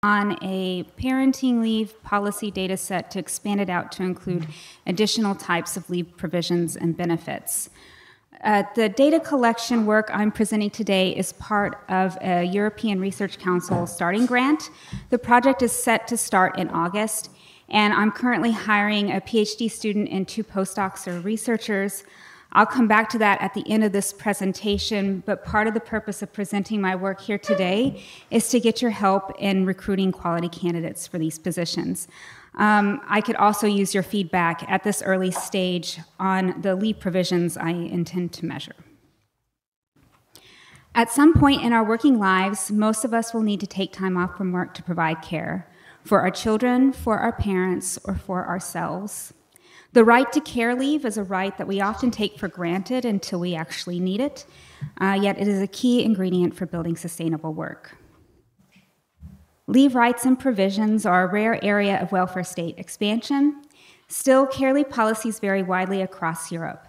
on a parenting leave policy data set to expand it out to include additional types of leave provisions and benefits. The data collection work I'm presenting today is part of a European Research Council starting grant. The project is set to start in August, and I'm currently hiring a PhD student and 2 postdocs or researchers. I'll come back to that at the end of this presentation, but part of the purpose of presenting my work here today is to get your help in recruiting quality candidates for these positions. I could also use your feedback at this early stage on the leave provisions I intend to measure. At some point in our working lives, most of us will need to take time off from work to provide care for our children, for our parents, or for ourselves. The right to care leave is a right that we often take for granted until we actually need it, yet it is a key ingredient for building sustainable work. Leave rights and provisions are a rare area of welfare state expansion. Still, care leave policies vary widely across Europe.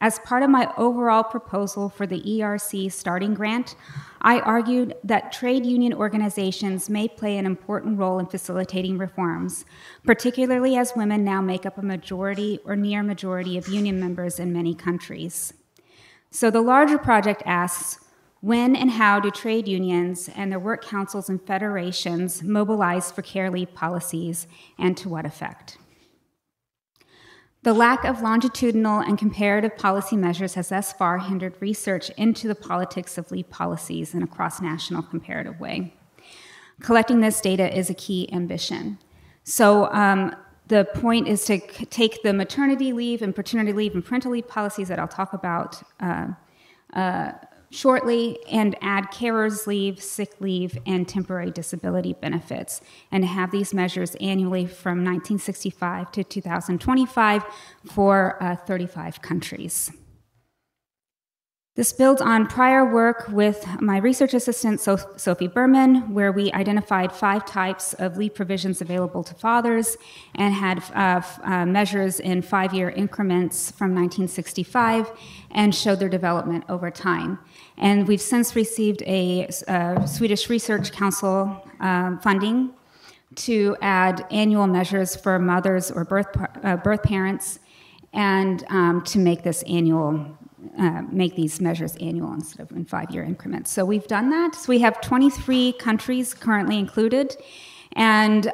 As part of my overall proposal for the ERC starting grant, I argued that trade union organizations may play an important role in facilitating reforms, particularly as women now make up a majority or near majority of union members in many countries. So the larger project asks, when and how do trade unions and their work councils and federations mobilize for care leave policies, and to what effect? The lack of longitudinal and comparative policy measures has thus far hindered research into the politics of leave policies in a cross-national comparative way. Collecting this data is a key ambition. So the point is to take the maternity leave and paternity leave and parental leave policies that I'll talk about shortly, and add carers leave, sick leave, and temporary disability benefits, and to have these measures annually from 1965 to 2025 for 35 countries. This builds on prior work with my research assistant, Sophie Berman, where we identified 5 types of leave provisions available to fathers and had measures in 5-year increments from 1965 and showed their development over time. And we've since received a Swedish Research Council funding to add annual measures for mothers or birth parents, and to make this annual. Make these measures annual instead of in 5-year increments. So we've done that. So we have 23 countries currently included. And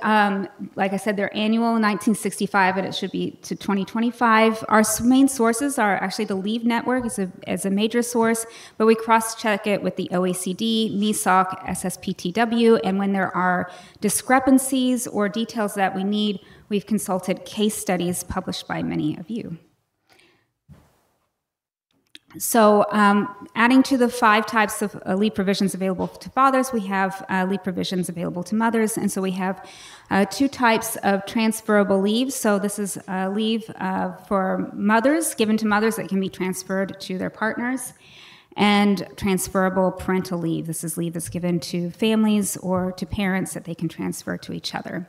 like I said, they're annual in 1965, but it should be to 2025. Our main sources are actually the Leave Network as a major source, but we cross-check it with the OECD, MESOC, SSPTW, and when there are discrepancies or details that we need, we've consulted case studies published by many of you. So adding to the 5 types of leave provisions available to fathers, we have leave provisions available to mothers, and so we have 2 types of transferable leave. So this is leave for mothers, given to mothers that can be transferred to their partners, and transferable parental leave. This is leave that's given to families or to parents that they can transfer to each other.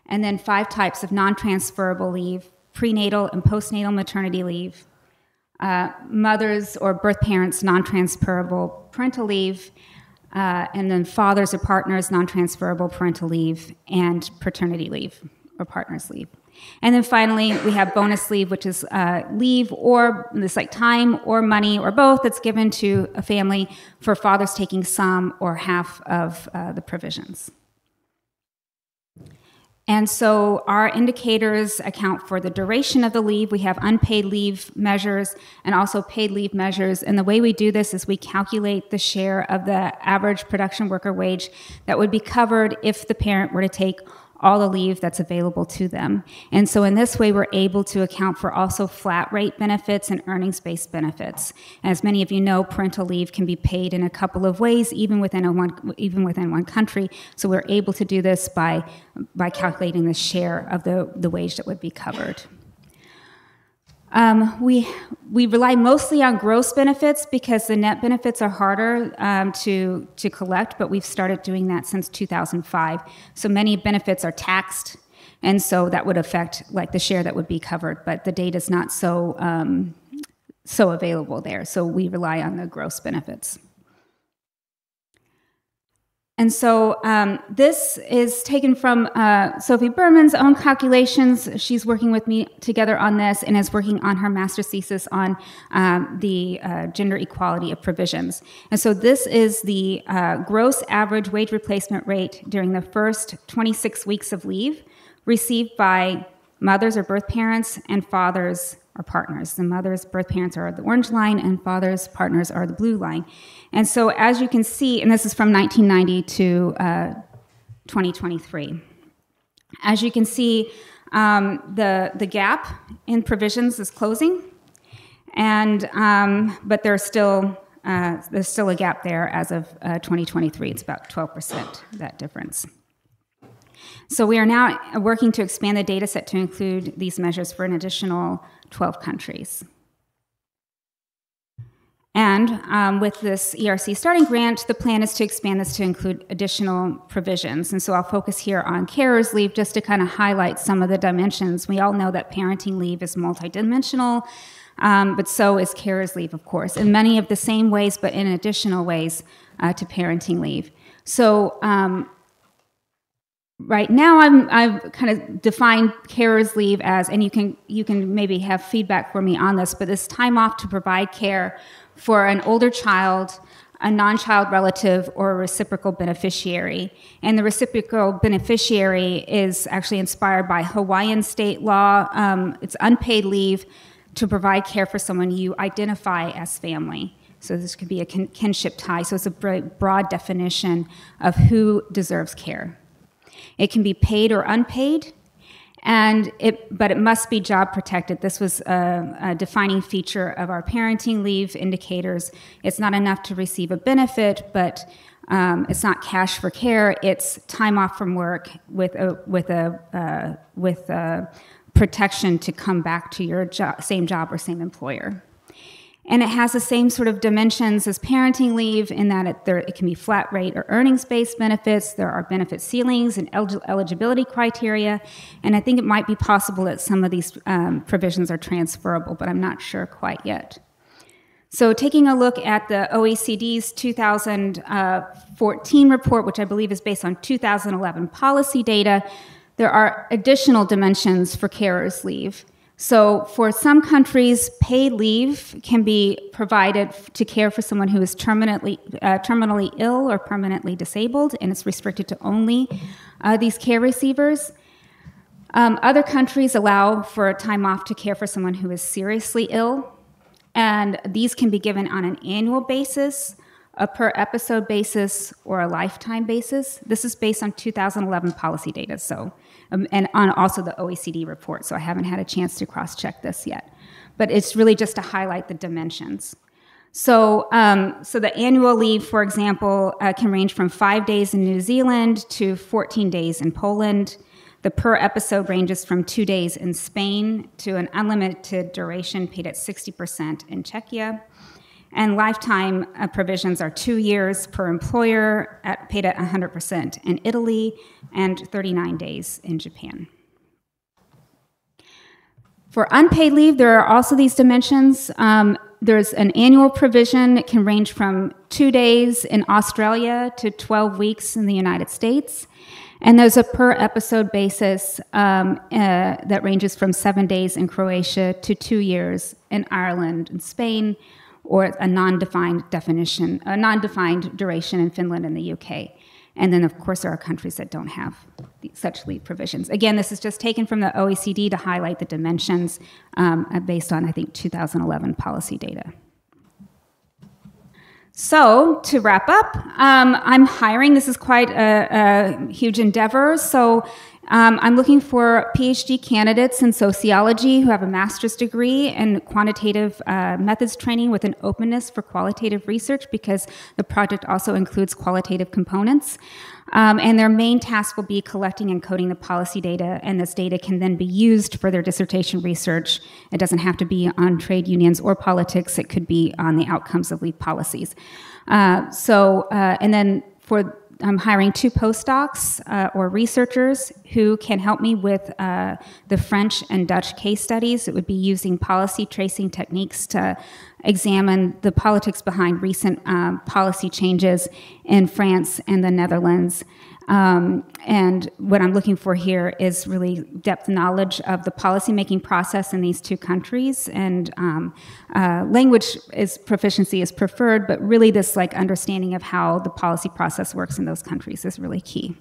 And then 5 types of non-transferable leave: prenatal and postnatal maternity leave, mothers or birth parents non-transferable parental leave, and then fathers or partners non-transferable parental leave, and paternity leave or partners leave. And then finally, we have bonus leave, which is leave or this like time or money or both that's given to a family for fathers taking some or half of the provisions. And so our indicators account for the duration of the leave. We have unpaid leave measures and also paid leave measures. And the way we do this is we calculate the share of the average production worker wage that would be covered if the parent were to take all the leave that's available to them. And so in this way, we're able to account for also flat rate benefits and earnings-based benefits. As many of you know, parental leave can be paid in a couple of ways, even within one country. So we're able to do this by calculating the share of the wage that would be covered. We rely mostly on gross benefits because the net benefits are harder to collect, but we've started doing that since 2005. So many benefits are taxed, and so that would affect like the share that would be covered, but the data is not so available there. So we rely on the gross benefits. And so this is taken from Sophie Berman's own calculations. She's working with me together on this and is working on her master's thesis on the gender equality of provisions. And so this is the gross average wage replacement rate during the first 26 weeks of leave received by mothers or birth parents and fathers or partners. The mothers, birth parents are the orange line, and fathers, partners are the blue line. And so as you can see, and this is from 1990 to 2023, as you can see, the gap in provisions is closing, and but there's still a gap there as of 2023. It's about 12%, that difference. So we are now working to expand the data set to include these measures for an additional 12 countries. And with this ERC starting grant, the plan is to expand this to include additional provisions. And so I'll focus here on carers leave just to kind of highlight some of the dimensions. We all know that parenting leave is multidimensional, but so is carers leave, of course, in many of the same ways, but in additional ways to parenting leave. So right now, I've kind of defined carers leave as, and you can maybe have feedback for me on this, but this time off to provide care for an older child, a non-child relative, or a reciprocal beneficiary. And the reciprocal beneficiary is actually inspired by Hawaiian state law. It's unpaid leave to provide care for someone you identify as family. So this could be a kinship tie. So it's a very broad definition of who deserves care. It can be paid or unpaid, but it must be job protected. This was a defining feature of our parenting leave indicators. It's not enough to receive a benefit, but it's not cash for care. It's time off from work with protection to come back to your same job or same employer. And it has the same sort of dimensions as parenting leave in that it can be flat rate or earnings-based benefits. There are benefit ceilings and eligibility criteria. And I think it might be possible that some of these provisions are transferable, but I'm not sure quite yet. So taking a look at the OECD's 2014 report, which I believe is based on 2011 policy data, there are additional dimensions for carers leave. So for some countries, paid leave can be provided to care for someone who is terminally ill or permanently disabled, and it's restricted to only these care receivers. Other countries allow for time off to care for someone who is seriously ill, and these can be given on an annual basis, a per episode basis, or a lifetime basis. This is based on 2011 policy data, and on also the OECD report, so I haven't had a chance to cross-check this yet. But it's really just to highlight the dimensions. So the annual leave, for example, can range from 5 days in New Zealand to 14 days in Poland. The per episode ranges from 2 days in Spain to an unlimited duration paid at 60% in Czechia. And lifetime provisions are 2 years per employer, paid at 100% in Italy, and 39 days in Japan. For unpaid leave, there are also these dimensions. There's an annual provision. It can range from 2 days in Australia to 12 weeks in the United States. And there's a per episode basis that ranges from 7 days in Croatia to 2 years in Ireland and Spain, or a non-defined duration in Finland and the UK. And then, of course, there are countries that don't have such leave provisions. Again, this is just taken from the OECD to highlight the dimensions based on, I think, 2011 policy data. So, to wrap up, I'm hiring. This is quite a huge endeavor. So, I'm looking for PhD candidates in sociology who have a master's degree in quantitative methods training with an openness for qualitative research, because the project also includes qualitative components. And their main task will be collecting and coding the policy data, and this data can then be used for their dissertation research. It doesn't have to be on trade unions or politics. It could be on the outcomes of leave policies. And then for I'm hiring 2 postdocs or researchers who can help me with the French and Dutch case studies. It would be using policy tracing techniques to examine the politics behind recent policy changes in France and the Netherlands. And what I'm looking for here is really depth knowledge of the policymaking process in these 2 countries, and language proficiency is preferred, but really this like understanding of how the policy process works in those countries is really key.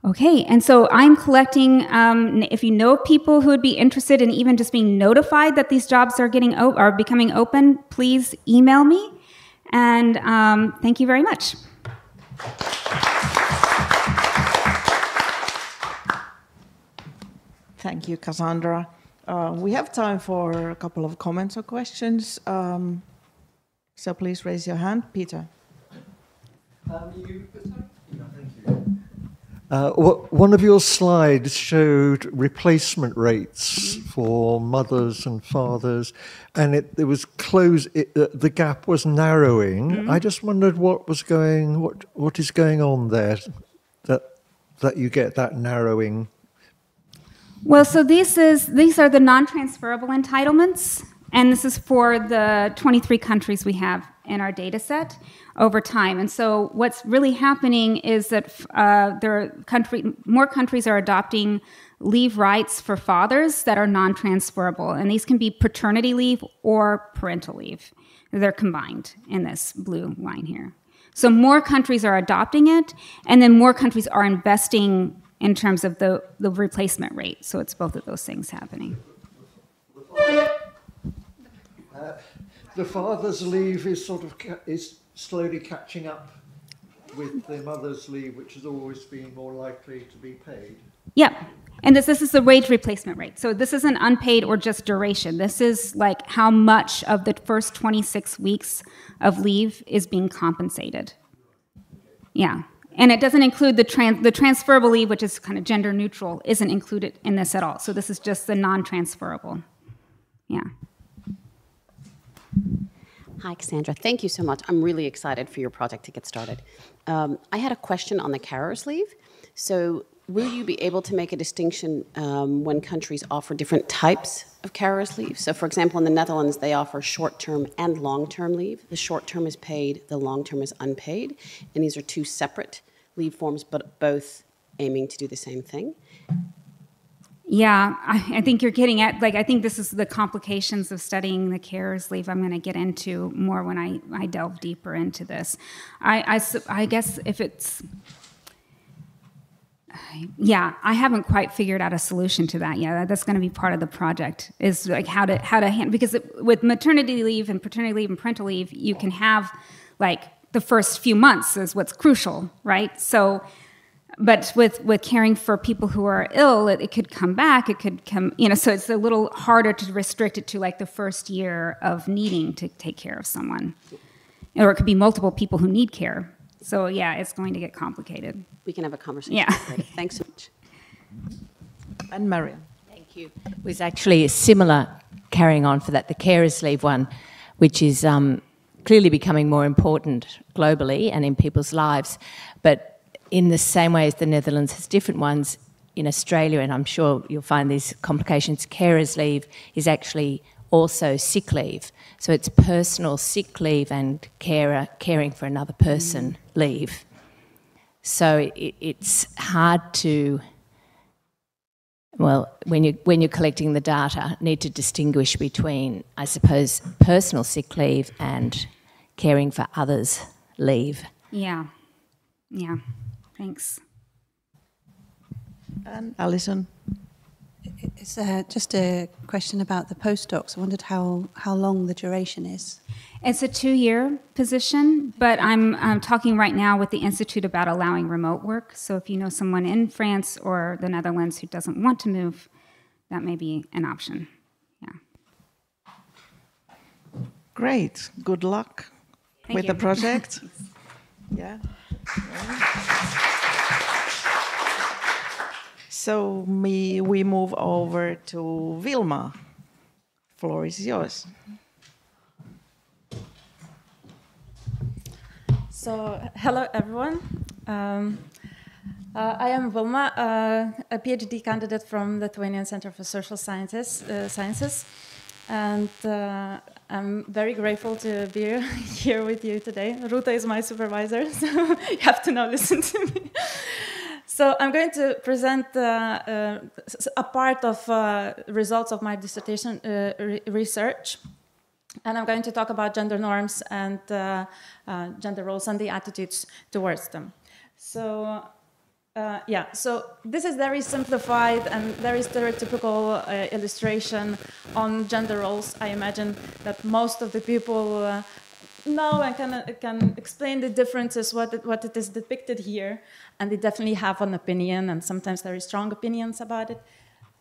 Okay, and so I'm collecting, if you know people who would be interested in even just being notified that these jobs are becoming open, please email me, and thank you very much. Thank you, Cassandra. We have time for a couple of comments or questions. So please raise your hand. Peter. Thank you. One of your slides showed replacement rates for mothers and fathers, and the gap was narrowing. Mm-hmm. I just wondered what is going on there that you get that narrowing. Well, so these are the non-transferable entitlements, and this is for the 23 countries we have in our data set over time. And so what's really happening is that more countries are adopting leave rights for fathers that are non-transferable, and these can be paternity leave or parental leave. They're combined in this blue line here. So more countries are adopting it, and then more countries are investing in terms of the replacement rate. So it's both of those things happening. The father's leave is is slowly catching up with the mother's leave, which has always been more likely to be paid. Yep. And this is the wage replacement rate. So this isn't unpaid or just duration. This is like how much of the first 26 weeks of leave is being compensated. Yeah. And it doesn't include the transferable leave, which is kind of gender neutral, isn't included in this at all. So this is just the non-transferable. Yeah. Hi, Cassandra. Thank you so much. I'm really excited for your project to get started. I had a question on the carer's leave. So will you be able to make a distinction when countries offer different types of carer's leave? So for example, in the Netherlands, they offer short-term and long-term leave. The short-term is paid, the long-term is unpaid. And these are 2 separate leave forms, but both aiming to do the same thing. Yeah, I think you're getting at, I think this is the complications of studying the carer's leave I'm going to get into more when I delve deeper into this. I guess if it's... Yeah, I haven't quite figured out a solution to that yet. That's going to be part of the project, is like how to handle, because with maternity leave and paternity leave and parental leave, you can have the first few months is what's crucial, right? So, but with caring for people who are ill, it could come back. It could come, so it's a little harder to restrict it to the first year of needing to take care of someone, or it could be multiple people who need care. So yeah, it's going to get complicated. We can have a conversation. Yeah. Thanks so much. And Mariam. Thank you. It was actually a similar carrying on for that, the carers leave one, which is clearly becoming more important globally and in people's lives. But in the same way as the Netherlands has different ones, in Australia, and I'm sure you'll find these complications, carers leave is actually also sick leave. So it's personal sick leave and caring for another person leave. So it's hard to, well, when you're collecting the data, need to distinguish between, I suppose, personal sick leave and caring for others leave. Yeah. Thanks. And Alison. It's just a question about the postdocs. I wondered how long the duration is. It's a 2-year position, but I'm talking right now with the Institute about allowing remote work. So if you know someone in France or the Netherlands who doesn't want to move, that may be an option. Yeah. Great. Good luck with the project. Yeah. So we move over to Vilma. Floor is yours. So, hello everyone. I am Vilma, a PhD candidate from the Lithuanian Center for Social Sciences, and I'm very grateful to be here with you today. Ruta is my supervisor, so you have to now listen to me. So I'm going to present a part of results of my dissertation research. And I'm going to talk about gender norms and gender roles and the attitudes towards them. So, so this is very simplified and very stereotypical illustration on gender roles. I imagine that most of the people know and can explain the differences, what it is depicted here. And they definitely have an opinion, and sometimes very strong opinions about it.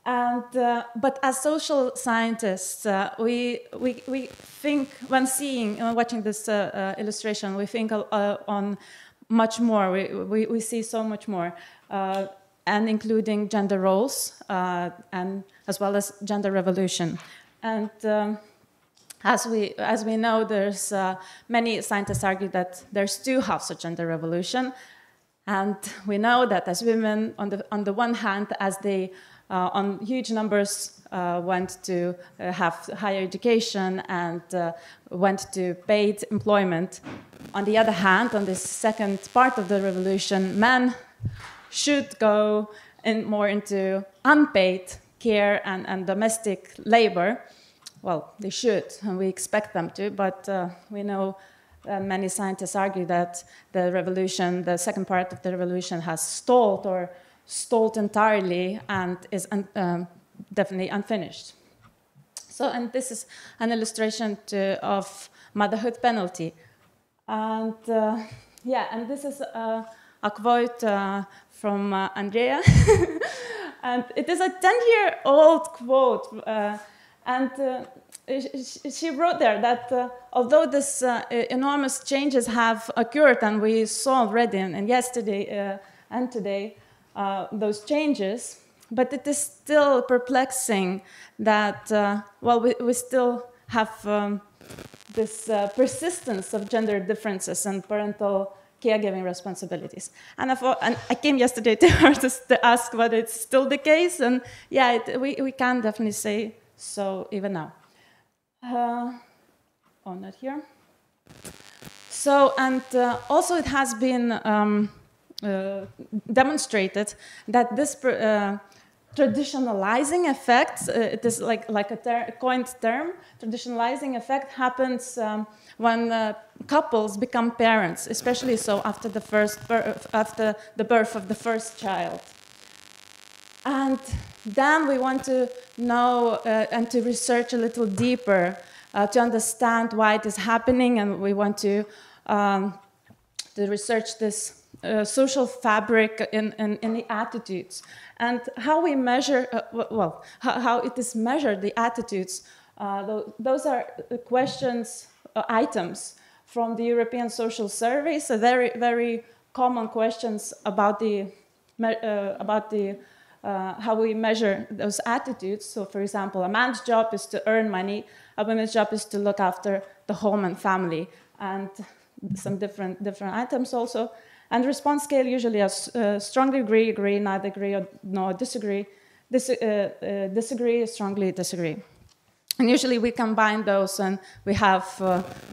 And, but as social scientists, we think, when watching this illustration, we think on much more. We see so much more, and including gender roles, and as well as gender revolution. And as we know, there's many scientists argue that there's two halves of gender revolution, and we know that as women, on the one hand, as they on huge numbers went to have higher education and went to paid employment. On the other hand, on this second part of the revolution, men should go more into unpaid care and domestic labor. Well, they should, and we expect them to, but we know many scientists argue that the revolution, the second part of the revolution, has stalled entirely and is definitely unfinished. So, and this is an illustration of motherhood penalty. And and this is a quote from Andrea. And it is a 10-year-old quote. She wrote there that although this enormous changes have occurred, and we saw already and yesterday and today, those changes, but it is still perplexing that, we still have this persistence of gender differences and parental caregiving responsibilities. And I came yesterday to her to ask whether it's still the case, and we can definitely say so even now. Not here. So, and also it has been demonstrated that this traditionalizing effect, it is like a coined term, traditionalizing effect happens when couples become parents, especially so after the birth of the first child. And then we want to know and to research a little deeper to understand why it is happening, and we want to research this social fabric in the attitudes, and how we measure, how it is measured, the attitudes. Those are questions, items from the European Social Survey, so very, very common questions about how we measure those attitudes. So, for example, a man's job is to earn money, a woman's job is to look after the home and family, and some different items also. And response scale usually has strongly agree, neither agree, or no, disagree, disagree, strongly disagree. And usually we combine those, and we have,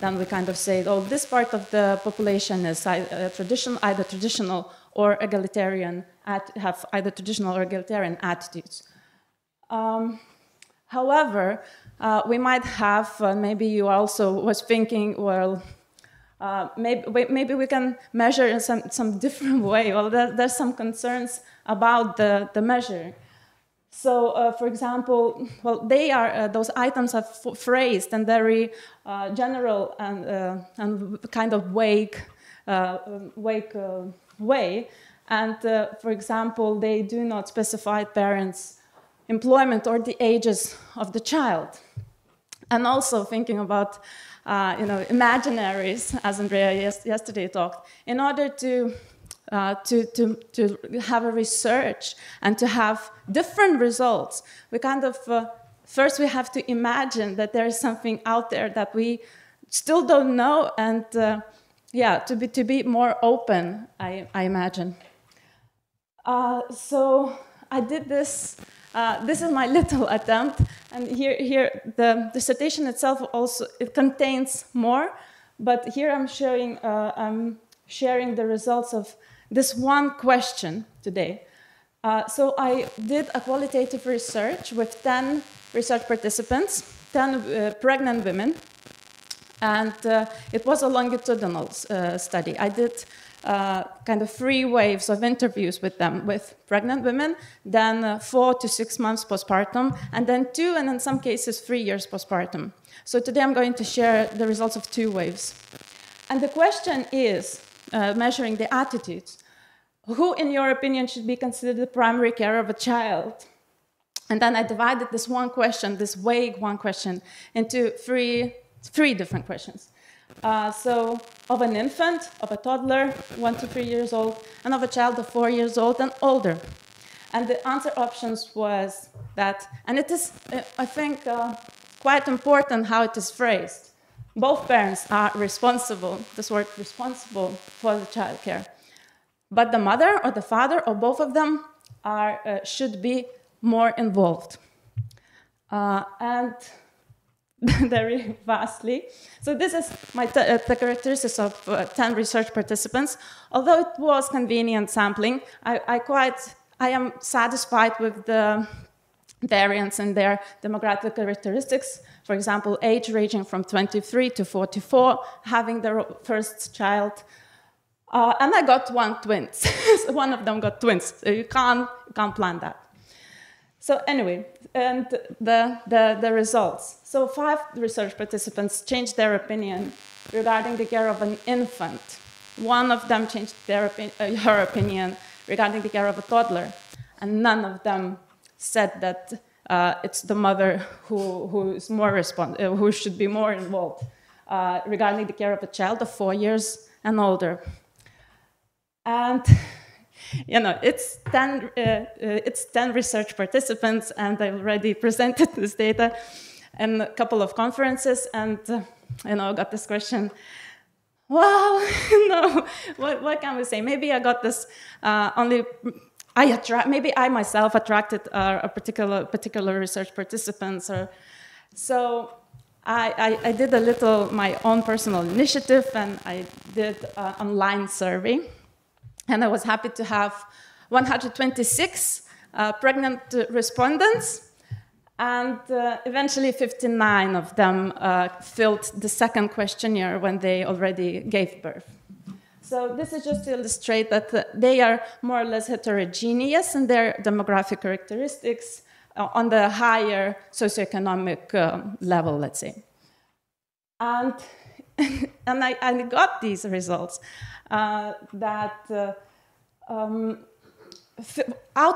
then we kind of say, oh, this part of the population is either traditional or egalitarian, have either traditional or egalitarian attitudes. However, we might have, maybe you also was thinking, well, maybe we can measure in some different way. Well, there's some concerns about the measure. So, for example, well, those items are phrased in very general and kind of vague way. And, for example, they do not specify parents' employment or the ages of the child. And also thinking about imaginaries, as Andrea yesterday talked, in order to have a research and to have different results, we kind of first we have to imagine that there is something out there that we still don't know, and yeah, to be more open, I imagine. So I did this. This is my little attempt, and here the dissertation itself also it contains more, but here I'm sharing the results of this one question today. So I did a qualitative research with 10 research participants, 10 pregnant women, and it was a longitudinal study. I did kind of 3 waves of interviews with them, with pregnant women, then 4 to 6 months postpartum, and then 2, and in some cases 3 years postpartum. So today I'm going to share the results of 2 waves. And the question is, measuring the attitudes, who in your opinion should be considered the primary care of a child? And then I divided this one question, this vague one question, into three different questions. So of an infant, of a toddler, 1 to 3 years old, and of a child of 4 years old and older. And the answer options was that, and it is, I think, quite important how it is phrased. Both parents are responsible, this word responsible, for the child care. But the mother or the father or both of them should be more involved. And very vastly. So this is the characteristics of 10 research participants. Although it was convenient sampling, I am satisfied with the variance in their demographic characteristics. For example, age ranging from 23 to 44, having their first child. And I got 1 twins. So one of them got twins. So you can't plan that. So anyway, and the results. So 5 research participants changed their opinion regarding the care of an infant. One of them changed her opinion regarding the care of a toddler, and none of them said that it's the mother who should be more involved regarding the care of a child of 4 years and older. And you know, it's 10 research participants, and I already presented this data in a couple of conferences, and you know, got this question. Well, no, what can we say? Maybe I got this maybe I myself attracted a particular research participants, or so. I did a little my own personal initiative, and I did an online survey. And I was happy to have 126 pregnant respondents, and eventually 59 of them filled the second questionnaire when they already gave birth. So this is just to illustrate that they are more or less heterogeneous in their demographic characteristics on the higher socioeconomic level, let's say. And I got these results. Out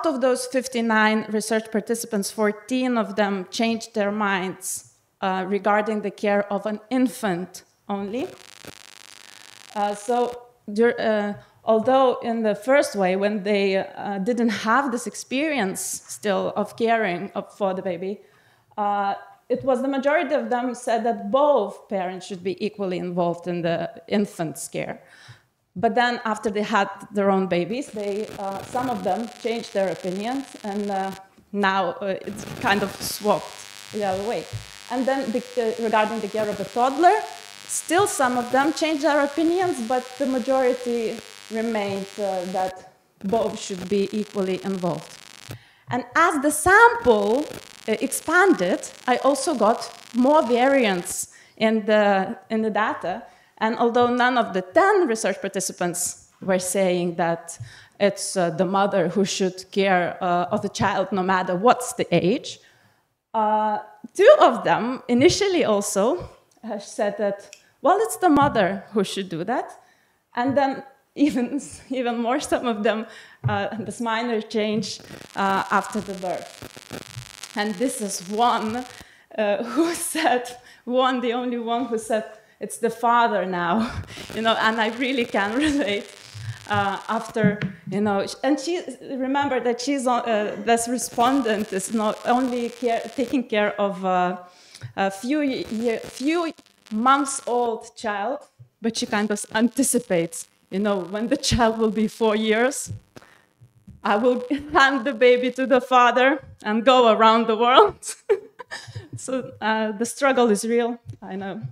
of those 59 research participants, 14 of them changed their minds regarding the care of an infant only. Although in the first way, when they didn't have this experience still of caring for the baby, it was the majority of them said that both parents should be equally involved in the infant's care. But then after they had their own babies, some of them changed their opinions, and now it's kind of swapped the other way. And then regarding the care of a toddler, still some of them changed their opinions, but the majority remained that both should be equally involved. And as the sample expanded, I also got more variance in the data. And although none of the 10 research participants were saying that it's the mother who should care of the child no matter what's the age, 2 of them initially also said that, well, it's the mother who should do that. And then even more, some of them, this minor change after the birth. And this is one who said, the only one who said, it's the father now, you know, and I really can relate after, you know, and remember that she's this respondent is not only taking care of a few months old child, but she kind of anticipates, you know, when the child will be 4 years, I will hand the baby to the father and go around the world. So the struggle is real, I know.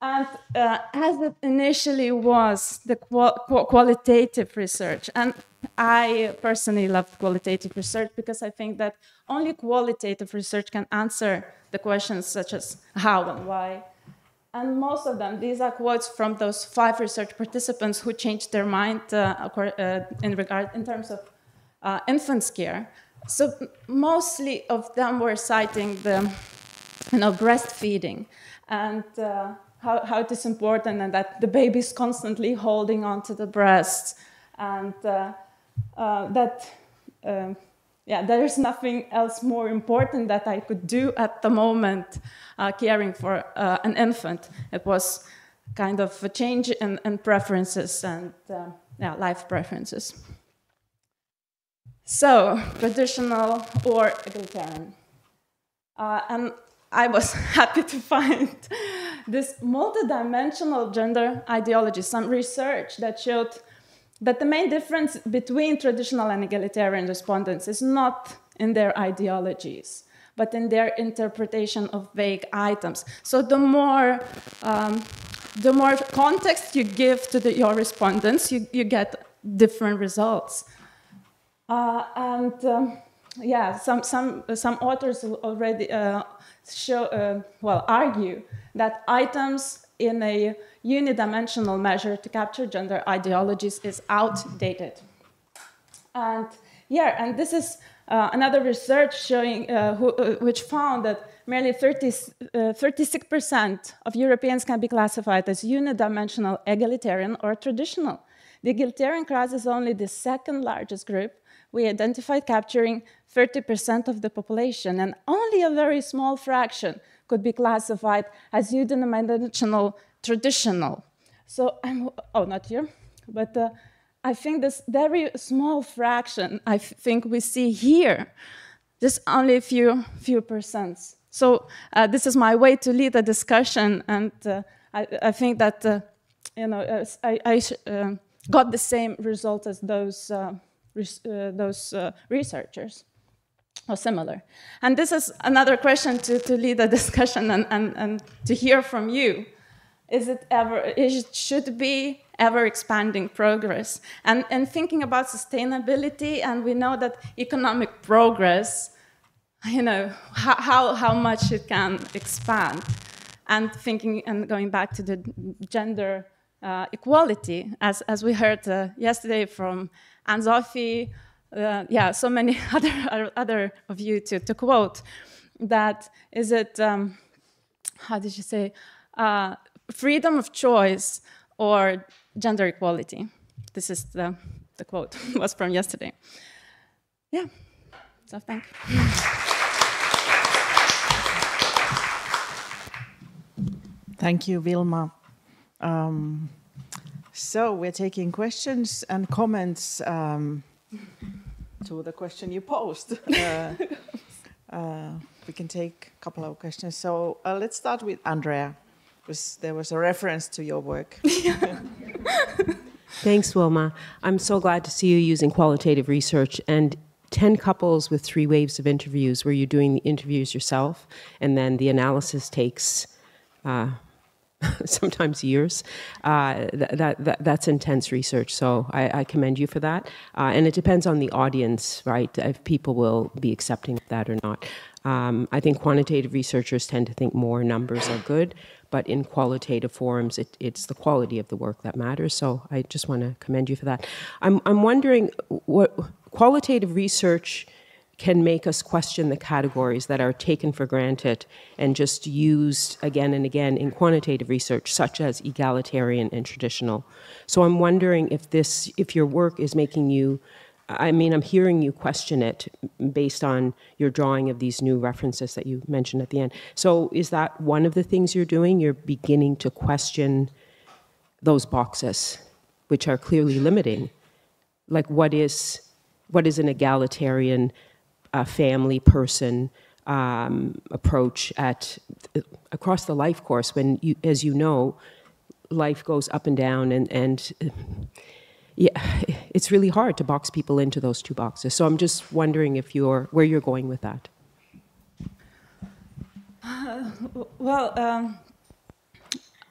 And as it initially was, the qualitative research, and I personally love qualitative research because I think that only qualitative research can answer the questions such as how and why. And most of them, these are quotes from those 5 research participants who changed their mind in terms of infant care. So mostly of them were citing the, you know, breastfeeding and how it is important, and that the baby is constantly holding onto the breast, and there is nothing else more important that I could do at the moment caring for an infant. It was kind of a change in preferences and life preferences. So, traditional or egalitarian. And I was happy to find this multidimensional gender ideology, some research that showed that the main difference between traditional and egalitarian respondents is not in their ideologies, but in their interpretation of vague items. So the more context you give to your respondents, you get different results. Some authors already argue that items in a unidimensional measure to capture gender ideologies is outdated. And this is another research showing which found that merely 36% of Europeans can be classified as unidimensional, egalitarian, or traditional. The egalitarian class is only the second largest group. We identified capturing 30% of the population, and only a very small fraction could be classified as unidimensional traditional. So, not here, but I think this very small fraction, I think we see here, just only a few percents. So this is my way to lead a discussion, and I think that I got the same result as those researchers, or similar. And this is another question to lead a discussion and to hear from you. Should be ever expanding progress? And thinking about sustainability, and we know that economic progress, you know, how much it can expand. And thinking and going back to the gender equality, as we heard yesterday from Anne-Sophie, so many other of you to quote, that is it, how did you say, freedom of choice or gender equality. This is the quote, was from yesterday. Yeah, so thank you. Thank you, Vilma. So we're taking questions and comments to the question you posed. We can take a couple of questions. So let's start with Andrea, because there was a reference to your work. Thanks, Wilma. I'm so glad to see you using qualitative research and 10 couples with 3 waves of interviews where you're doing the interviews yourself, and then the analysis takes sometimes years. That's intense research, so I commend you for that. And it depends on the audience, right, if people will be accepting that or not. I think quantitative researchers tend to think more numbers are good, but in qualitative forums, it's the quality of the work that matters, so I just want to commend you for that. I'm wondering what qualitative research can make us question the categories that are taken for granted and just used again and again in quantitative research, such as egalitarian and traditional. So I'm wondering if your work is making you, I'm hearing you question it based on your drawing of these new references that you mentioned at the end. So is that one of the things you're doing? You're beginning to question those boxes, which are clearly limiting. Like what is an egalitarian family person approach across the life course when, as you know, life goes up and down, and yeah, it's really hard to box people into those two boxes. So I'm just wondering if where you're going with that.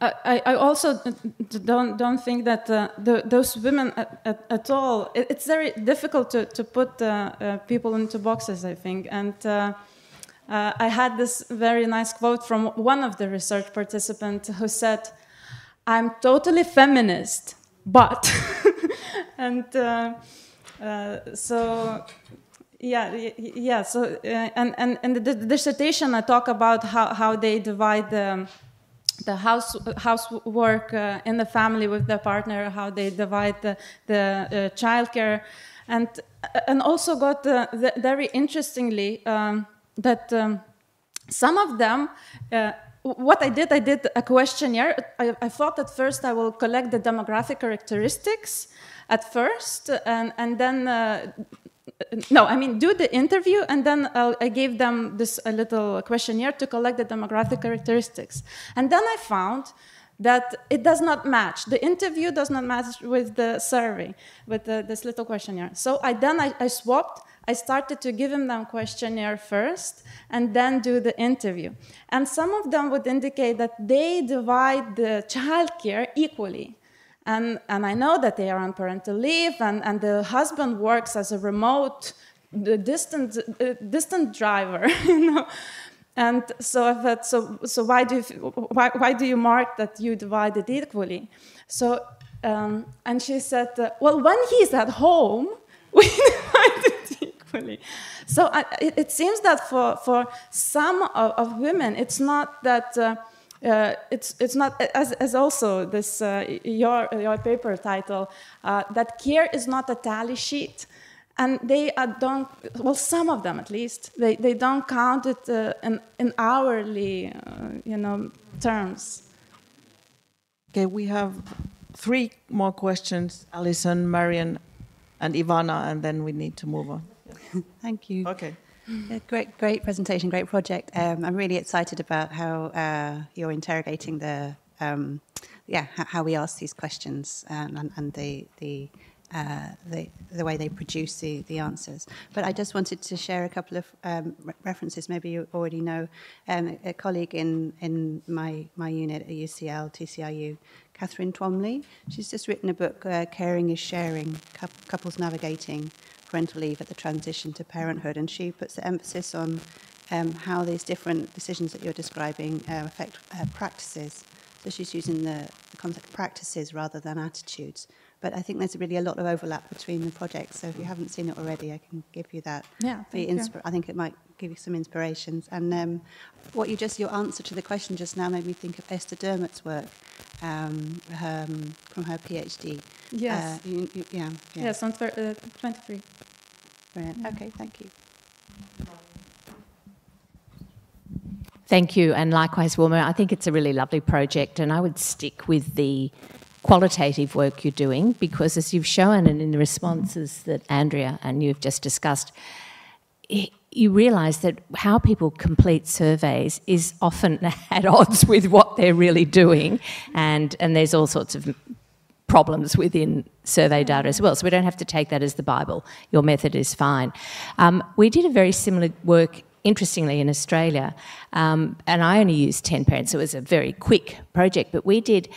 I also don't think that those women at all. It's very difficult to put people into boxes, I think. And I had this very nice quote from one of the research participants who said, "I'm totally feminist, but," and so. Yeah. So, and in the dissertation, I talk about how they divide the housework in the family with their partner, how they divide the childcare, and also got very interestingly that some of them. What I did a questionnaire. I thought at first I will collect the demographic characteristics at first, and then. No, I mean, do the interview, and then I gave them a little questionnaire to collect the demographic characteristics. And then I found that it does not match. The interview does not match with the survey, with this little questionnaire. So I swapped. I started to give them questionnaire first, and then do the interview. And some of them would indicate that they divide the childcare equally. And I know that they are on parental leave, and the husband works as a remote, distant driver, you know. And so I thought, so why do you mark that you divide it equally? So and she said, well, when he's at home, we divide it equally. So it seems that for some of women, it's not that. It's not as also this your paper title that care is not a tally sheet, and they don't. Well, some of them at least they don't count it in hourly terms. Okay, we have 3 more questions: Alison, Marian, and Ivana, and then we need to move on. Thank you. Okay. Yeah, great presentation, great project. I'm really excited about how you're interrogating how we ask these questions and the way they produce the answers. But I just wanted to share a couple of references. Maybe you already know a colleague in my unit at UCL, TCIU, Catherine Twomley. She's just written a book, Caring is Sharing, Couples Navigating Parental Leave at the Transition to Parenthood, and she puts the emphasis on how these different decisions that you're describing affect practices. So she's using the concept of practices rather than attitudes. But I think there's really a lot of overlap between the projects, so if you haven't seen it already, I can give you that. Yeah, thank you. I think it might give you some inspirations. And your answer to the question just now made me think of Esther Dermott's work from her PhD. Yes. Yeah. Yes, on 23. Brilliant. Okay, thank you. Thank you, and likewise, Wilma. I think it's a really lovely project, and I would stick with the qualitative work you're doing, because as you've shown and in the responses that Andrea and you've just discussed, you realise that how people complete surveys is often at odds with what they're really doing, and there's all sorts of problems within survey data as well. So we don't have to take that as the Bible. Your method is fine. We did a very similar work, interestingly, in Australia, and I only used 10 parents. So it was a very quick project, but we did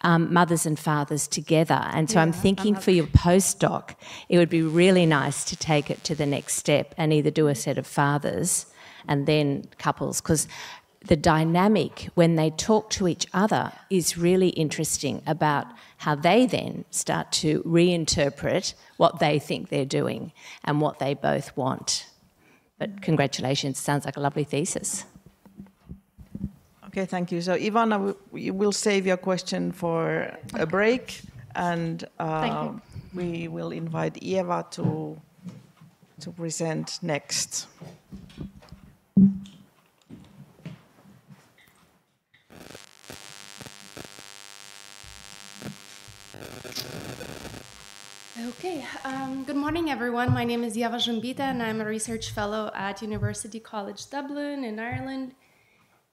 mothers and fathers together. And so I'm thinking for your postdoc, it would be really nice to take it to the next step and either do a set of fathers and then couples, because the dynamic when they talk to each other is really interesting about how they then start to reinterpret what they think they're doing and what they both want. But congratulations, sounds like a lovely thesis. Okay, thank you. So Ivana, we will save your question for a break, and we will invite Eva to present next. Okay, good morning everyone. My name is Eva Jumbita and I'm a research fellow at University College Dublin in Ireland.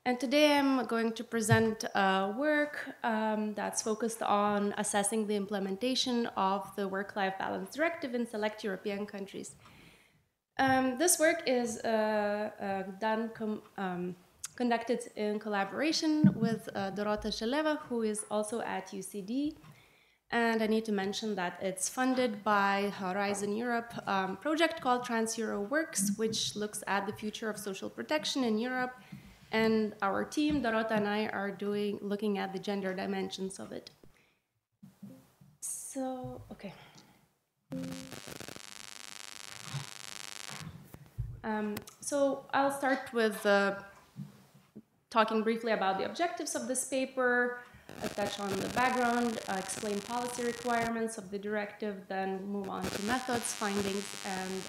And today I'm going to present work that's focused on assessing the implementation of the Work-Life Balance Directive in select European countries. This work is conducted in collaboration with Dorota Sheleva, who is also at UCD. And I need to mention that it's funded by Horizon Europe project called Trans-Euro Works, which looks at the future of social protection in Europe. And our team, Dorota and I, are looking at the gender dimensions of it. So, okay. So I'll start with talking briefly about the objectives of this paper, touch on the background, explain policy requirements of the directive, then move on to methods, findings, and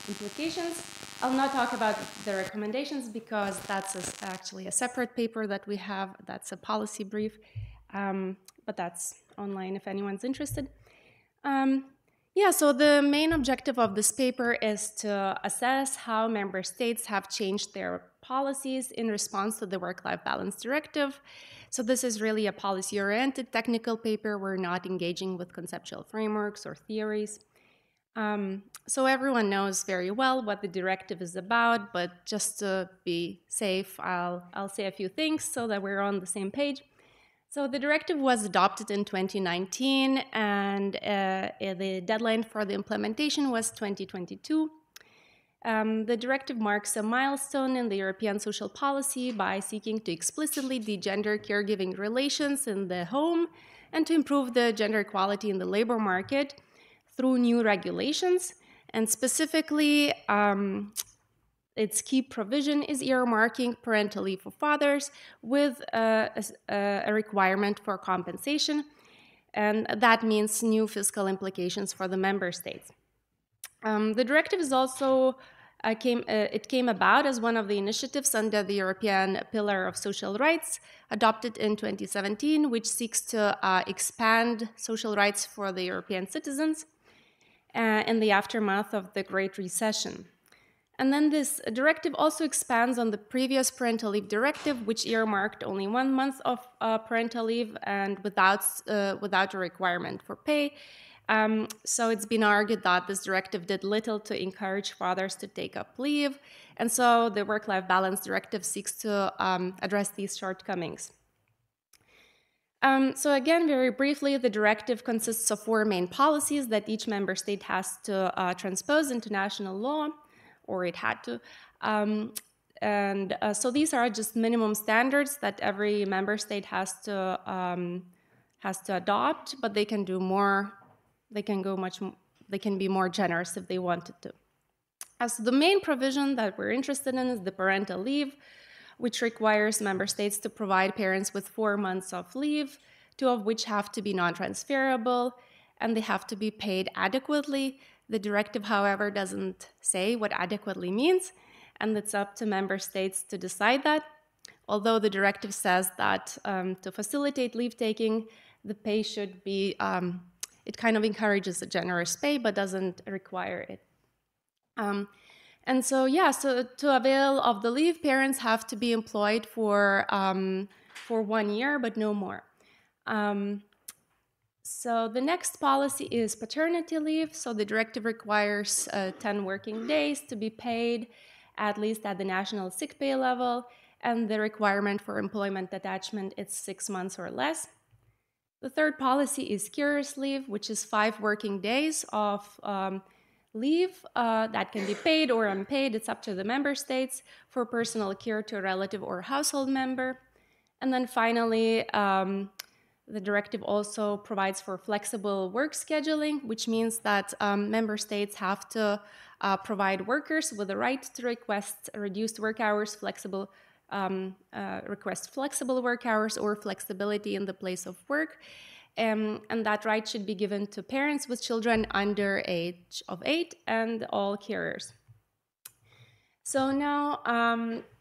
implications. I'll not talk about the recommendations because that's actually a separate paper that we have. That's a policy brief, but that's online if anyone's interested. Yeah, so the main objective of this paper is to assess how member states have changed their policies in response to the Work-Life Balance Directive. So this is really a policy-oriented technical paper. We're not engaging with conceptual frameworks or theories. So everyone knows very well what the directive is about, but just to be safe, I'll say a few things so that we're on the same page. So the directive was adopted in 2019, and the deadline for the implementation was 2022. The directive marks a milestone in the European social policy by seeking to explicitly de-gender caregiving relations in the home and to improve the gender equality in the labor market through new regulations. And specifically, its key provision is earmarking parental leave for fathers with a requirement for compensation, and that means new fiscal implications for the member states. The directive is also came about as one of the initiatives under the European Pillar of Social Rights, adopted in 2017, which seeks to expand social rights for the European citizens in the aftermath of the Great Recession. And then this directive also expands on the previous parental leave directive, which earmarked only 1 month of parental leave and without a requirement for pay. So it's been argued that this directive did little to encourage fathers to take up leave. And so the Work-Life Balance Directive seeks to address these shortcomings. So again, very briefly, the directive consists of 4 main policies that each member state has to transpose into national law, or it had to. So these are just minimum standards that every member state has to adopt, but they can do more. They can be more generous if they wanted to. So the main provision that we're interested in is the parental leave, which requires member states to provide parents with 4 months of leave, 2 of which have to be non-transferable, and they have to be paid adequately. The directive, however, doesn't say what adequately means, and it's up to member states to decide that. Although the directive says that to facilitate leave taking, the pay should be, it kind of encourages a generous pay, but doesn't require it. And so, yeah, so to avail of the leave, parents have to be employed for 1 year, but no more. So the next policy is paternity leave. So the directive requires 10 working days to be paid, at least at the national sick pay level, and the requirement for employment attachment is 6 months or less. The third policy is carers leave, which is 5 working days of leave that can be paid or unpaid. It's up to the member states for personal care to a relative or household member. And then finally, the directive also provides for flexible work scheduling, which means that member states have to provide workers with the right to request reduced work hours, request flexible work hours or flexibility in the place of work. And that right should be given to parents with children under age of 8 and all carers. So now,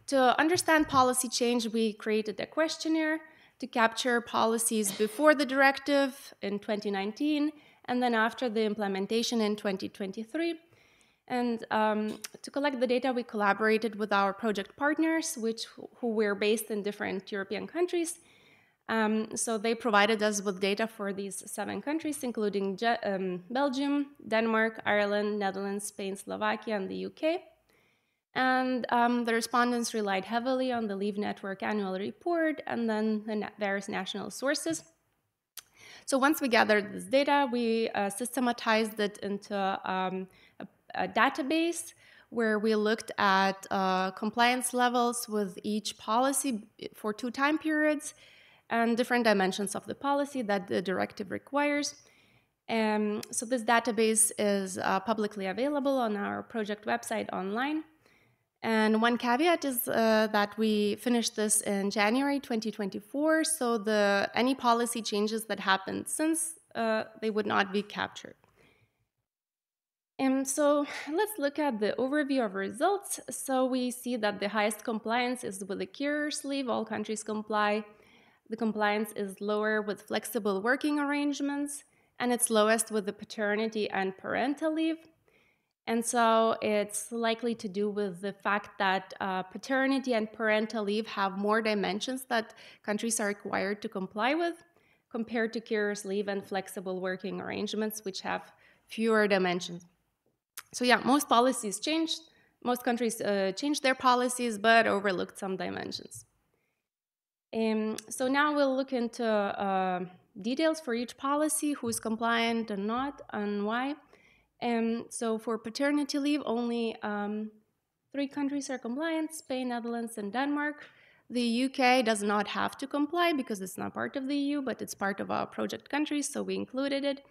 to understand policy change, we created a questionnaire to capture policies before the directive in 2019 and then after the implementation in 2023. And to collect the data, we collaborated with our project partners, who were based in different European countries. So they provided us with data for these 7 countries, including Belgium, Denmark, Ireland, Netherlands, Spain, Slovakia, and the UK. And the respondents relied heavily on the Leave Network annual report and then the various national sources. So once we gathered this data, we systematized it into a database where we looked at compliance levels with each policy for 2 time periods and different dimensions of the policy that the directive requires. So this database is publicly available on our project website online. And one caveat is that we finished this in January 2024, so any policy changes that happened since, they would not be captured. And so let's look at the overview of results. So we see that the highest compliance is with the carer's leave. All countries comply. The compliance is lower with flexible working arrangements, and it's lowest with the paternity and parental leave. And so it's likely to do with the fact that paternity and parental leave have more dimensions that countries are required to comply with compared to carer's leave and flexible working arrangements, which have fewer dimensions. So yeah, most policies changed. Most countries changed their policies, but overlooked some dimensions. So now we'll look into details for each policy, who's compliant and not, and why. So for paternity leave, only 3 countries are compliant: Spain, Netherlands, and Denmark. The UK does not have to comply because it's not part of the EU, but it's part of our project countries, so we included it.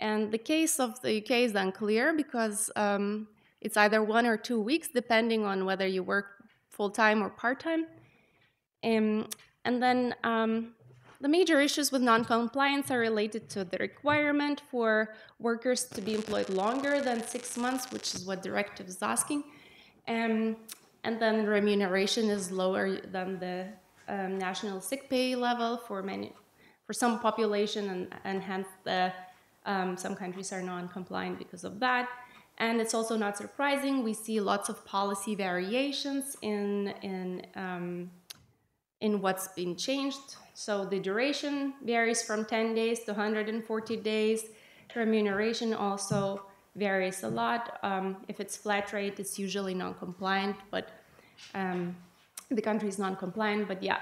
And the case of the UK is unclear because it's either 1 or 2 weeks, depending on whether you work full-time or part-time. And then the major issues with non-compliance are related to the requirement for workers to be employed longer than 6 months, which is what directive is asking. And then remuneration is lower than the national sick pay level for some population, and hence some countries are non-compliant because of that. And it's also not surprising. We see lots of policy variations in what's been changed. So the duration varies from 10 days to 140 days. Remuneration also varies a lot. If it's flat rate, it's usually non-compliant, but the country is non-compliant. But yeah,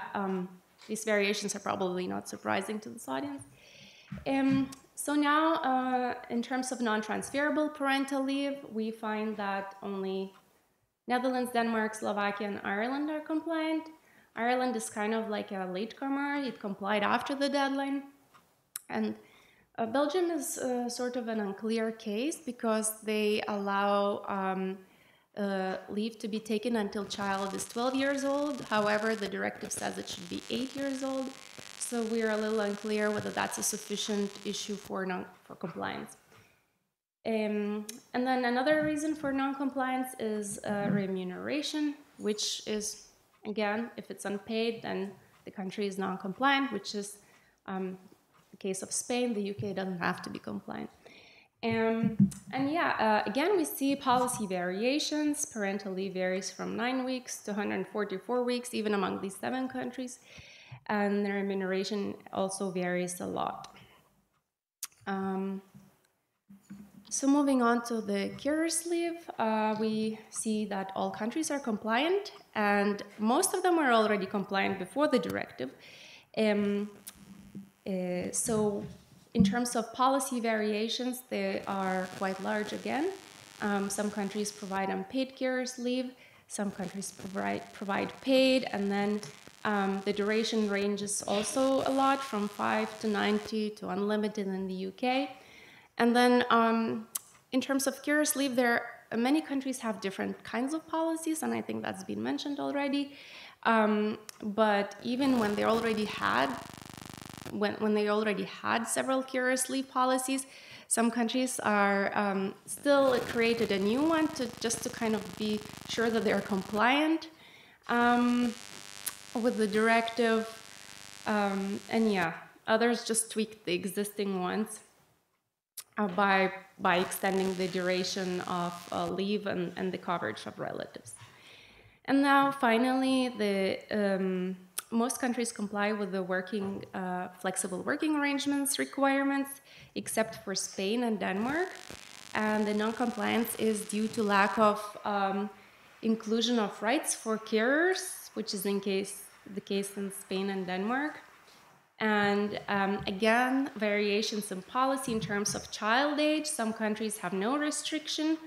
these variations are probably not surprising to this audience. So now, in terms of non-transferable parental leave, we find that only Netherlands, Denmark, Slovakia, and Ireland are compliant. Ireland is kind of like a latecomer. It complied after the deadline. And Belgium is sort of an unclear case because they allow leave to be taken until child is 12 years old. However, the directive says it should be 8 years old. So we're a little unclear whether that's a sufficient issue for compliance. And then another reason for non-compliance is remuneration, which is, again, if it's unpaid, then the country is non-compliant, which is the case of Spain. The UK doesn't have to be compliant. And yeah, again, we see policy variations. Parental leave varies from 9 weeks to 144 weeks, even among these 7 countries. And the remuneration also varies a lot. So moving on to the carer's leave, we see that all countries are compliant, and most of them were already compliant before the directive. So in terms of policy variations, they are quite large again. Some countries provide unpaid carer's leave, some countries provide paid, and then the duration ranges also a lot, from 5 to 90 to unlimited in the UK. And then in terms of carer's leave, many countries have different kinds of policies, and I think that's been mentioned already. But even when they already had several carer's leave policies, some countries are still created a new one just to kind of be sure that they're compliant with the directive. And yeah, others just tweaked the existing ones. by extending the duration of leave and the coverage of relatives. And now, finally, most countries comply with the flexible working arrangements requirements, except for Spain and Denmark. And the non-compliance is due to lack of inclusion of rights for carers, which is the case in Spain and Denmark. And again, variations in policy in terms of child age. Some countries have no restriction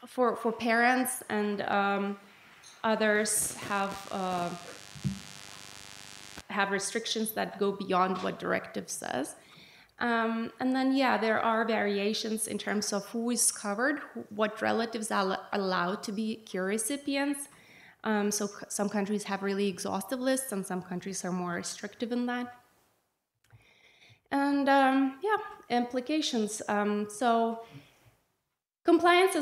for parents, and others have restrictions that go beyond what directive says. And then, yeah, there are variations in terms of who is covered, what relatives are allowed to be care recipients. So some countries have really exhaustive lists, and some countries are more restrictive in that. And yeah, implications. So compliance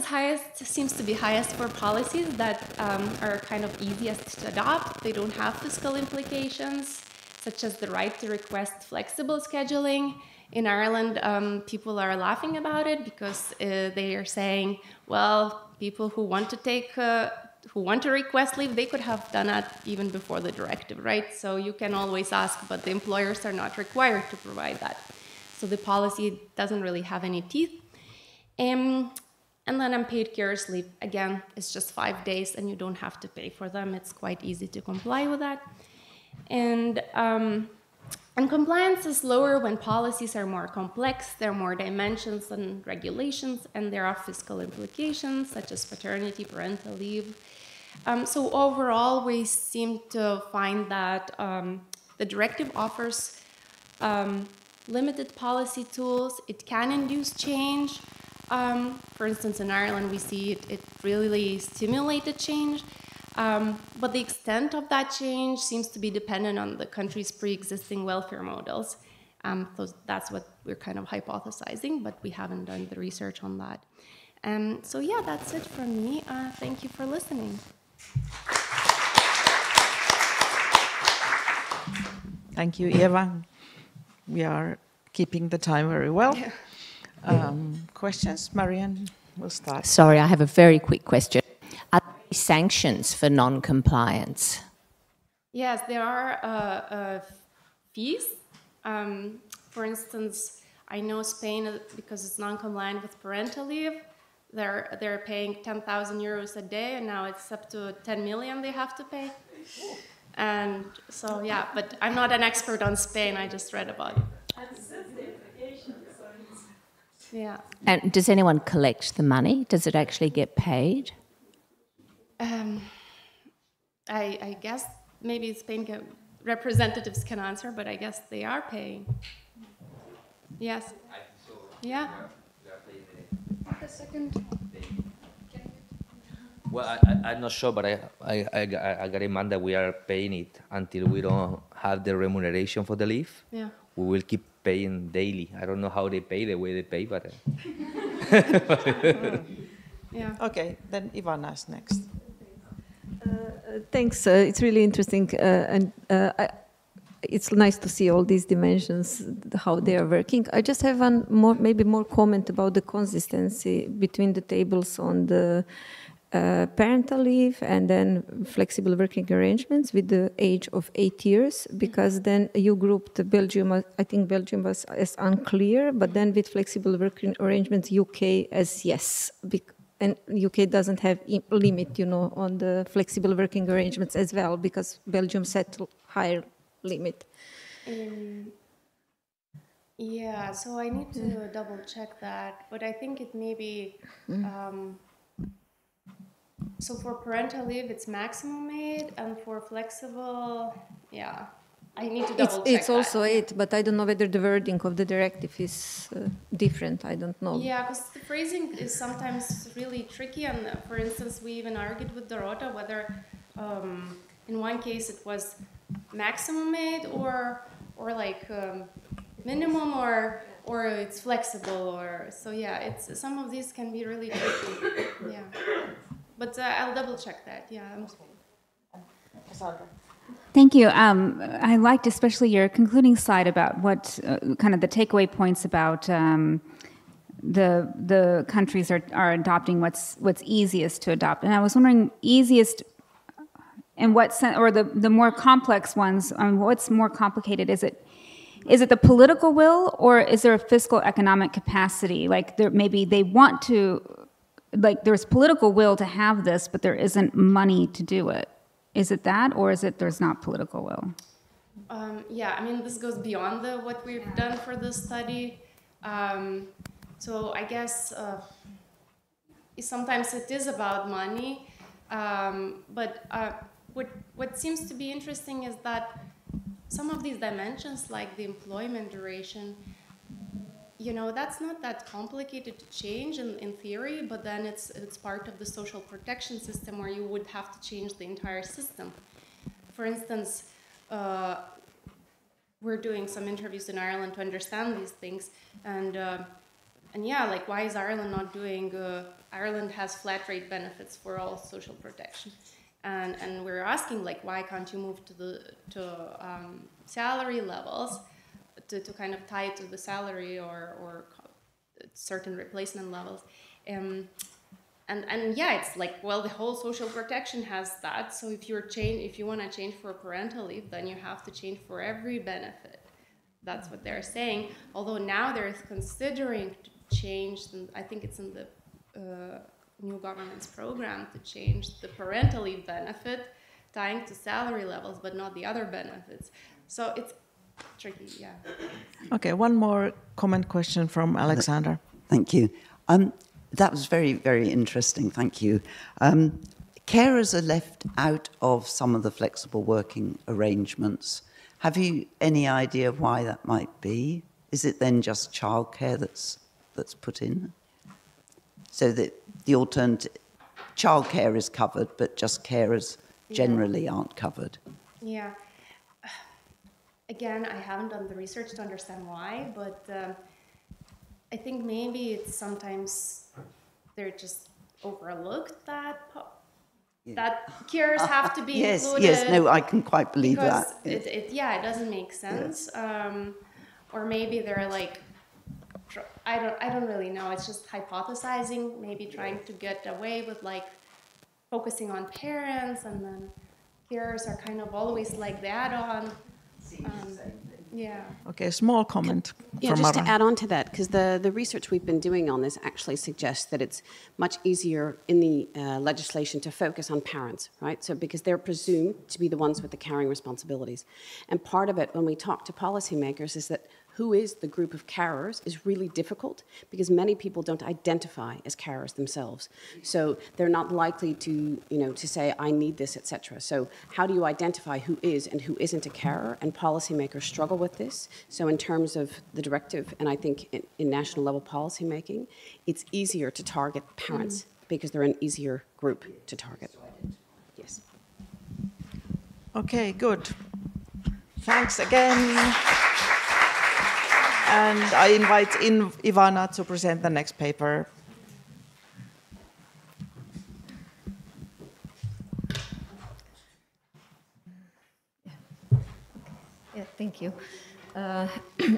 seems to be highest for policies that are kind of easiest to adopt. They don't have fiscal implications, such as the right to request flexible scheduling. In Ireland, people are laughing about it because they are saying, well, people who want to request leave, they could have done that even before the directive, right? So you can always ask, but the employers are not required to provide that. So the policy doesn't really have any teeth. And then unpaid carers leave, again, it's just 5 days and you don't have to pay for them. It's quite easy to comply with that. And compliance is lower when policies are more complex, there are more dimensions and regulations, and there are fiscal implications, such as paternity, parental leave. So overall, we seem to find that the directive offers limited policy tools. It can induce change. For instance, in Ireland, we see it really stimulated change. But the extent of that change seems to be dependent on the country's pre-existing welfare models. So that's what we're kind of hypothesizing, but we haven't done the research on that. So yeah, that's it from me. Thank you for listening. Thank you, Eva. We are keeping the time very well. Yeah. Questions? Marianne, we'll start. Sorry, I have a very quick question. Are there any sanctions for non-compliance? Yes, there are fees. For instance, I know Spain, because it's non-compliant with parental leave, they're paying 10,000 euros a day, and now it's up to 10 million they have to pay. And so, yeah, but I'm not an expert on Spain, I just read about it. Yeah. And does anyone collect the money? Does it actually get paid? I guess maybe Spain representatives can answer, but I guess they are paying. Yes. Yeah. A second. Well, I'm not sure, but I got in mind that we are paying it until we don't have the remuneration for the leave. Yeah. We will keep paying daily. I don't know how they pay, the way they pay, but... Yeah. Okay, then Ivana's next. Thanks. It's really interesting, and it's nice to see all these dimensions, how they are working. I just have maybe more comment about the consistency between the tables on the parental leave and then flexible working arrangements with the age of 8 years, because then you grouped Belgium, I think Belgium was as unclear, but then with flexible working arrangements, UK as yes. And UK doesn't have limit, on the flexible working arrangements as well, because Belgium set higher limit. Yeah, so I need to double check that, but I think it may be, so for parental leave, it's maximum 8, and for flexible, yeah, I need to double check It's also 8, but I don't know whether the wording of the directive is different. I don't know. Yeah, because the phrasing is sometimes really tricky, and for instance, we even argued with Dorota whether in one case it was maximum 8 or like minimum or it's flexible, or so yeah, it's some of these can be really tricky. Yeah, but I'll double check that. Yeah. Alexandra. Thank you. I liked especially your concluding slide about what kind of the takeaway points about the countries are adopting what's easiest to adopt. And I was wondering, easiest in what sense, or the more complex ones, what's more complicated? Is it the political will, or is there a fiscal economic capacity? Like maybe they want to, like there's political will to have this, but there isn't money to do it. Is it that, or is it there's not political will? Yeah, I mean, this goes beyond what we've done for this study. So I guess sometimes it is about money, but what seems to be interesting is that some of these dimensions, like the employment duration, that's not that complicated to change in theory, but then it's part of the social protection system where you would have to change the entire system. For instance, we're doing some interviews in Ireland to understand these things, and yeah, like why is Ireland not doing? Ireland has flat rate benefits for all social protection, and we're asking like why can't you move to salary levels? To kind of tie it to the salary or certain replacement levels, and yeah, it's like, well, the whole social protection has that. So if you want to change for parental leave, then you have to change for every benefit. That's what they're saying. Although now they're considering to change, and I think it's in the new government's program to change the parental leave benefit, tying to salary levels, but not the other benefits. So it's tricky, yeah. Okay, one more comment question from Alexander. Thank you. That was very, very interesting. Thank you. Carers are left out of some of the flexible working arrangements. Have you any idea why that might be? Is it then just childcare that's put in? So that the alternative, childcare is covered, but just carers generally aren't covered. Yeah. Again, I haven't done the research to understand why, but I think maybe it's sometimes they're just overlooked that carers have to be included. Yes, no, I can quite believe that. It doesn't make sense. Or maybe they're like, I don't really know. It's just hypothesizing, maybe trying to get away with like focusing on parents, and then carers are kind of always like the add-on. Yeah. Okay, small comment. Yeah, from just Mara. to add on to that, because the research we've been doing on this actually suggests that it's much easier in the legislation to focus on parents, right? So because they're presumed to be the ones with the caring responsibilities. And part of it, when we talk to policymakers, is that who is the group of carers is really difficult because many people don't identify as carers themselves. So they're not likely to, to say, I need this, etc. So how do you identify who is and who isn't a carer? And policymakers struggle with this. So in terms of the directive, and I think in national level policymaking, it's easier to target parents because they're an easier group to target. Yes. Okay, good. Thanks again. And I invite Ivana to present the next paper. Yeah, thank you.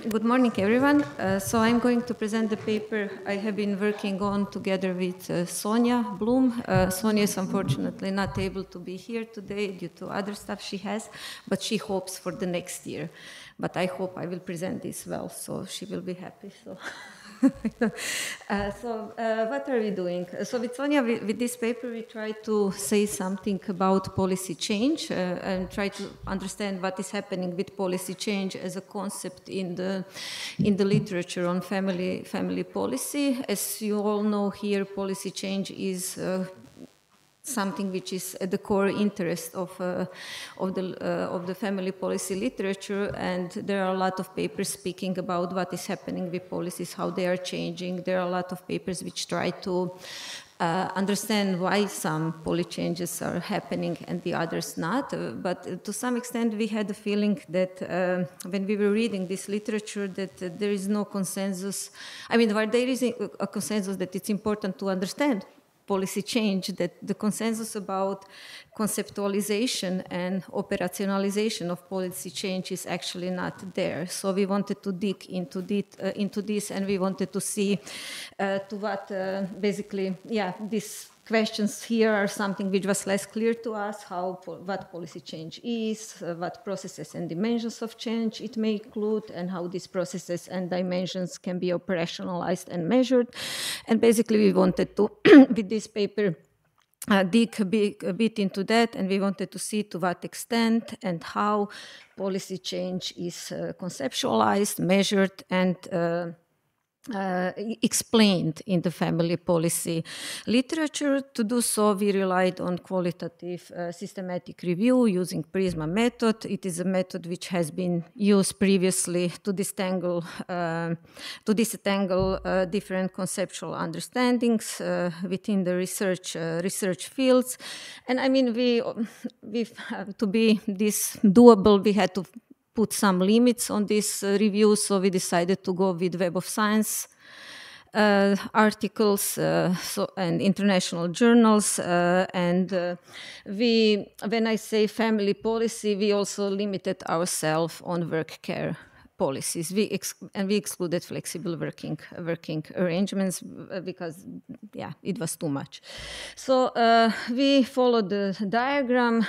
Good morning, everyone. So I'm going to present the paper I have been working on together with Sonia Blum. Sonia is unfortunately not able to be here today due to other stuff she has, but she hopes for the next year. But I hope I will present this well, so she will be happy. So, what are we doing? So with Sonia, with this paper, we try to say something about policy change and try to understand what is happening with policy change as a concept in the literature on family policy. As you all know here, policy change is something which is at the core interest of the family policy literature, and there are a lot of papers speaking about what is happening with policies, how they are changing. There are a lot of papers which try to understand why some policy changes are happening and the others not. But to some extent, we had the feeling that when we were reading this literature, that there is no consensus. I mean, there is a consensus that it's important to understand policy change, that the consensus about conceptualization and operationalization of policy change is actually not there. So we wanted to dig into this, and we wanted to see to what basically, these questions here are something which was less clear to us, what policy change is, what processes and dimensions of change it may include, and how these processes and dimensions can be operationalized and measured. And basically we wanted to, with this paper, dig a bit into that, and we wanted to see to what extent and how policy change is conceptualized, measured, and explained in the family policy literature. To do so, we relied on qualitative systematic review using PRISMA method. It is a method which has been used previously to disentangle different conceptual understandings within the research fields. And I mean, we to be this doable, we had to put some limits on this review, so we decided to go with Web of Science articles and international journals. When I say family policy, we also limited ourselves on work care policies. We excluded flexible working arrangements because, it was too much. So we followed the diagram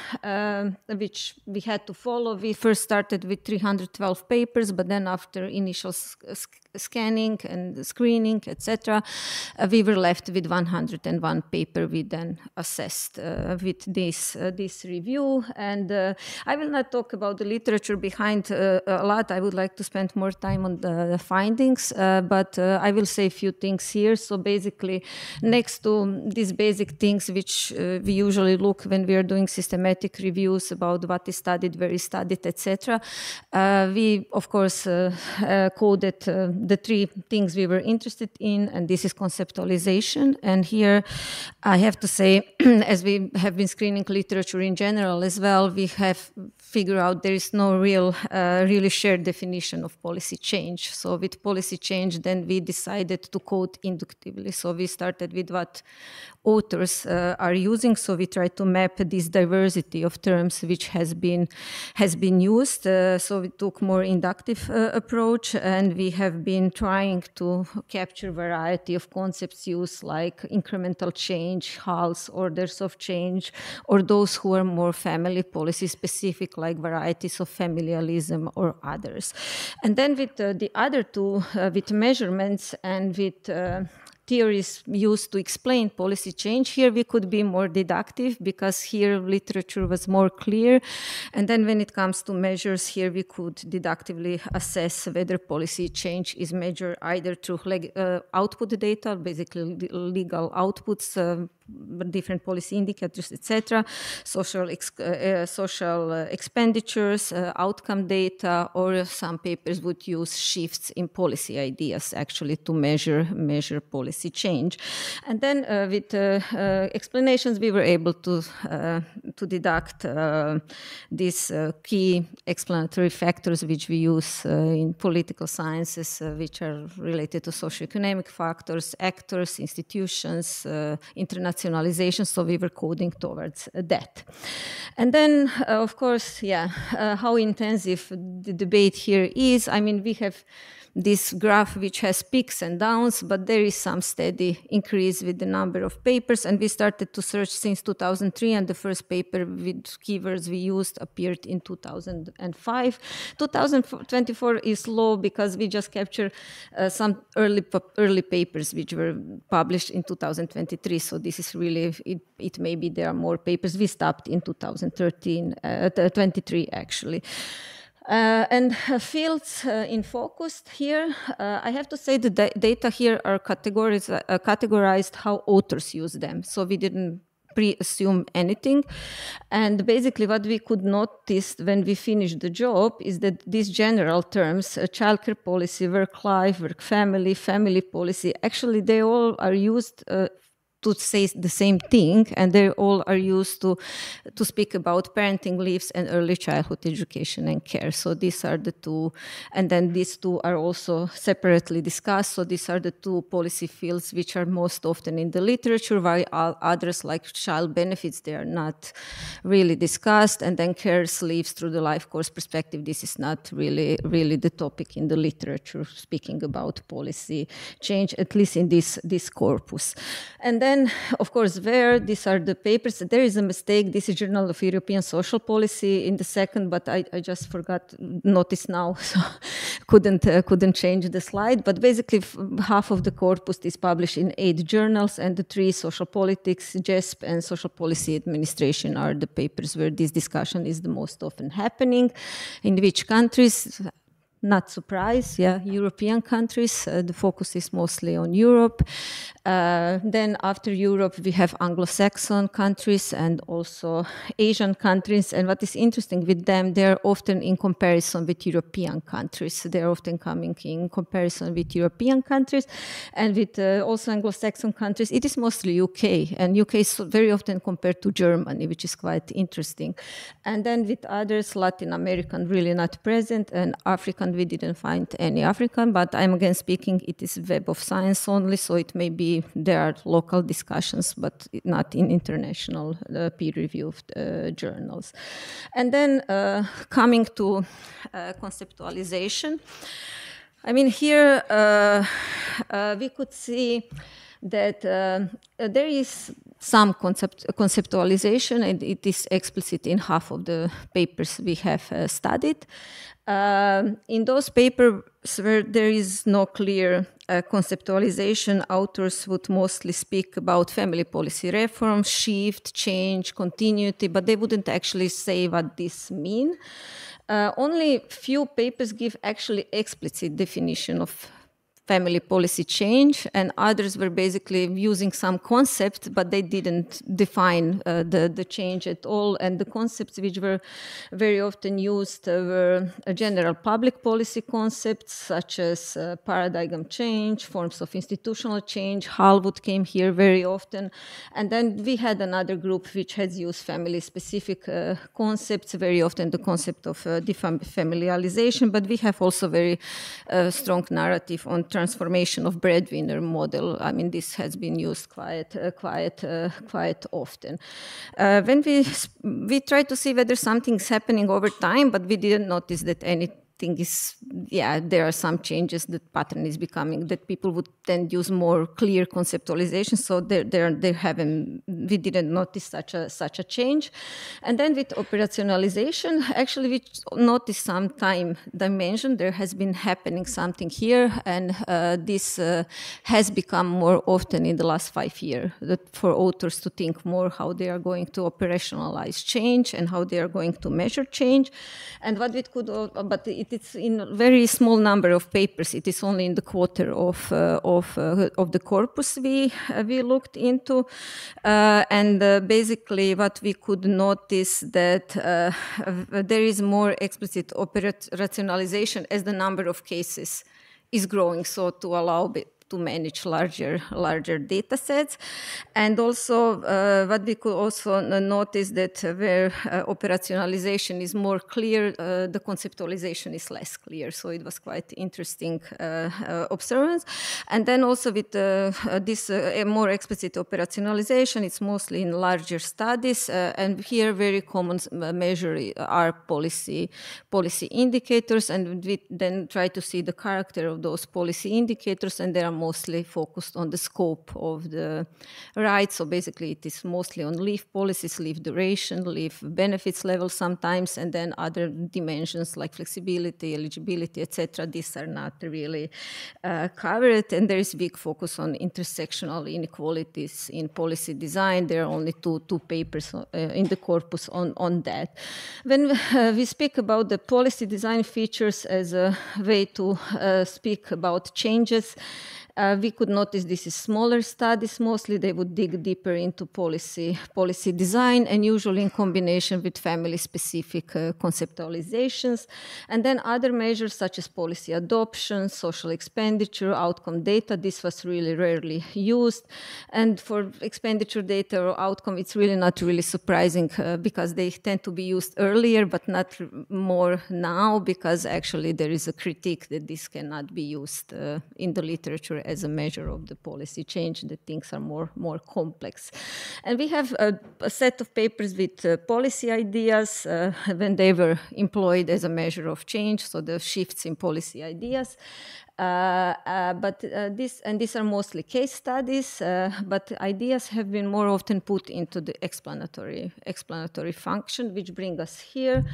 which we had to follow. We first started with 312 papers, but then after initial scanning and screening, etc., we were left with 101 paper we then assessed with this review. And I will not talk about the literature behind a lot. I would like to spend more time on the findings, but I will say a few things here. So basically, next to these basic things which we usually look when we are doing systematic reviews about what is studied, where is studied, etc., we of course coded the three things we were interested in, and this is conceptualization. And here I have to say, as we have been screening literature in general as well, we have figured out there is no really shared definition of policy change. So with policy change, then we decided to code inductively. So we started with what authors are using. So we tried to map this diversity of terms which has been used. So we took more inductive approach, and we have been trying to capture variety of concepts used, like incremental change, HALS, orders of change, or those who are more family policy specific, like varieties of familialism or others. And then with the other two, with measurements and with theories used to explain policy change, here we could be more deductive because here literature was more clear. And then when it comes to measures, here we could deductively assess whether policy change is measured either through output data, basically legal outputs, different policy indicators, etc., social expenditures, outcome data, or some papers would use shifts in policy ideas actually to measure policy change. And then with explanations, we were able to deduct these key explanatory factors which we use in political sciences, which are related to socioeconomic factors, actors, institutions, internationalization. So we were coding towards that. And then, of course, how intensive the debate here is. I mean, we have this graph which has peaks and downs, but there is some steady increase with the number of papers. And we started to search since 2003, and the first paper with keywords we used appeared in 2005. 2024 is low because we just captured some early papers which were published in 2023. So this is really, it may be there are more papers. We stopped in 23 actually. And fields in focus here, I have to say the data here are categorized how authors use them. So we didn't pre-assume anything. And basically what we could notice when we finished the job is that these general terms, childcare policy, work-life, work-family, family policy, actually they all are used to say the same thing, and they all are used to speak about parenting leaves and early childhood education and care. So these are the two, and then these two are also separately discussed. So these are the two policy fields which are most often in the literature, while others like child benefits, they are not really discussed. And then care leaves through the life course perspective, this is not really the topic in the literature, speaking about policy change, at least in this corpus. And then, of course, these are the papers. There is a mistake. This is Journal of European Social Policy in the second, but I just forgot, notice now, so couldn't change the slide. But basically, half of the corpus is published in 8 journals, and the 3, Social Politics, JESP, and Social Policy Administration, are the papers where this discussion is the most often happening. In which countries? Not surprise, yeah, European countries. The focus is mostly on Europe. Then after Europe, we have Anglo-Saxon countries and also Asian countries. And what is interesting with them, they're often in comparison with European countries. They're often coming in comparison with European countries. And with also Anglo-Saxon countries, it is mostly UK. And UK is very often compared to Germany, which is quite interesting. And then with others, Latin American really not present, and African, we didn't find any African, but I'm again speaking, it is Web of Science only, so it may be there are local discussions, but not in international peer-reviewed journals. And then coming to conceptualization, I mean, here we could see that there is some conceptualization, and it is explicit in half of the papers we have studied. In those papers where there is no clear conceptualization, authors would mostly speak about family policy reform, shift, change, continuity, but they wouldn't actually say what this means. Only few papers give actually explicit definition of family policy change, and others were basically using some concept, but they didn't define the change at all. And the concepts which were very often used were general public policy concepts, such as paradigm change, forms of institutional change. Hallwood came here very often. And then we had another group which has used family-specific concepts, very often the concept of defamiliarization, but we have also very strong narrative on transformation of breadwinner model. I mean, this has been used quite often. When we try to see whether something's happening over time, but we didn't notice that anything is, there are some changes, that pattern is becoming, that people would then use more clear conceptualization. So we didn't notice such a change. And then with operationalization, actually we noticed some time dimension. There has been happening something here, and this has become more often in the last 5 years, that for authors to think more how they are going to operationalize change and how they are going to measure change. And what we could, but it's in a very small number of papers. It is only in the quarter of the corpus we looked into, and basically what we could notice that there is more explicit operationalization as the number of cases is growing, so to allow to manage larger data sets. And also what we could also notice that where operationalization is more clear, the conceptualization is less clear. So it was quite interesting observance. And then also with this more explicit operationalization, it's mostly in larger studies. And here very common measure are policy indicators. And we then try to see the character of those policy indicators, and they are mostly focused on the scope of the rights. So basically it is mostly on leave policies, leave duration, leave benefits level sometimes, and then other dimensions like flexibility, eligibility, etc. These are not really covered, and there is big focus on intersectional inequalities in policy design. There are only two papers in the corpus on that. When we speak about the policy design features as a way to speak about changes, We could notice this is smaller studies. Mostly they would dig deeper into policy design, and usually in combination with family-specific conceptualizations. And then other measures such as policy adoption, social expenditure, outcome data, this was really rarely used. And for expenditure data or outcome, it's really not really surprising because they tend to be used earlier, but not more now, because actually there is a critique that this cannot be used in the literature as a measure of the policy change, that things are more complex. And we have a set of papers with policy ideas when they were employed as a measure of change, so the shifts in policy ideas. But these are mostly case studies, but ideas have been more often put into the explanatory function, which bring us here.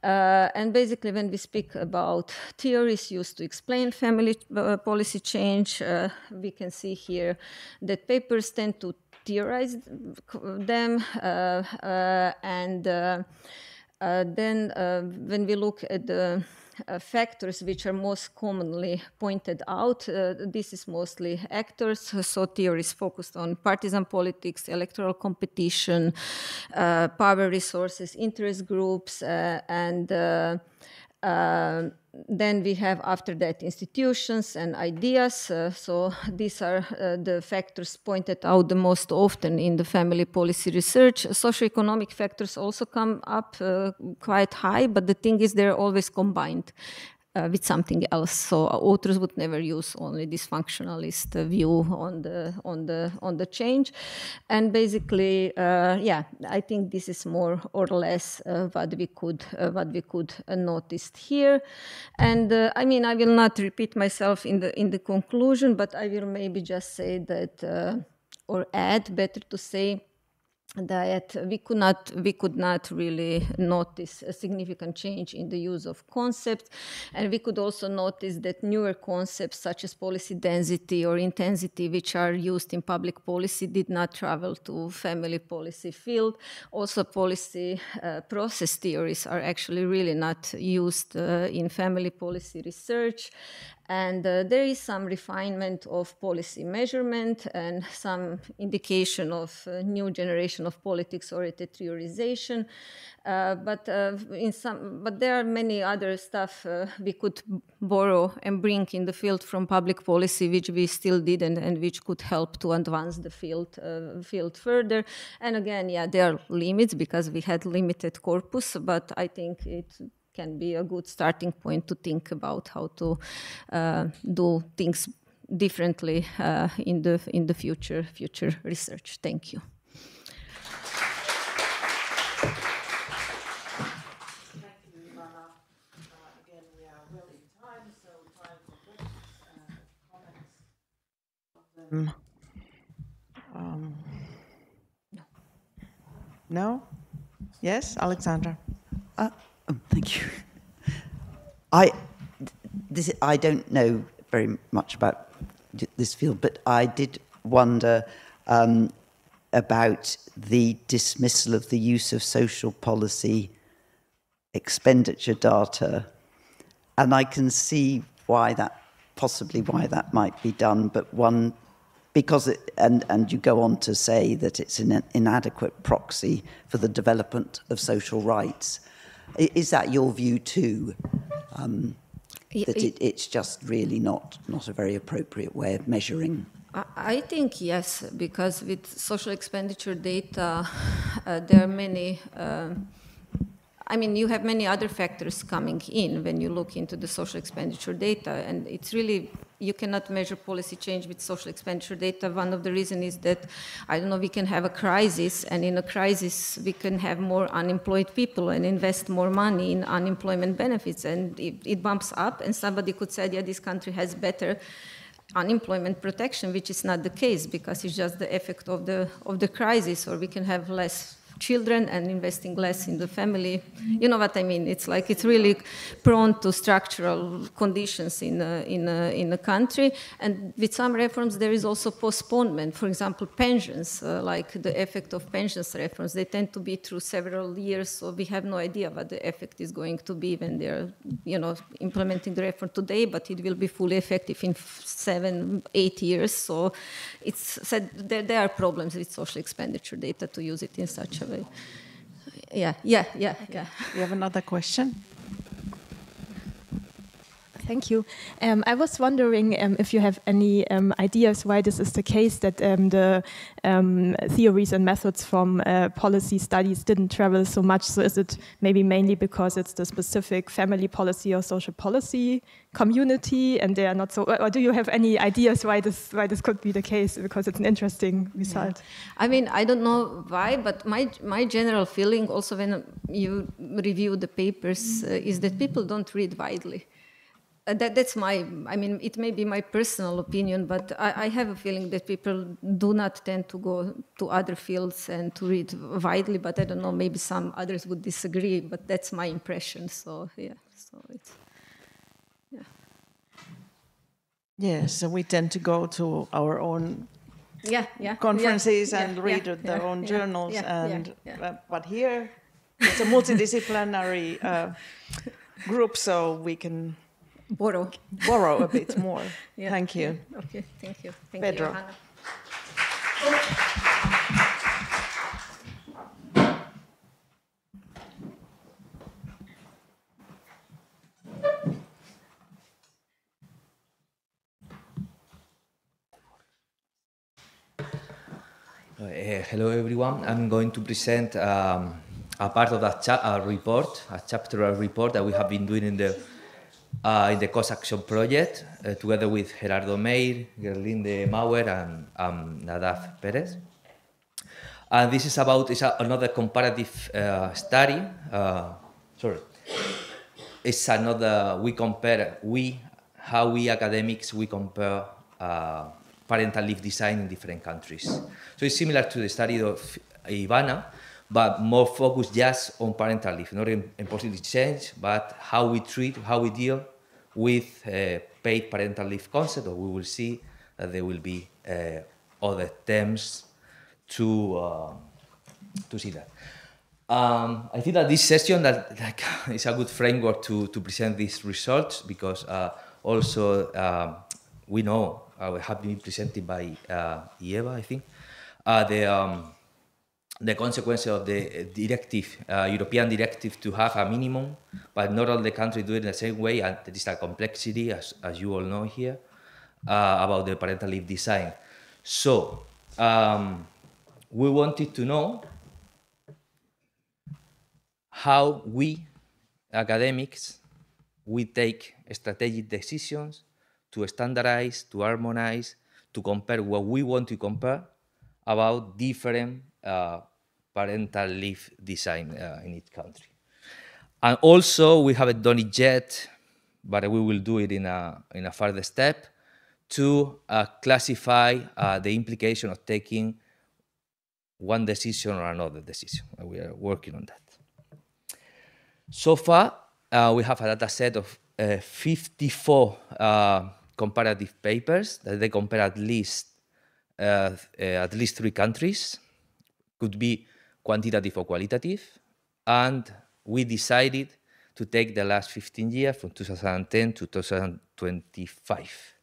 And basically, when we speak about theories used to explain family policy change, we can see here that papers tend to theorize them, and then when we look at the factors which are most commonly pointed out, this is mostly actors, so theories focused on partisan politics, electoral competition, power resources, interest groups, and then we have after that institutions and ideas. So these are the factors pointed out the most often in the family policy research. Socioeconomic factors also come up quite high, but the thing is they're always combined with something else. So authors would never use only this functionalist view on the change. And basically, yeah, I think this is more or less what we could notice here. And I mean, I will not repeat myself in the conclusion, but I will maybe just say that, or add, better to say, that we could not really notice a significant change in the use of concepts, and we could also notice that newer concepts such as policy density or intensity, which are used in public policy, did not travel to family policy field. Also, policy process theories are actually really not used in family policy research. And there is some refinement of policy measurement and some indication of new generation of politics-oriented theorization. But there are many other stuff we could borrow and bring in the field from public policy, which we still didn't, and which could help to advance the field further. And again, yeah, there are limits because we had limited corpus, but I think it can be a good starting point to think about how to do things differently in the future research. Thank you. Thank you, Ivana. Again, we are well in time, so time for questions and comments. No? Yes, Alexandra? Thank you. I don't know very much about this field, but I did wonder about the dismissal of the use of social policy expenditure data, and I can see why that might be done, but because and you go on to say that it's an inadequate proxy for the development of social rights. Is that your view too? That it's just really not a very appropriate way of measuring? I think yes, because with social expenditure data, there are many. I mean, you have many other factors coming in when you look into the social expenditure data, and it's really, you cannot measure policy change with social expenditure data. One of the reasons is that, I don't know, we can have a crisis, and in a crisis we can have more unemployed people and invest more money in unemployment benefits, and it bumps up, and somebody could say, yeah, this country has better unemployment protection, which is not the case because it's just the effect of the crisis, or we can have less children and investing less in the family. You know what I mean? It's like it's really prone to structural conditions in a country. And with some reforms, there is also postponement. For example, pensions, like the effect of pensions reforms, they tend to be through several years, so we have no idea what the effect is going to be when they're, implementing the reform today, but it will be fully effective in 7-8 years. So it's said there are problems with social expenditure data to use it in such a way. Yeah. We have another question. Thank you. I was wondering if you have any ideas why this is the case, that the theories and methods from policy studies didn't travel so much. So is it maybe mainly because it's the specific family policy or social policy community and they are not so, or do you have any ideas why this could be the case? Because it's an interesting result. Yeah. I mean, I don't know why, but my general feeling also when you review the papers is that people don't read widely. That's it may be my personal opinion, but I have a feeling that people do not tend to go to other fields and to read widely, but I don't know, maybe some others would disagree, but that's my impression, so it's, yeah. Yes, so we tend to go to our own conferences and read their own journals, but here it's a multidisciplinary group, so we can borrow a bit more. Thank you. Okay, thank you. Thank Pedro. you, Johanna. Hello, everyone. I'm going to present a part of that report, a chapter report that we have been doing in the Cost Action Project, together with Gerardo Meir, Gerlinde Mauer, and Nadav Perez. And this is another comparative study. It's another, how we academics, we compare parental leave design in different countries. So it's similar to the study of Ivana, but more focused just on parental leave, not in positive change, but how we deal with paid parental leave concept, or we will see that there will be other terms to see that. I think that this session is a good framework to present these results, because also we know, have been presented by Ieva, I think, the consequences of the directive, European directive, to have a minimum, but not all the countries do it in the same way, and there is a complexity, as you all know here, about the parental leave design. So, we wanted to know how we, academics, we take strategic decisions to standardize, to harmonize, to compare what we want to compare about different parental leave design in each country. And also, we haven't done it yet, but we will do it in a further step, to classify the implication of taking one decision or another decision. We are working on that. So far, we have a data set of 54 comparative papers that they compare at least 3 countries. Could be quantitative or qualitative, and we decided to take the last 15 years from 2010 to 2025.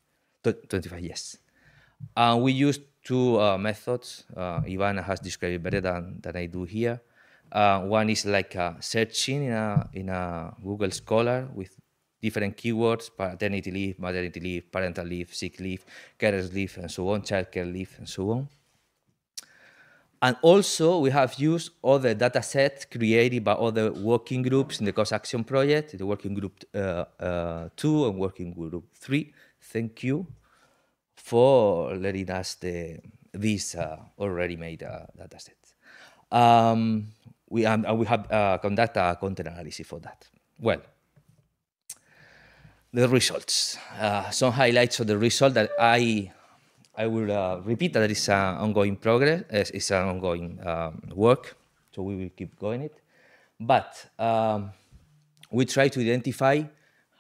25, yes. And we used 2 methods. Ivana has described it better than I do here. One is like searching in a Google Scholar with different keywords: paternity leave, maternity leave, parental leave, sick leave, carers leave, and so on, childcare leave, and so on. And also, we have used other data sets created by other working groups in the Cost Action Project, the working group 2 and working group 3. Thank you for letting us these already made data sets. We have conducted a content analysis for that. Well, the results. Some highlights of the result that I will repeat that it's an ongoing progress, it's an ongoing work, so we will keep going it. But we try to identify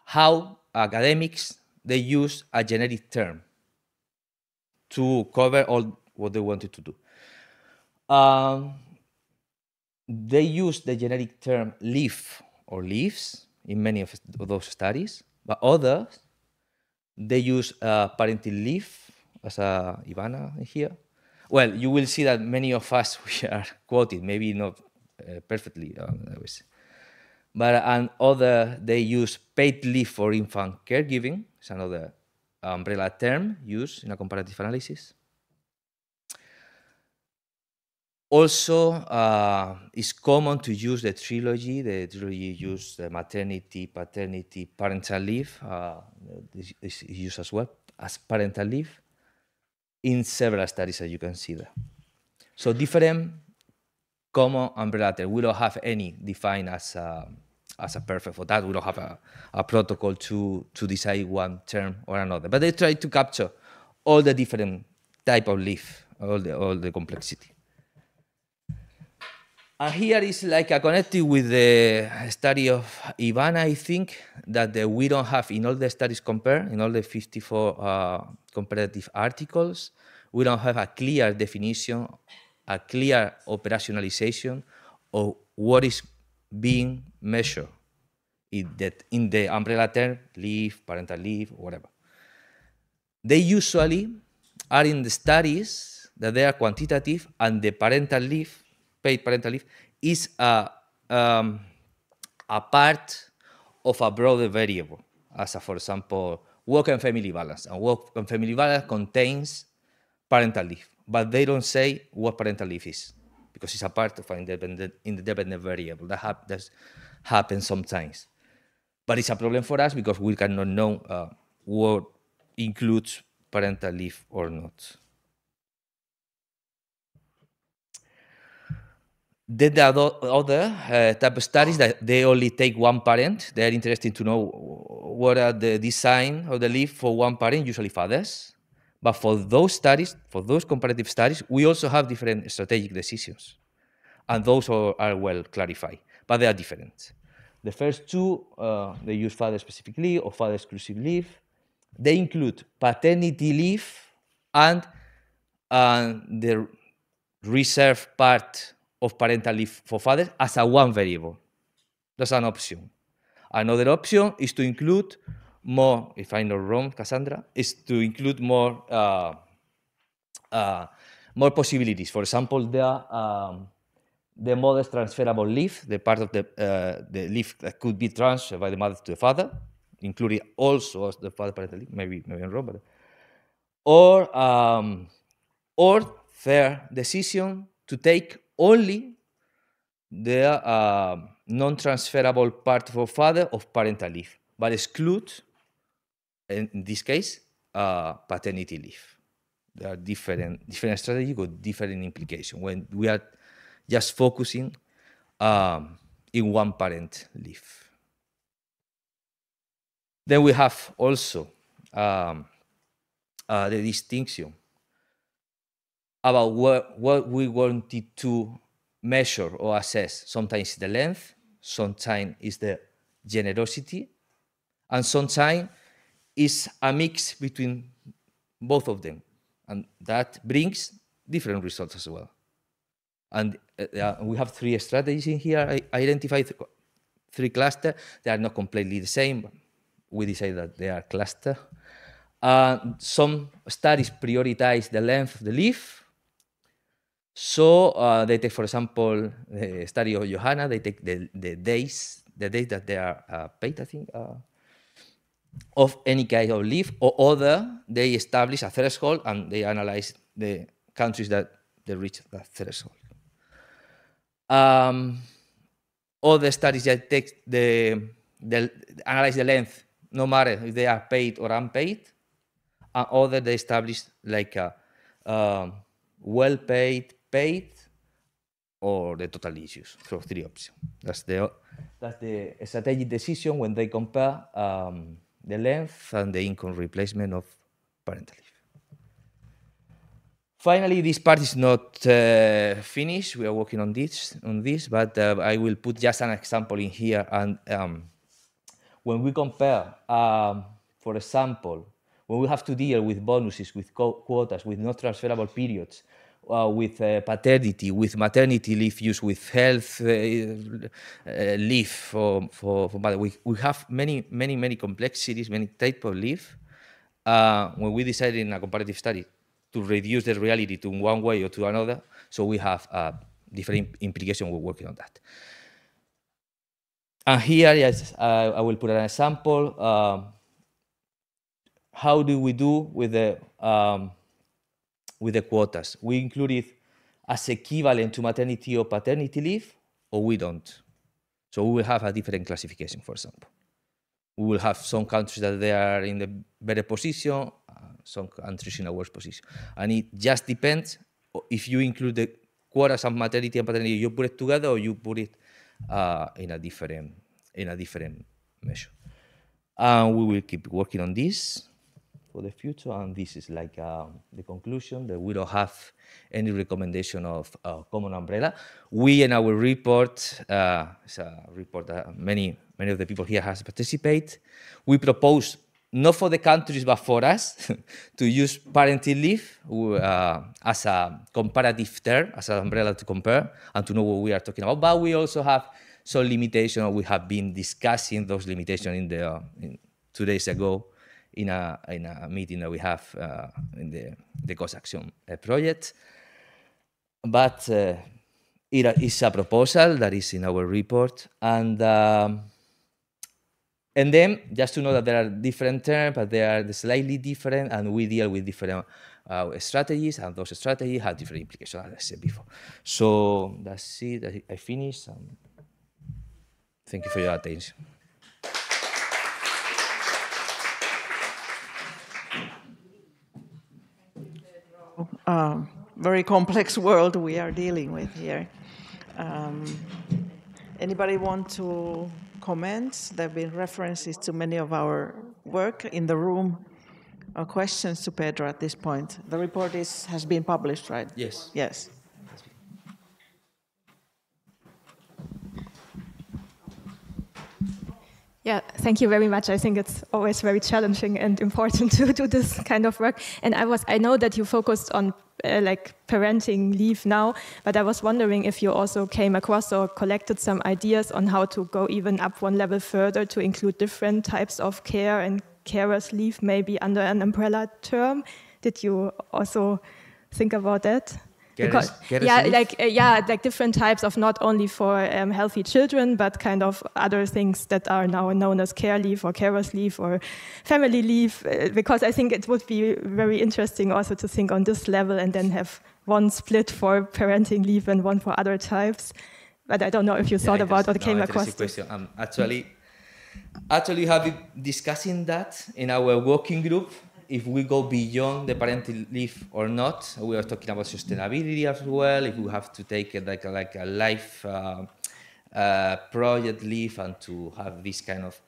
how academics, they use a generic term to cover all what they wanted to do. They use the generic term leaf or leaves in many of those studies, but others, they use parental leave, as Ivana here. Well, you will see that many of us we are quoted, maybe not perfectly, but and other, they use paid leave for infant caregiving. It's another umbrella term used in a comparative analysis. Also, it's common to use the trilogy. The trilogy uses the maternity, paternity, parental leave. This is used as well as parental leave in several studies, as you can see there. So different common umbrella terms. We don't have any defined as a perfect for that. We don't have a protocol to decide one term or another. But they try to capture all the different type of leave, all the complexity. And here is like a connected with the study of Ivana, I think, that we don't have in all the studies compared, in all the 54 comparative articles, we don't have a clear definition, a clear operationalization of what is being measured in the umbrella term, leave, parental leave, whatever. They usually are in the studies that they are quantitative, and the parental leave, paid parental leave, is a part of a broader variable, as for example, work and family balance. And work and family balance contains parental leave, but they don't say what parental leave is, because it's a part of an independent variable. That happens sometimes. But it's a problem for us because we cannot know what includes parental leave or not. Then there are other type of studies that they only take one parent. They are interested to know what are the design of the leave for one parent, usually fathers. But for those studies, for those comparative studies, we also have different strategic decisions. And those are well clarified, but they are different. The first two, they use father-specific leave or father-exclusive leave. They include paternity leave and the reserved part of parental leave for fathers as a one variable. That's an option. Another option is to include more, if I'm not wrong, Cassandra, is to include more possibilities. For example, the mother's transferable leave, the part of the leave that could be transferred by the mother to the father, including also the father parental leave, maybe I'm wrong, but or their decision to take only the non-transferable part for father of parental leave, but exclude, in this case, paternity leave. There are different strategies with different implications when we are just focusing in one parent leave. Then we have also the distinction about what we wanted to measure or assess. Sometimes the length, sometimes is the generosity, and sometimes is a mix between both of them. And that brings different results as well. And we have three strategies in here. I identified three clusters. They are not completely the same, but we decided that they are clusters. Some studies prioritize the length of the leave. So they take, for example, the study of Johanna, they take the days that they are paid, I think, of any kind of leave, or other, they establish a threshold and they analyze the countries that they reach that threshold. Other studies that take analyze the length, no matter if they are paid or unpaid, and other they establish like a well-paid, paid, or the total issues. So three options. That's the strategic decision when they compare the length and the income replacement of parental leave. Finally, this part is not finished. We are working on this, but I will put just an example in here. And when we compare, for example, when we have to deal with bonuses, with quotas, with not transferable periods, with paternity, with maternity leave use, with health leave for mother, we have many complexities, many types of leave. When we decided in a comparative study to reduce the reality to one way or to another, so we have different implications. We're working on that. And here, yes, I will put an example. How do we do with the quotas? We include it as equivalent to maternity or paternity leave, or we don't. So we will have a different classification, for example. We will have some countries that they are in the better position, some countries in a worse position. And it just depends if you include the quotas of maternity and paternity, you put it together or you put it in a different measure. And we will keep working on this for the future, and this is like the conclusion, that we don't have any recommendation of common umbrella. We, in our report, it's a report that many of the people here has participated, we propose, not for the countries, but for us, to use parental leave as a comparative term, as an umbrella to compare, and to know what we are talking about. But we also have some limitations. We have been discussing those limitations 2 days ago in a meeting that we have in the Cost Action project. But it is a proposal that is in our report. And then, just to know that there are different terms, but they are slightly different, and we deal with different strategies, and those strategies have different implications, as I said before. So that's it. I finished. Thank you for your attention. Very complex world we are dealing with here. Anybody want to comment? There have been references to many of our work in the room. Or questions to Pedro at this point? The report has been published, right? Yes. Yes. Yeah, thank you very much. I think it's always very challenging and important to do this kind of work. And I know that you focused on like parenting leave now, but I was wondering if you also came across or collected some ideas on how to go even up one level further to include different types of care and carers leave, maybe under an umbrella term. Did you also think about that? Because, like different types of, not only for healthy children, but kind of other things that are now known as care leave or carers leave or family leave. Because I think it would be very interesting also to think on this level and then have one split for parenting leave and one for other types. But I don't know if you thought about or came across this. Actually, we have been discussing that in our working group. If we go beyond the parental leave or not, we are talking about sustainability as well. If we have to take it like a life project leave, and to have this kind of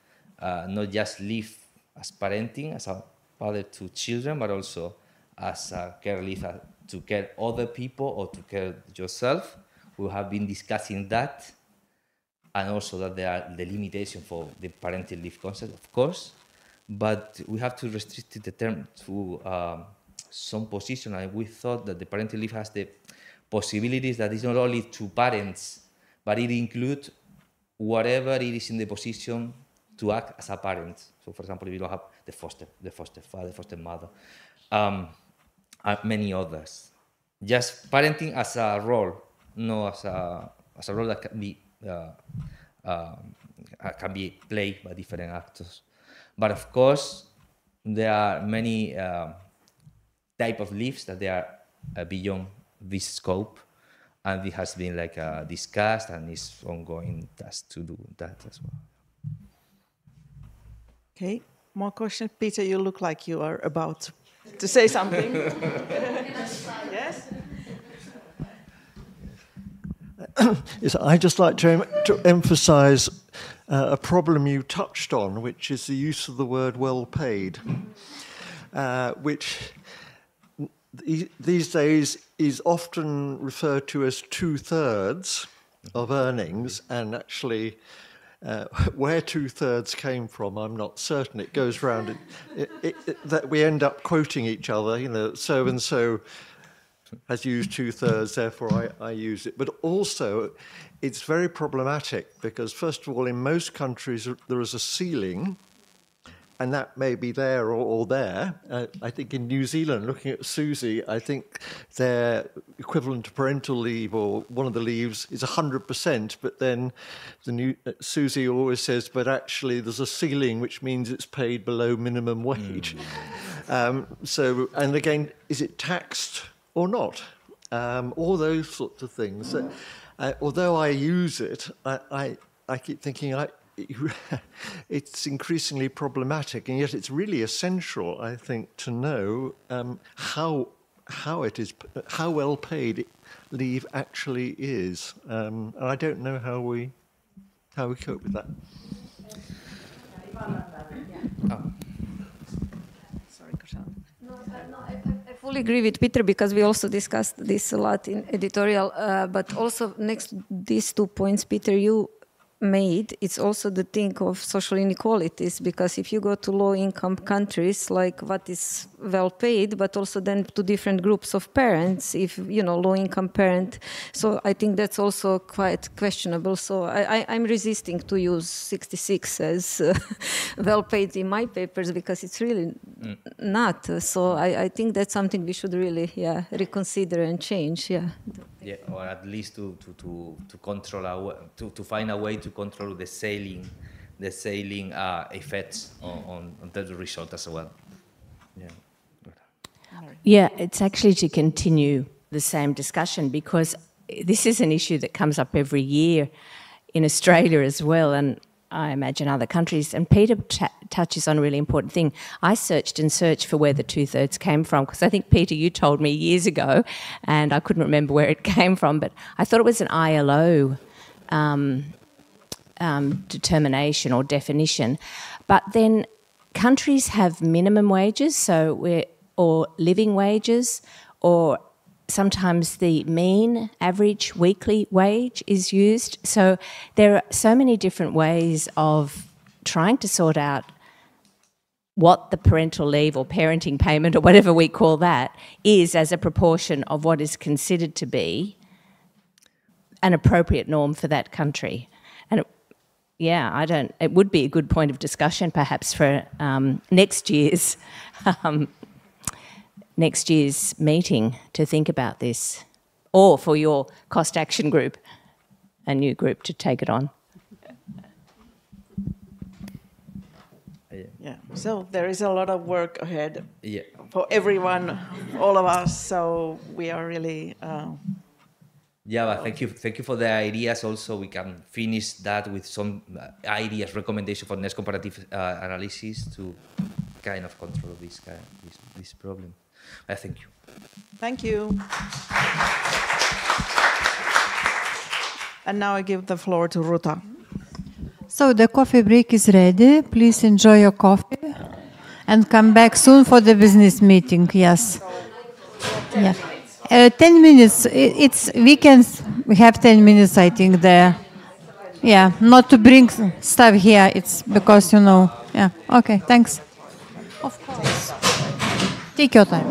not just leave as parenting, as a father to children, but also as a care leave to care other people or to care yourself. We have been discussing that, and also that there are the limitations for the parental leave concept, of course. But we have to restrict the term to some position, and we thought that the parental leave has the possibilities that it's not only to parents, but it includes whatever it is in the position to act as a parent. So, for example, if you don't have the foster father, foster mother, and many others. Just parenting as a role, not as a role that can be played by different actors. But of course, there are many type of leaves that they are beyond this scope, and it has been discussed, and is ongoing task to do that as well. Okay, more questions. Peter, you look like you are about to say something. Yes. Yes, I'd just like to emphasize a problem you touched on, which is the use of the word well paid, which these days is often referred to as 2/3 of earnings, and actually where 2/3 came from, I'm not certain. It goes round that we end up quoting each other, so and so has used 2/3, therefore I use it. But also, it's very problematic because, first of all, in most countries there is a ceiling, and that may be there or there. I think in New Zealand, looking at Susie, I think their equivalent to parental leave or one of the leaves is 100%, but then Susie always says, but actually there's a ceiling, which means it's paid below minimum wage. And again, is it taxed or not? All those sorts of things. Although I use it, I keep thinking it's increasingly problematic, and yet it's really essential, I think, to know how well paid leave actually is. And I don't know how we cope with that. Sorry, Koshal. I fully agree with Peter, because we also discussed this a lot in editorial, but also next these 2 points, Peter, you made, it's also the thing of social inequalities, because if you go to low-income countries, like what is well paid, but also then to different groups of parents, if, low-income parent, so I think that's also quite questionable. So I'm resisting to use 66 as well paid in my papers, because it's really not. So I think that's something we should really, reconsider and change, Yeah, or at least to control to find a way to control the sailing effects on the result as well. Yeah, it's actually to continue the same discussion, because this is an issue that comes up every year in Australia as well, and I imagine other countries. And Peter touches on a really important thing. I searched and searched for where the 2/3 came from, because I think, Peter, you told me years ago, and I couldn't remember where it came from, but I thought it was an ILO determination or definition. But then countries have minimum wages, or living wages, or sometimes the mean average weekly wage is used. So there are so many different ways of trying to sort out what the parental leave or parenting payment, or whatever we call that, is as a proportion of what is considered to be an appropriate norm for that country. And it would be a good point of discussion perhaps for next year's meeting to think about this, or for your cost action group, a new group to take it on. Yeah, so there is a lot of work ahead for everyone, all of us, so we are really... but thank you for the ideas. Also, we can finish that with some ideas, recommendations for next comparative analysis to kind of control this problem. Thank you. Thank you. And now I give the floor to Ruta. So the coffee break is ready. Please enjoy your coffee and come back soon for the business meeting. Yes. Yeah. 10 minutes. It's weekends. We have 10 minutes, I think, there. Yeah, not to bring stuff here. It's because, Yeah. Okay, thanks. Of course. Take your time.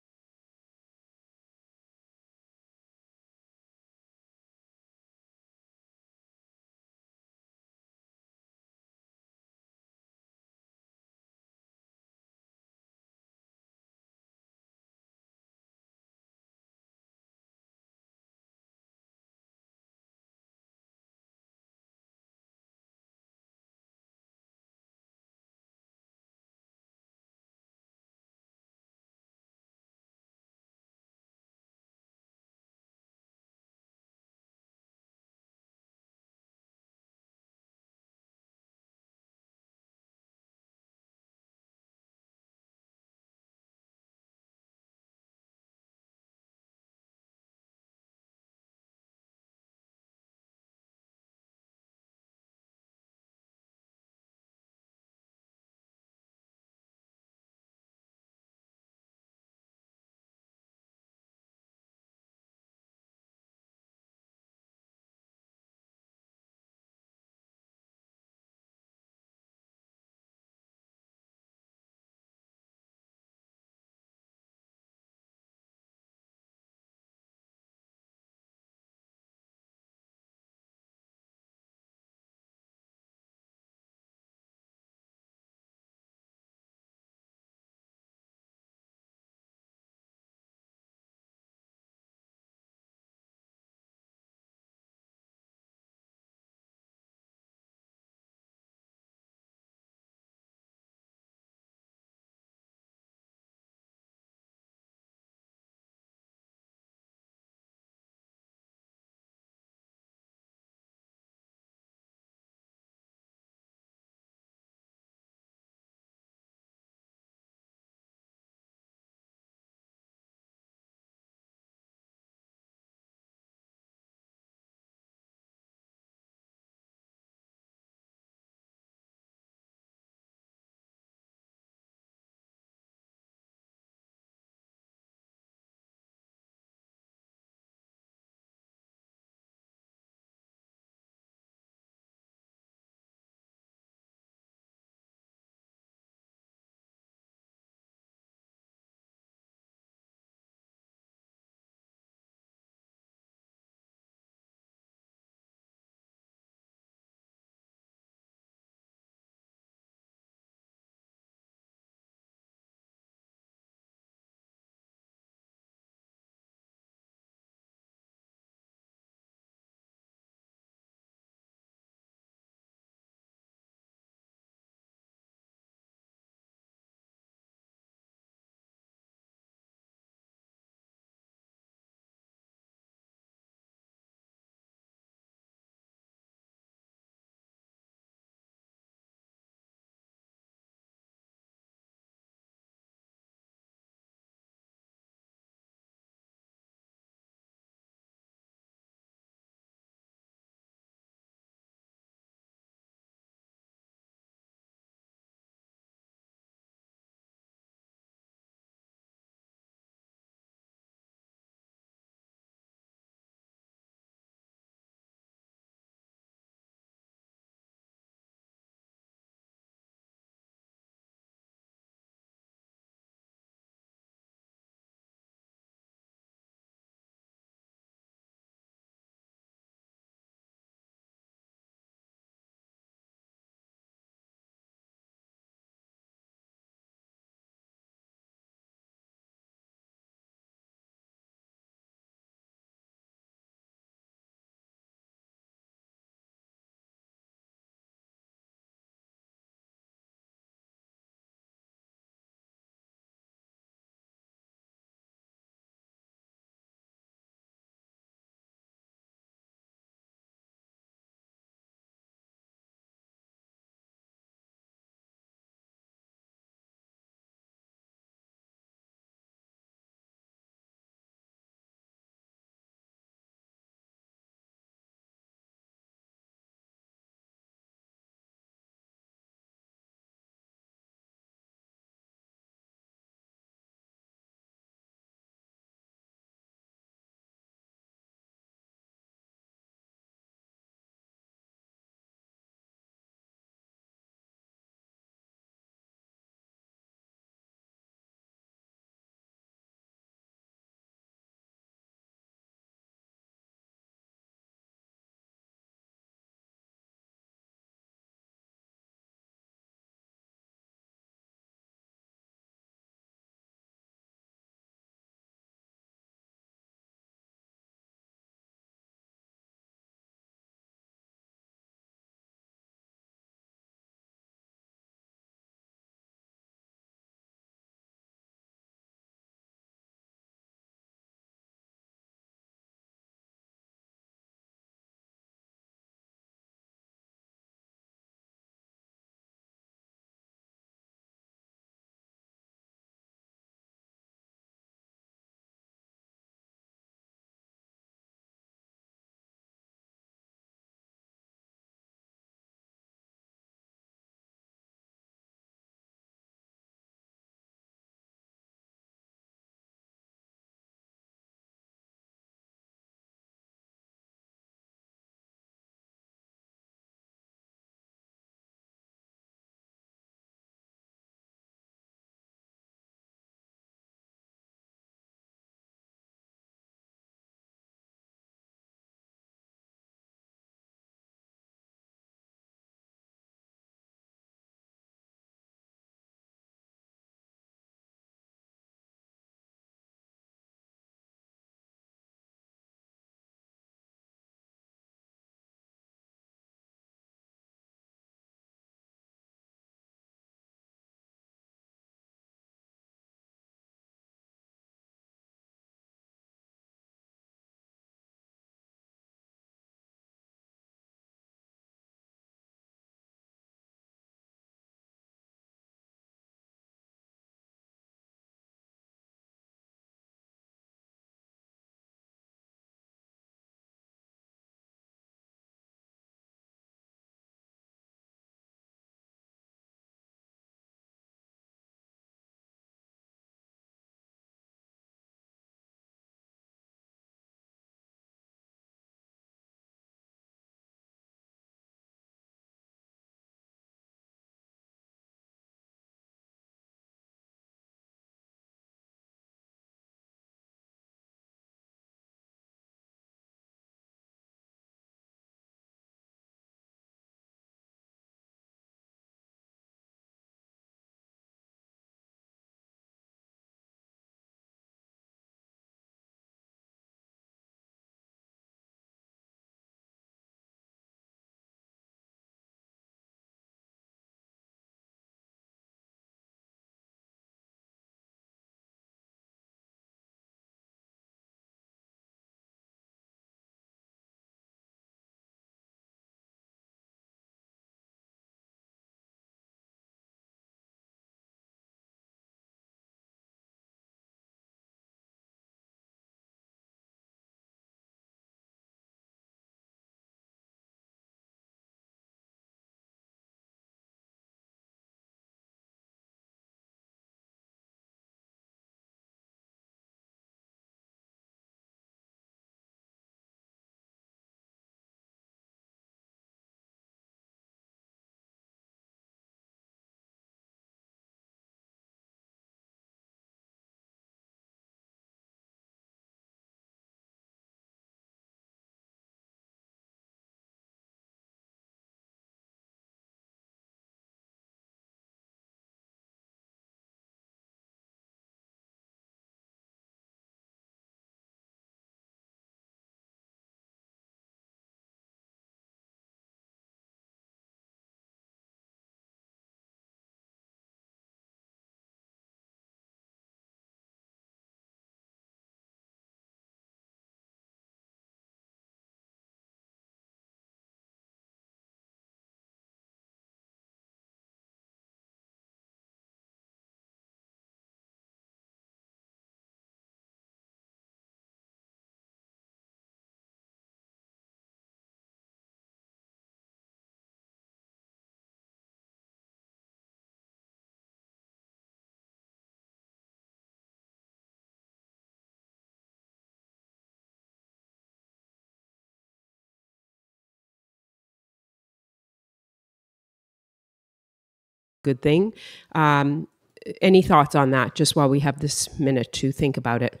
good thing. Any thoughts on that, just while we have this minute to think about it?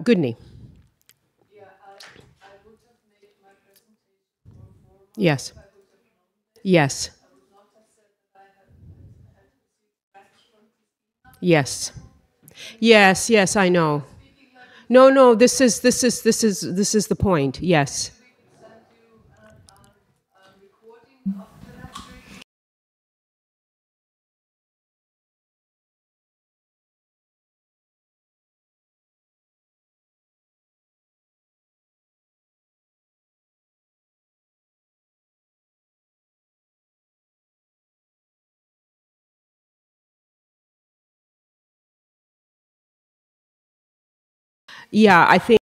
Goodney. Yes. Yes. Yes. Yes, yes, I know. No, this is the point. Yes. Yeah, I think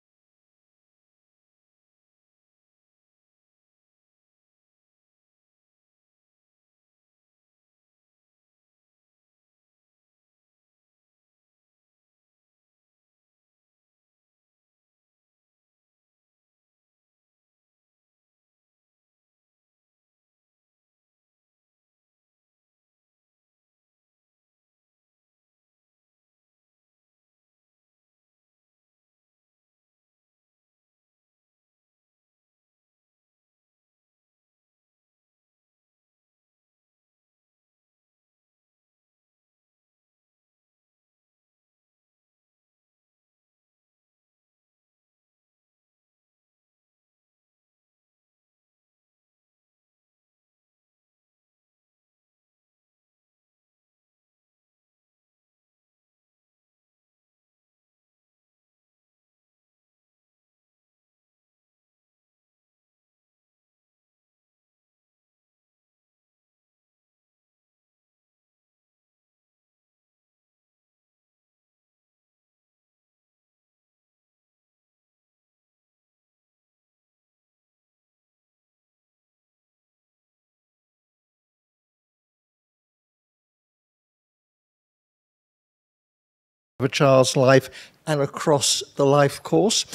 of a child's life and across the life course.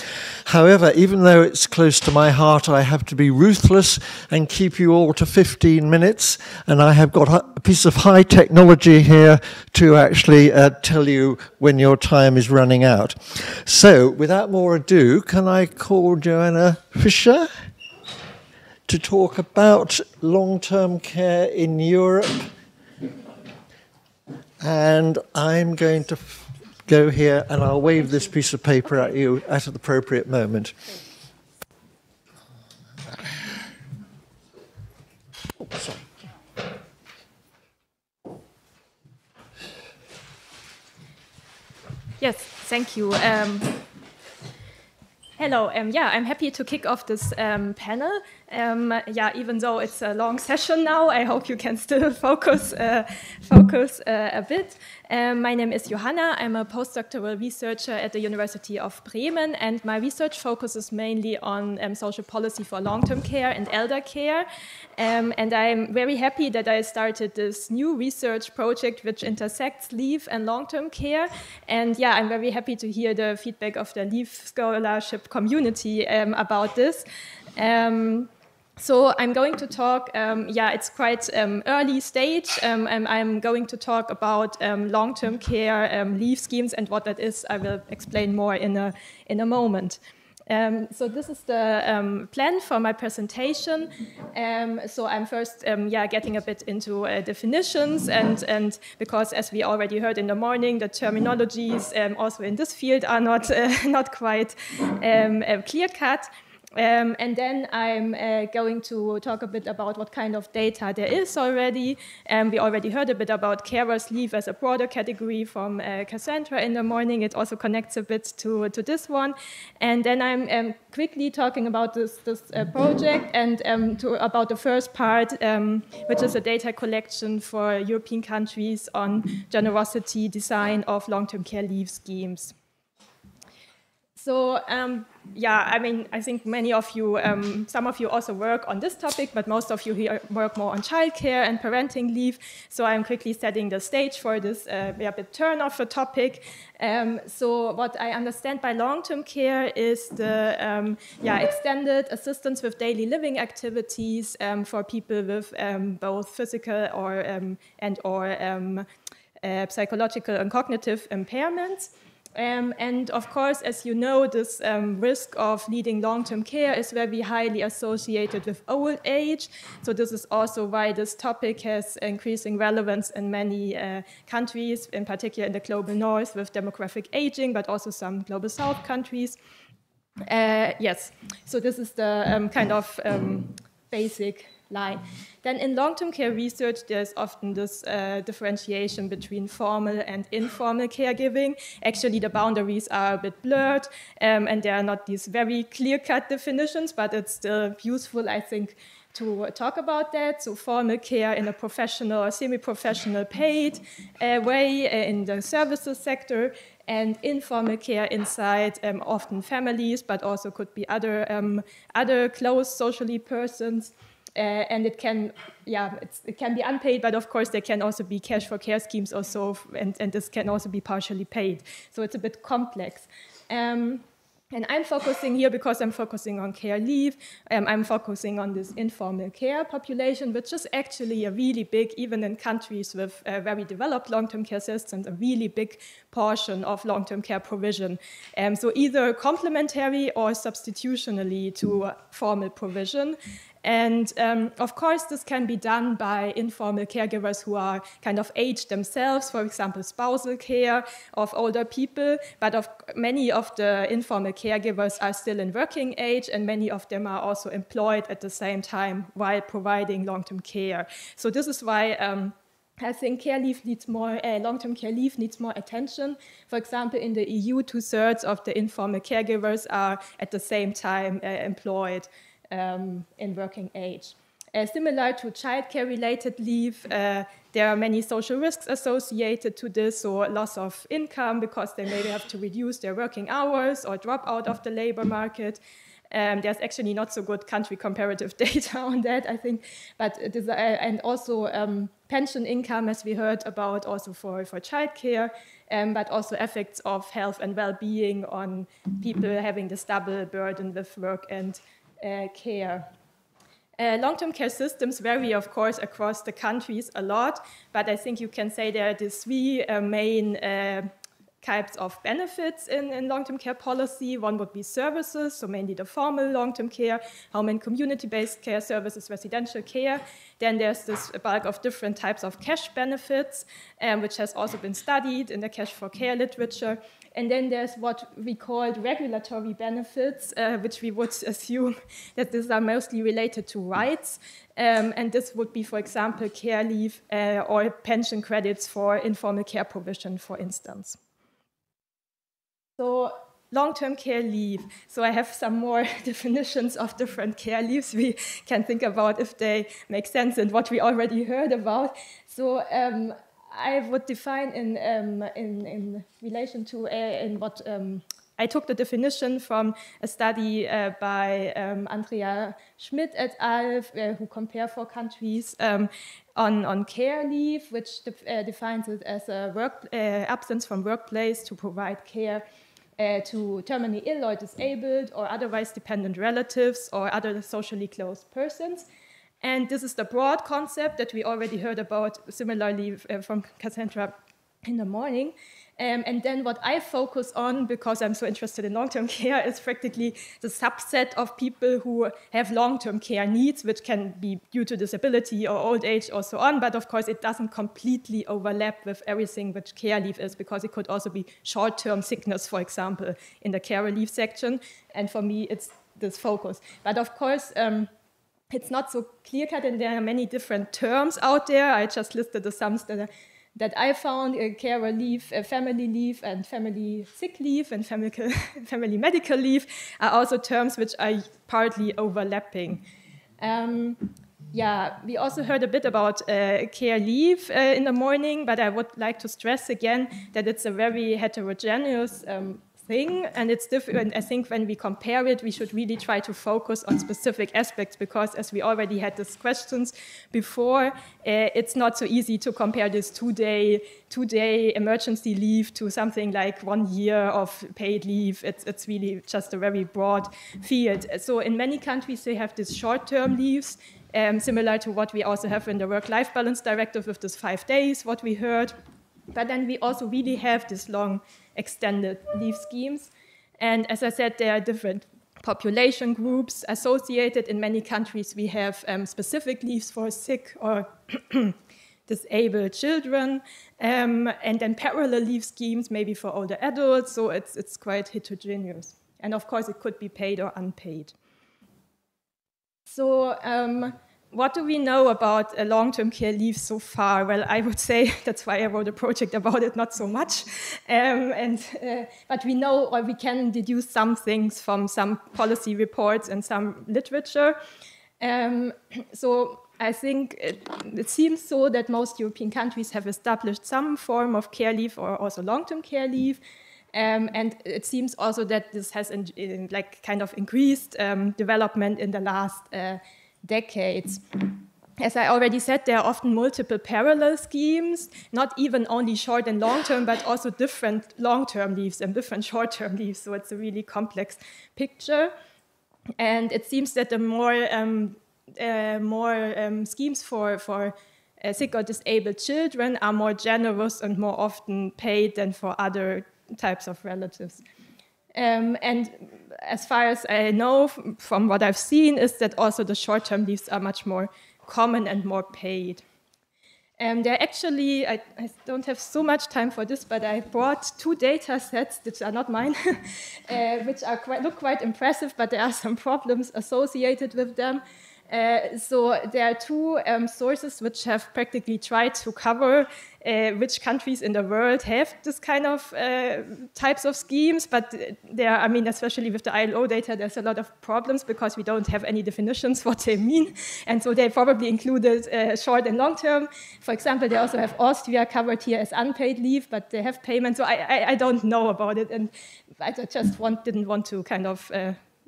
However, even though it's close to my heart, I have to be ruthless and keep you all to 15 minutes. And I have got a piece of high technology here to actually tell you when your time is running out. So, without more ado, can I call Joanna Fischer to talk about long-term care in Europe? And I'm going to go here and I'll wave this piece of paper at you at an appropriate moment. Oh, sorry. Yes, thank you. Hello, yeah, I'm happy to kick off this panel. Yeah, even though it's a long session now, I hope you can still focus a bit. My name is Johanna. I'm a postdoctoral researcher at the University of Bremen, and my research focuses mainly on social policy for long-term care and elder care. And I'm very happy that I started this new research project which intersects leave and long-term care. And yeah, I'm very happy to hear the feedback of the leave scholarship community about this. So I'm going to talk, yeah, it's quite early stage. I'm going to talk about long-term care leave schemes, and what that is, I will explain more in a moment. So this is the plan for my presentation. So I'm first getting a bit into definitions, and because, as we already heard in the morning, the terminologies also in this field are not quite clear-cut. And then I'm going to talk a bit about what kind of data there is already. We already heard a bit about carers leave as a broader category from Cassandra in the morning. It also connects a bit to this one. And then I'm quickly talking about this project and about the first part, which is a data collection for European countries on generosity design of long-term care leave schemes. So yeah, I mean, I think many of you, some of you also work on this topic, but most of you here work more on childcare and parenting leave. So I'm quickly setting the stage for this bit turn of the topic. So what I understand by long-term care is the extended assistance with daily living activities for people with both physical or psychological and cognitive impairments. And of course, as you know, this risk of needing long-term care is very highly associated with old age. So this is also why this topic has increasing relevance in many countries, in particular in the global north with demographic aging, but also some global south countries. Yes, so this is the kind of basic line. Then in long-term care research, there's often this differentiation between formal and informal caregiving. Actually, the boundaries are a bit blurred, and there are not these very clear-cut definitions, but it's still useful, I think, to talk about that. So formal care in a professional or semi-professional paid way in the services sector, and informal care inside often families, but also could be other close socially persons. And it can be unpaid, but of course there can also be cash for care schemes or so, and this can also be partially paid. So it's a bit complex. And I'm focusing here because I'm focusing on care leave. I'm focusing on this informal care population, which is actually a really big, even in countries with very developed long-term care systems, a really big portion of long-term care provision. So either complementary or substitutionally to formal provision. And of course, this can be done by informal caregivers who are kind of aged themselves, for example, spousal care of older people. But many of the informal caregivers are still in working age, and many of them are also employed at the same time while providing long-term care. So this is why I think care leave needs more, long-term care leave needs more attention. For example, in the EU, 2/3 of the informal caregivers are at the same time employed in working age. Similar to childcare-related leave, there are many social risks associated to this, so loss of income because they maybe have to reduce their working hours or drop out of the labor market. There's actually not so good country comparative data on that, I think, but and also pension income, as we heard about, also for childcare, but also effects of health and well-being on people having this double burden with work and care. Long-term care systems vary, of course, across the countries a lot, but I think you can say there are these three main types of benefits in long-term care policy. One would be services, so mainly the formal long-term care, home and community-based care services, residential care. Then there's this bulk of different types of cash benefits, which has also been studied in the cash for care literature. And then there's what we call regulatory benefits, which we would assume that these are mostly related to rights. And this would be, for example, care leave or pension credits for informal care provision, for instance. So long-term care leave. So I have some more definitions of different care leaves we can think about if they make sense and what we already heard about. So I would define in relation to in what I took the definition from a study by Andrea Schmidt et al., who compare 4 countries on care leave, which defines it as a absence from workplace to provide care to terminally ill or disabled or otherwise dependent relatives or other socially close persons. And this is the broad concept that we already heard about similarly from Cassandra in the morning. And then what I focus on, because I'm so interested in long-term care, is practically the subset of people who have long-term care needs, which can be due to disability or old age or so on. But of course, it doesn't completely overlap with everything which care leave is, because it could also be short-term sickness, for example, in the care relief section. And for me, it's this focus. But of course, it's not so clear-cut, and there are many different terms out there. I just listed the sums that I found: care leave, family leave, and family sick leave, and family medical leave are also terms which are partly overlapping. Yeah, we also heard a bit about care leave in the morning, but I would like to stress again that it's a very heterogeneous thing, and it's different. I think when we compare it, we should really try to focus on specific aspects, because as we already had these questions before, it's not so easy to compare this two-day emergency leave to something like 1 year of paid leave. It's really just a very broad field. So in many countries, they have these short-term leaves, similar to what we also have in the Work-Life Balance Directive with this 5 days, what we heard. But then we also really have this long extended leave schemes. And as I said, there are different population groups associated. In many countries, we have specific leaves for sick or disabled children, and then parallel leave schemes, maybe for older adults. So it's quite heterogeneous. And of course, it could be paid or unpaid. So what do we know about long-term care leave so far? Well, I would say that's why I wrote a project about it, not so much. But we know, or we can deduce some things from some policy reports and some literature. So I think it seems so that most European countries have established some form of care leave or also long-term care leave. And it seems also that this has kind of increased development in the last decades. As I already said, there are often multiple parallel schemes, not even only short and long-term, but also different long-term leaves and different short-term leaves. So it's a really complex picture. And it seems that the more schemes for sick or disabled children are more generous and more often paid than for other types of relatives. And as far as I know from what I've seen is that also the short-term leaves are much more common and more paid. There actually, I don't have so much time for this, but I brought 2 data sets, which are not mine, which are look quite impressive, but there are some problems associated with them. So there are 2 sources which have practically tried to cover which countries in the world have this kind of types of schemes, but there are, I mean, especially with the ILO data, there's a lot of problems because we don't have any definitions what they mean, and so they probably included short and long term. For example, they also have Austria covered here as unpaid leave, but they have payment, so I don't know about it, and I just didn't want to kind of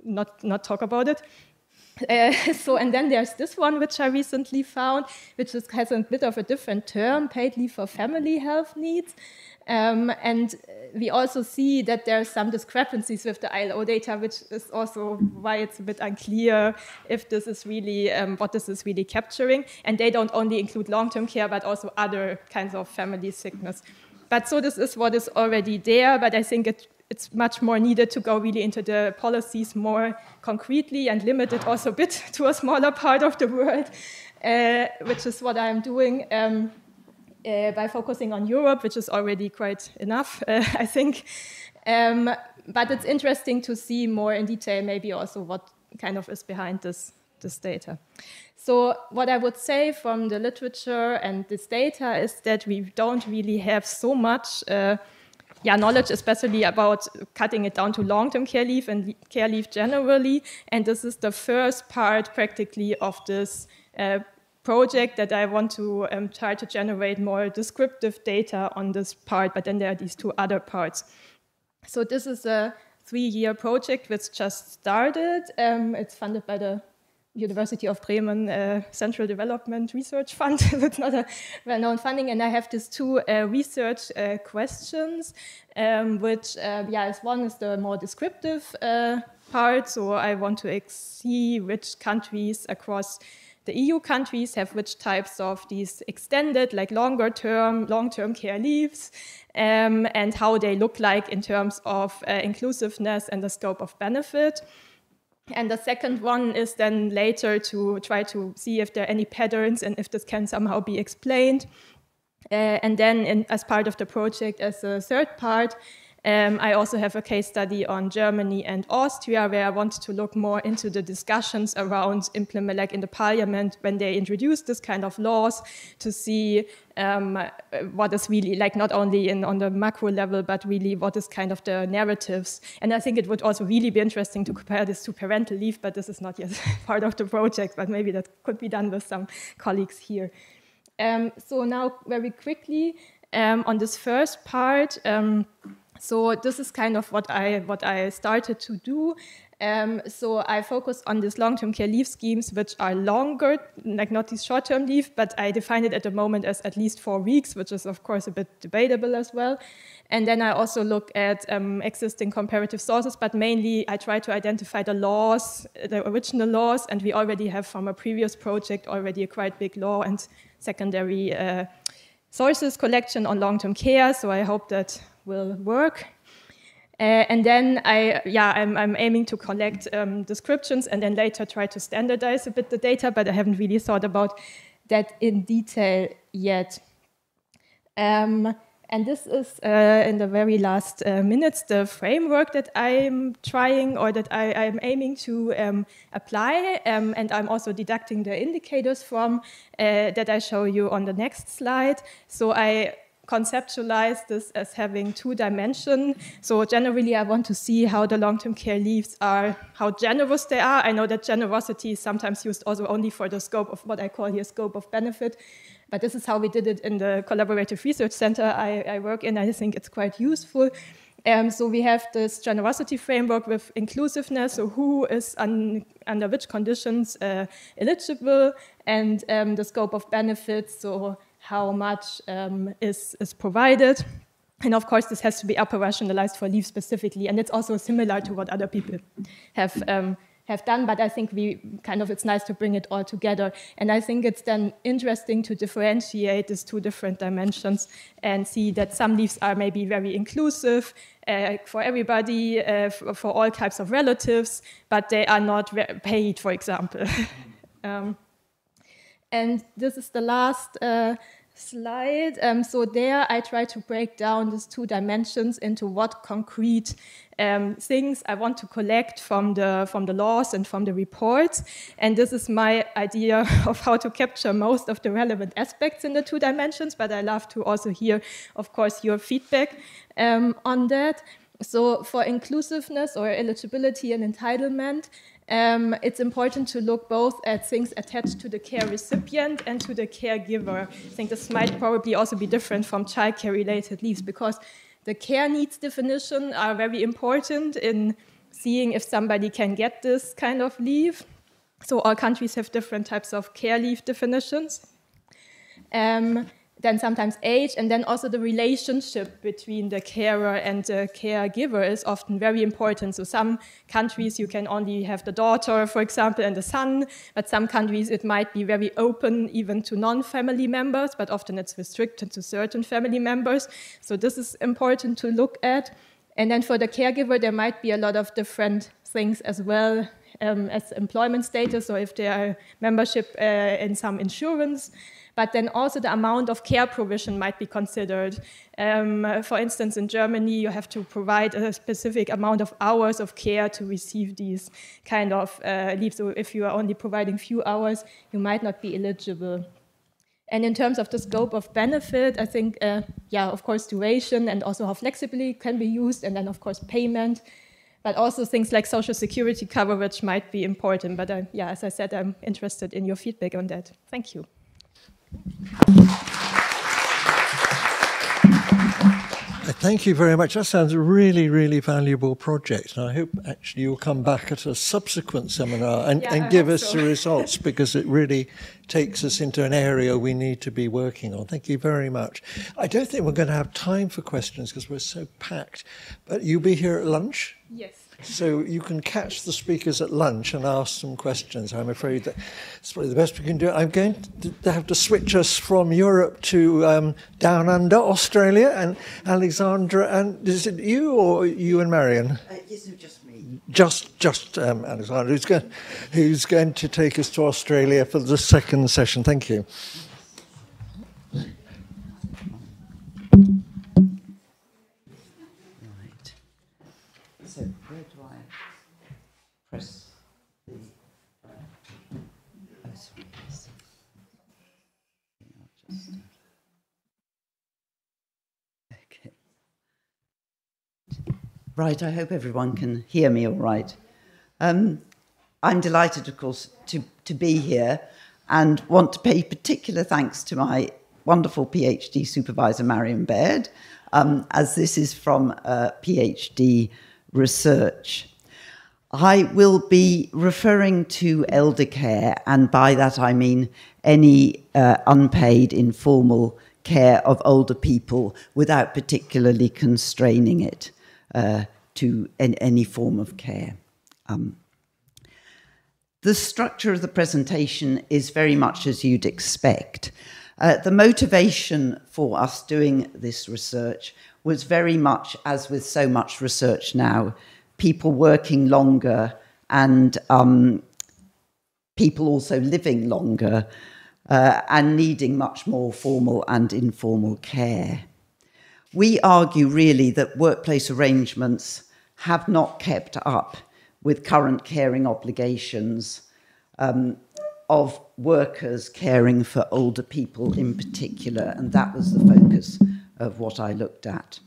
not talk about it. And then there's this one, which I recently found, which has a bit of a different term, paid leave for family health needs. And we also see that there are some discrepancies with the ILO data, which is also why it's a bit unclear if this is really, what this is really capturing. And they don't only include long-term care, but also other kinds of family sickness. But so this is what is already there, but I think it's much more needed to go really into the policies more concretely and limit it also a bit to a smaller part of the world, which is what I'm doing by focusing on Europe, which is already quite enough, I think. But it's interesting to see more in detail maybe also what kind of is behind this data. So what I would say from the literature and this data is that we don't really have so much knowledge, especially about cutting it down to long-term care leave and care leave generally. And this is the first part, practically, of this project that I want to try to generate more descriptive data on this part, but then there are these 2 other parts. So this is a 3-year project which just started. It's funded by the University of Bremen Central Development Research Fund. It's not a well-known funding, and I have these 2 research questions, which, one is the more descriptive part, so I want to see which countries across the EU countries have which types of these extended, like long-term care leaves, and how they look like in terms of inclusiveness and the scope of benefit. And the second one is then later to try to see if there are any patterns and if this can somehow be explained. And then as part of the project, as a third part, I also have a case study on Germany and Austria, where I want to look more into the discussions around like in the parliament when they introduce this kind of laws, to see what is really, like, not only on the macro level, but really what is kind of the narratives. And I think it would also really be interesting to compare this to parental leave, but this is not yet part of the project, but maybe that could be done with some colleagues here. So now very quickly on this first part, So this is kind of what I started to do. So I focus on these long-term care leave schemes, which are longer, like not these short-term leave, but I define it at the moment as at least 4 weeks, which is of course a bit debatable as well. And then I also look at existing comparative sources, but mainly I try to identify the laws, the original laws, and we already have from a previous project already a quite big law and secondary sources collection on long-term care, so I hope that will work. And then I'm aiming to collect descriptions and then later try to standardize a bit the data, but I haven't really thought about that in detail yet. And this is, in the very last minutes, the framework that I'm trying or that I'm aiming to apply, and I'm also deducting the indicators from that I show you on the next slide. So I conceptualize this as having 2 dimensions. So generally, I want to see how the long-term care leaves are, how generous they are. I know that generosity is sometimes used also only for the scope of what I call here scope of benefit. But this is how we did it in the collaborative research center I work in. I think it's quite useful. So we have this generosity framework with inclusiveness, so who is under which conditions eligible, and the scope of benefits, so how much is provided. And of course, this has to be operationalized for leave specifically. And it's also similar to what other people have done, but I think it's nice to bring it all together. And I think it's then interesting to differentiate these 2 different dimensions and see that some leaves are maybe very inclusive for everybody, for all types of relatives, but they are not paid, for example. And this is the last slide. So there I try to break down these 2 dimensions into what concrete things I want to collect from the laws and from the reports. And this is my idea of how to capture most of the relevant aspects in the 2 dimensions, but I love to also hear, of course, your feedback on that. So for inclusiveness or eligibility and entitlement, it's important to look both at things attached to the care recipient and to the caregiver. I think this might probably also be different from childcare related leaves, because the care needs definition are very important in seeing if somebody can get this kind of leave. So all countries have different types of care leave definitions. Then sometimes age, and then also the relationship between the carer and the caregiver is often very important. So some countries you can only have the daughter, for example, and the son, but some countries it might be very open even to non-family members, but often it's restricted to certain family members. So this is important to look at. And then for the caregiver, there might be a lot of different things as well, as employment status, or if there are membership in some insurance. But then also the amount of care provision might be considered. For instance, in Germany, you have to provide a specific amount of hours of care to receive these kind of leave. So if you are only providing few hours, you might not be eligible. And in terms of the scope of benefit, I think, of course, duration and also how flexibly can be used, and then, of course, payment. But also things like social security coverage might be important. But as I said, I'm interested in your feedback on that. Thank you. Thank you very much. That sounds a really, really valuable project. And I hope actually you'll come back at a subsequent seminar and give us the results, because it really takes us into an area we need to be working on. Thank you very much. I don't think we're going to have time for questions because we're so packed. But you'll be here at lunch? Yes. So you can catch the speakers at lunch and ask some questions. I'm afraid that's probably the best we can do. I'm going to have to switch us from Europe to down under, Australia, and Alexandra. And is it you or you and Marion? Yes, just me. Just Alexandra, who's going to take us to Australia for the second session. Thank you. So where do I press the... Oh, sorry. Yes. Okay. Right, I hope everyone can hear me all right. I'm delighted, of course, to be here, and want to pay particular thanks to my wonderful PhD supervisor, Marion Baird, as this is from PhD research. I will be referring to elder care, and by that I mean any unpaid informal care of older people without particularly constraining it to any form of care. The structure of the presentation is very much as you'd expect. The motivation for us doing this research was very much, as with so much research now, people working longer and people also living longer and needing much more formal and informal care. We argue really that workplace arrangements have not kept up with current caring obligations of workers caring for older people in particular, and that was the focus of what I looked at.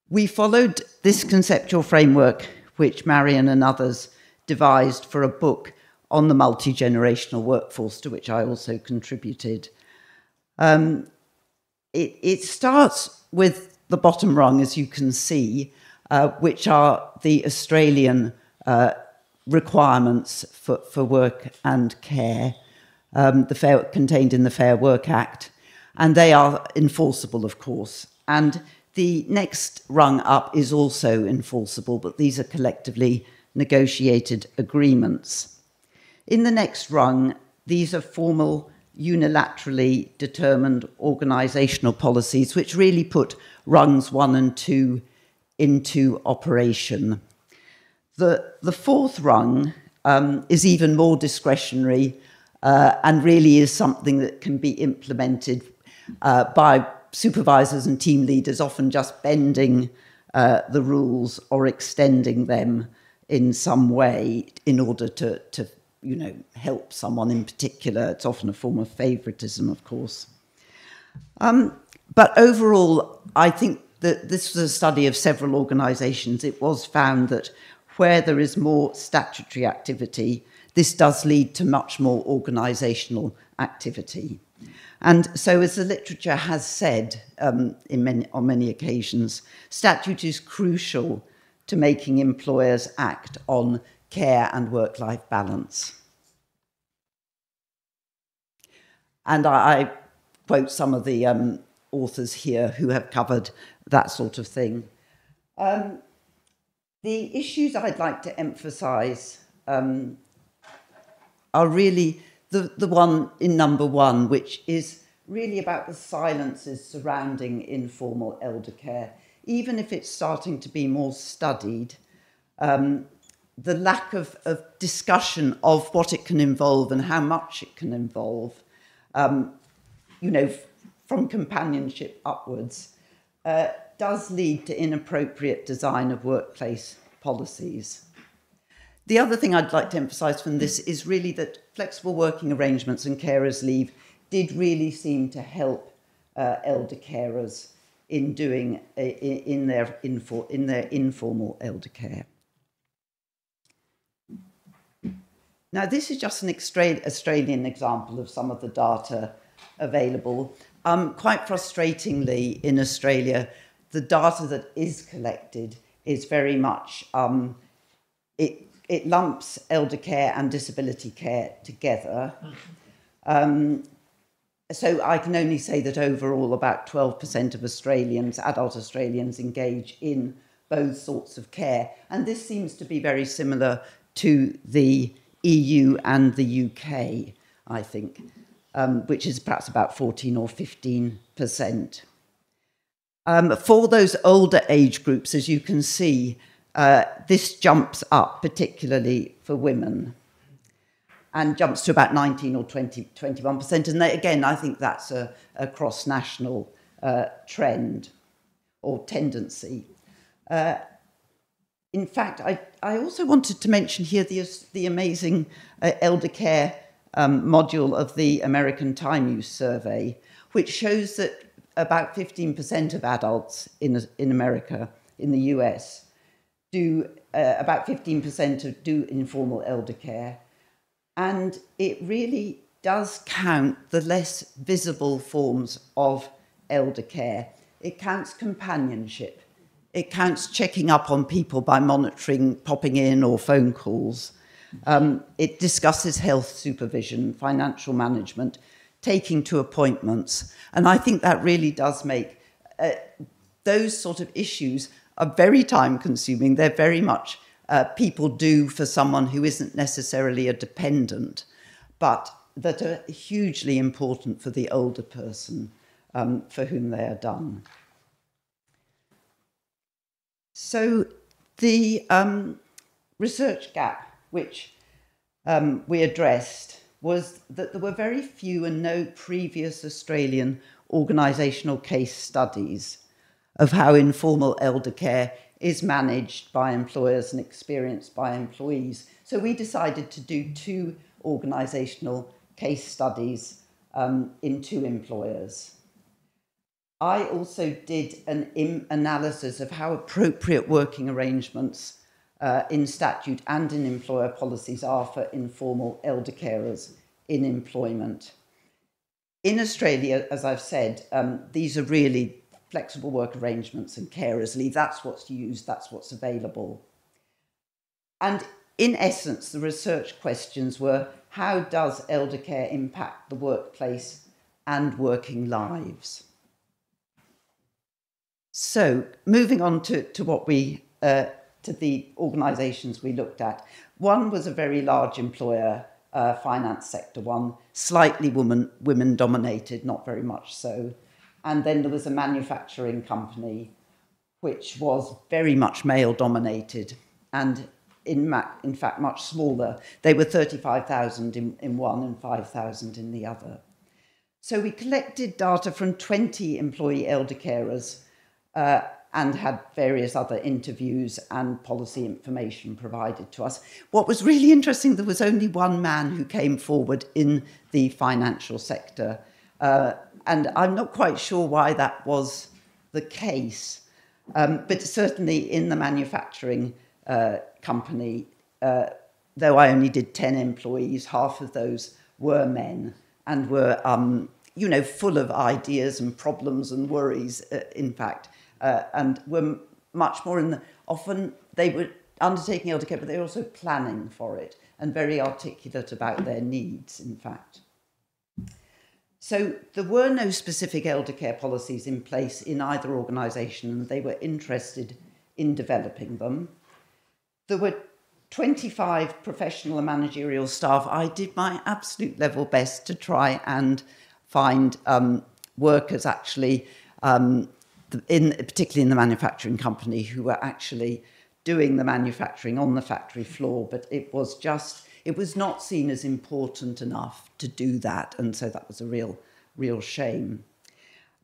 We followed this conceptual framework, which Marion and others devised for a book on the multi-generational workforce, to which I also contributed. It starts with the bottom rung, as you can see, which are the Australian requirements for work and care, contained in the Fair Work Act, and they are enforceable, of course. And the next rung up is also enforceable, but these are collectively negotiated agreements. In the next rung, these are formal, unilaterally determined organisational policies, which really put rungs 1 and 2 into operation. The fourth rung is even more discretionary and really is something that can be implemented by supervisors and team leaders, often just bending the rules or extending them in some way in order to help someone in particular. It's often a form of favoritism, of course. But overall, I think that this was a study of several organisations. It was found that where there is more statutory activity, this does lead to much more organisational activity. And so, as the literature has said on many occasions, statute is crucial to making employers act on care and work-life balance. And I quote some of the authors here who have covered that sort of thing. The issues I'd like to emphasise are really the one in number 1, which is really about the silences surrounding informal elder care. Even if it's starting to be more studied, the lack of discussion of what it can involve and how much it can involve, from companionship upwards, does lead to inappropriate design of workplace policies. The other thing I'd like to emphasise from this is really that flexible working arrangements and carers' leave did really seem to help elder carers in doing in their informal elder care. Now, this is just an Australian example of some of the data available. Quite frustratingly, in Australia, the data that is collected is very much, it lumps elder care and disability care together. So I can only say that overall about 12% of Australians, adult Australians, engage in both sorts of care. And this seems to be very similar to the EU and the UK, I think, which is perhaps about 14 or 15%. For those older age groups, as you can see, this jumps up, particularly for women, and jumps to about 19 or 21%. And again, I think that's a cross-national trend or tendency. In fact, I also wanted to mention here the amazing elder care module of the American Time Use Survey, which shows that about 15% of adults in America, in the US, do about 15% do informal elder care. And it really does count the less visible forms of elder care. It counts companionship. It counts checking up on people by monitoring popping in or phone calls. It discusses health supervision, financial management, taking to appointments. And I think that really does make those sort of issues are very time consuming. They're very much people do for someone who isn't necessarily a dependent, but that are hugely important for the older person for whom they are done. So the research gap which we addressed was that there were very few and no previous Australian organisational case studies of how informal elder care is managed by employers and experienced by employees. So we decided to do 2 organisational case studies in 2 employers. I also did an analysis of how appropriate working arrangements in statute and in employer policies are for informal elder carers in employment. In Australia, as I've said, these are really flexible work arrangements and carers leave. That's what's used, that's what's available. And in essence, the research questions were, how does elder care impact the workplace and working lives? So moving on to what we, to the organisations we looked at. One was a very large employer, finance sector one, slightly women dominated, not very much so. And then there was a manufacturing company, which was very much male dominated and in fact much smaller. They were 35,000 in one and 5,000 in the other. So we collected data from 20 employee elder carers and had various other interviews and policy information provided to us. What was really interesting, there was only one man who came forward in the financial sector. And I'm not quite sure why that was the case, but certainly in the manufacturing company, though I only did 10 employees, half of those were men and were, you know, full of ideas and problems and worries, in fact, and were much more in the, often they were undertaking elder care, but they were also planning for it and very articulate about their needs, in fact. So there were no specific elder care policies in place in either organisation, and they were interested in developing them. There were 25 professional and managerial staff. I did my absolute level best to try and find workers actually, particularly in the manufacturing company, who were actually doing the manufacturing on the factory floor, but it was not seen as important enough to do that, and so that was a real shame.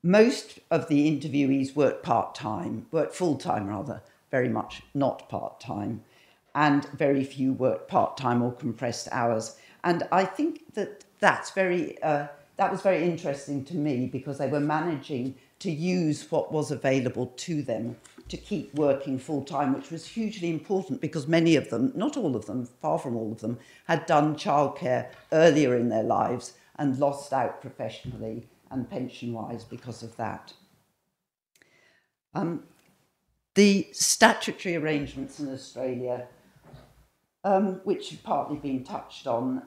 Most of the interviewees worked part-time, worked full-time rather, very much not part-time, and very few worked part-time or compressed hours. And I think that that was very interesting to me, because they were managing to use what was available to them to keep working full-time, which was hugely important because many of them, not all of them, far from all of them, had done childcare earlier in their lives and lost out professionally and pension-wise because of that. The statutory arrangements in Australia, which have partly been touched on,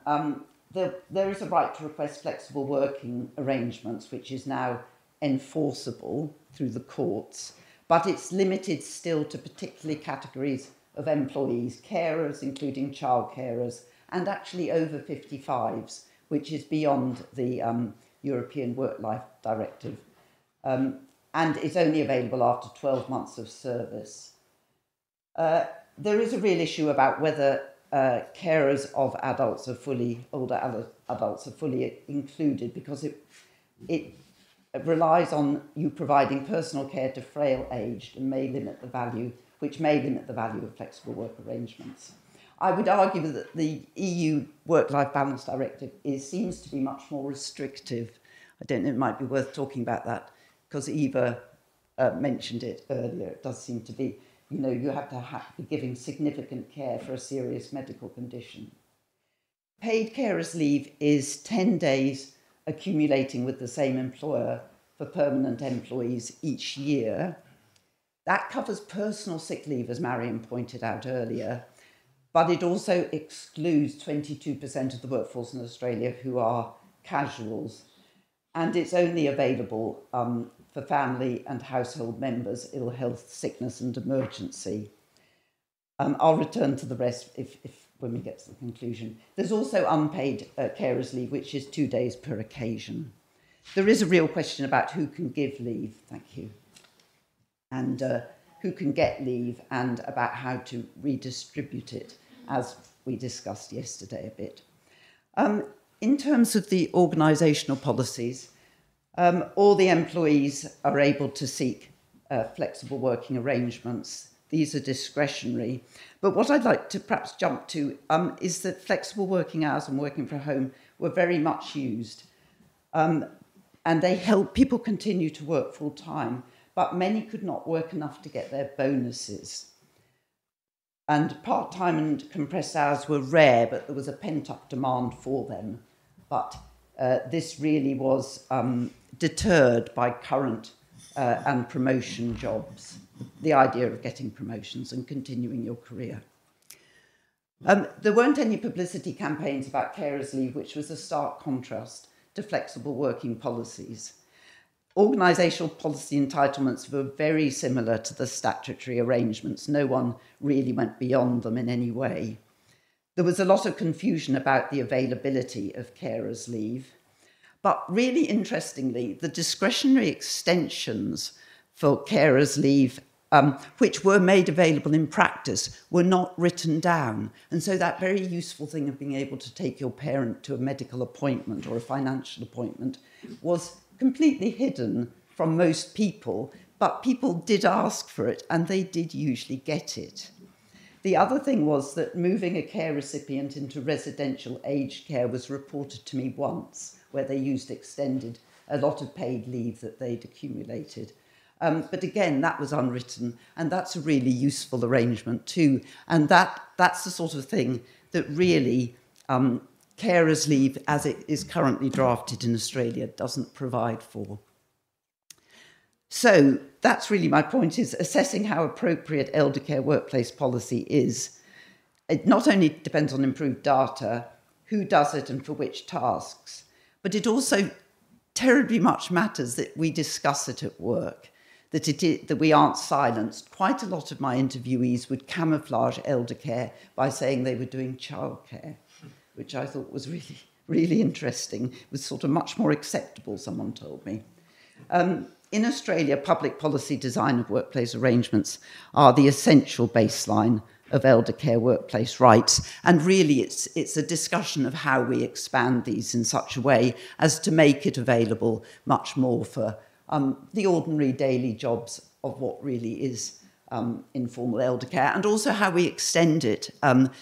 there is a right to request flexible working arrangements, which is now enforceable through the courts, but it's limited still to particular categories of employees, carers, including child carers, and actually over 55s, which is beyond the European Work-Life Directive, and is only available after 12 months of service. There is a real issue about whether carers of adults are older adults are fully included, because it relies on you providing personal care to frail aged and may limit the value, which may limit the value of flexible work arrangements. I would argue that the EU Work-Life Balance Directive seems to be much more restrictive. I don't know, it might be worth talking about that, because Eva mentioned it earlier. It does seem to be, you know, you have to be giving significant care for a serious medical condition. paid carers leave is 10 days accumulating with the same employer for permanent employees each year. That covers personal sick leave, as Marion pointed out earlier, but it also excludes 22% of the workforce in Australia who are casuals, and it's only available for family and household members, ill health, sickness and emergency. I'll return to the rest when we get to the conclusion. There's also unpaid carers leave, which is 2 days per occasion. There is a real question about who can give leave, thank you, and who can get leave, and about how to redistribute it, as we discussed yesterday a bit. In terms of the organisational policies, all the employees are able to seek flexible working arrangements. These are discretionary. But what I'd like to perhaps jump to is that flexible working hours and working from home were very much used. And they help people continue to work full time, but many could not work enough to get their bonuses. And part-time and compressed hours were rare, but there was a pent-up demand for them. But this really was deterred by current and promotion jobs, the idea of getting promotions and continuing your career. There weren't any publicity campaigns about carers leave, which was a stark contrast to flexible working policies. Organisational policy entitlements were very similar to the statutory arrangements. No one really went beyond them in any way. There was a lot of confusion about the availability of carers leave. But really interestingly, the discretionary extensions for carers leave, which were made available in practice, were not written down. And so that very useful thing of being able to take your parent to a medical appointment or a financial appointment was completely hidden from most people, but people did ask for it and they did usually get it. The other thing was that moving a care recipient into residential aged care was reported to me once, where they used a lot of paid leave that they'd accumulated. But again, that was unwritten, and that's a really useful arrangement too. And that's the sort of thing that really carers leave, as it is currently drafted in Australia, doesn't provide for. So that's really my point, is assessing how appropriate elder care workplace policy is. It not only depends on improved data, who does it and for which tasks, but it also terribly much matters that we discuss it at work, that we aren't silenced. Quite a lot of my interviewees would camouflage elder care by saying they were doing childcare, which I thought was really, really interesting. It was sort of much more acceptable, someone told me. In Australia, public policy design of workplace arrangements are the essential baseline of elder care workplace rights. And really, it's a discussion of how we expand these in such a way as to make it available much more for the ordinary daily jobs of what really is informal elder care, and also how we extend it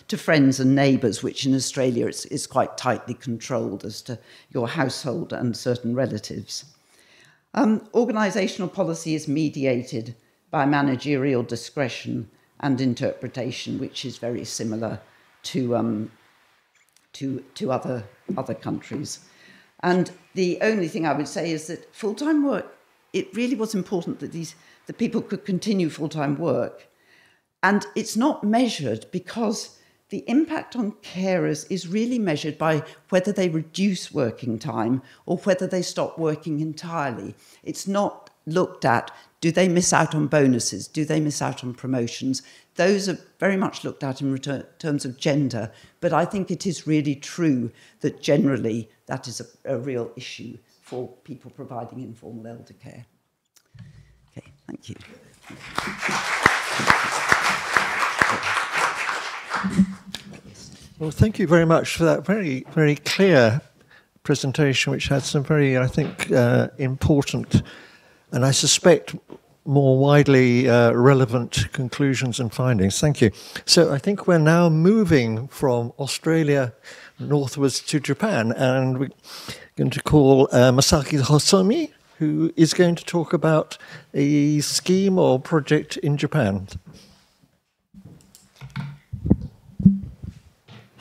to friends and neighbours, which in Australia is quite tightly controlled as to your household and certain relatives. Organisational policy is mediated by managerial discretion and interpretation, which is very similar to other countries. And the only thing I would say is that full-time work, it really was important that the people could continue full-time work. And it's not measured because the impact on carers is really measured by whether they reduce working time or whether they stop working entirely. It's not looked at, do they miss out on bonuses? Do they miss out on promotions? Those are very much looked at in terms of gender, but I think it is really true that generally that is a real issue for people providing informal elder care. Okay, thank you. Well, thank you very much for that very, very clear presentation, which had some very, I think, important and I suspect more widely relevant conclusions and findings. Thank you. So I think we're now moving from Australia northwards to Japan, and we're going to call Masaki Hosomi, who is going to talk about a scheme or project in Japan.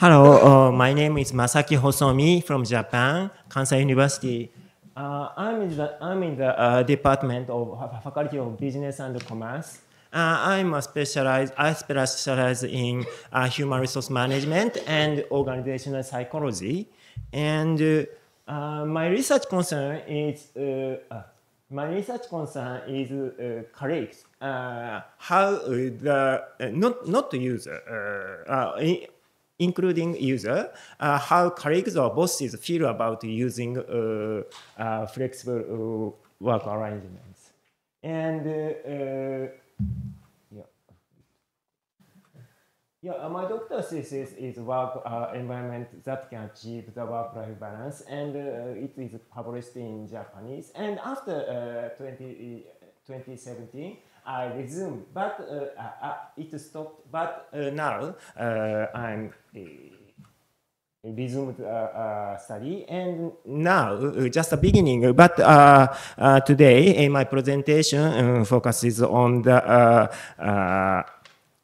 Hello, my name is Masaki Hosomi from Japan, Kansai University. I'm in the Department of Faculty of Business and Commerce. I specialize in human resource management and organizational psychology. And my research concern is colleagues. How the not user, including user, how colleagues or bosses feel about using flexible work arrangements. And my doctoral thesis is work environment that can achieve the work-life balance, and it is published in Japanese. And after 2017, I resumed, but it stopped. But now I'm resumed study, and now just the beginning. But today, my presentation focuses on the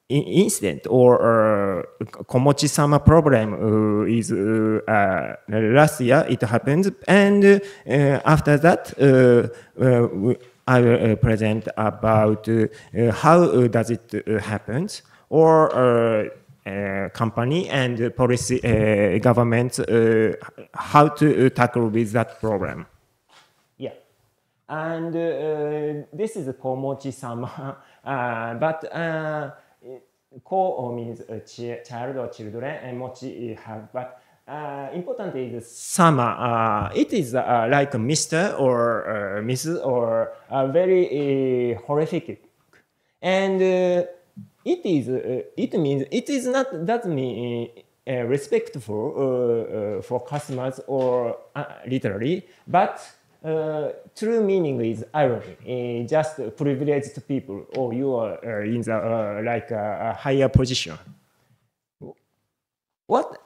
incident or Komochi-sama problem is last year it happened, and after that I will present about how does it happen, or company and policy governments how to tackle with that problem. Yeah, and this is Komochi-sama, but Ko means child or children, and mochi have, but important is sama. It is like a Mr. or Mrs. or very horrific, and it means it is not doesn't mean respectful for customers or literally, but true meaning is irony, just privileged people, or you are in the like a higher position. What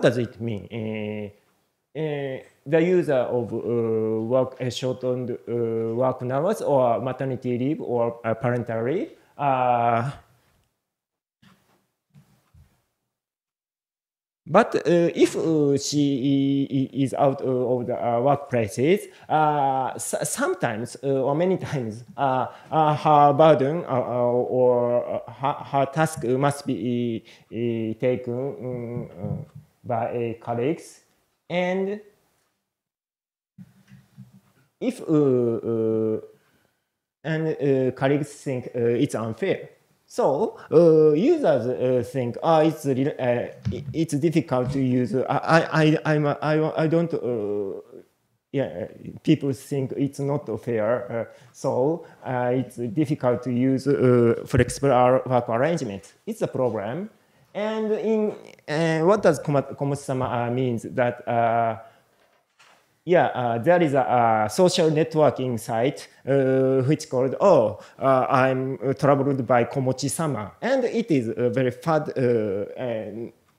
does it mean? The user of work shortened work hours or maternity leave or parental leave. But if she is out of the workplaces, sometimes or many times her burden or her task must be taken by colleagues. And if colleagues think it's unfair, so users think, it's difficult to use. I don't. Yeah, people think it's not fair. So it's difficult to use flexible work arrangement. It's a problem. And in what does Komochi-sama means that? There is a social networking site which called I'm troubled by Komochi-sama, and it is very fad.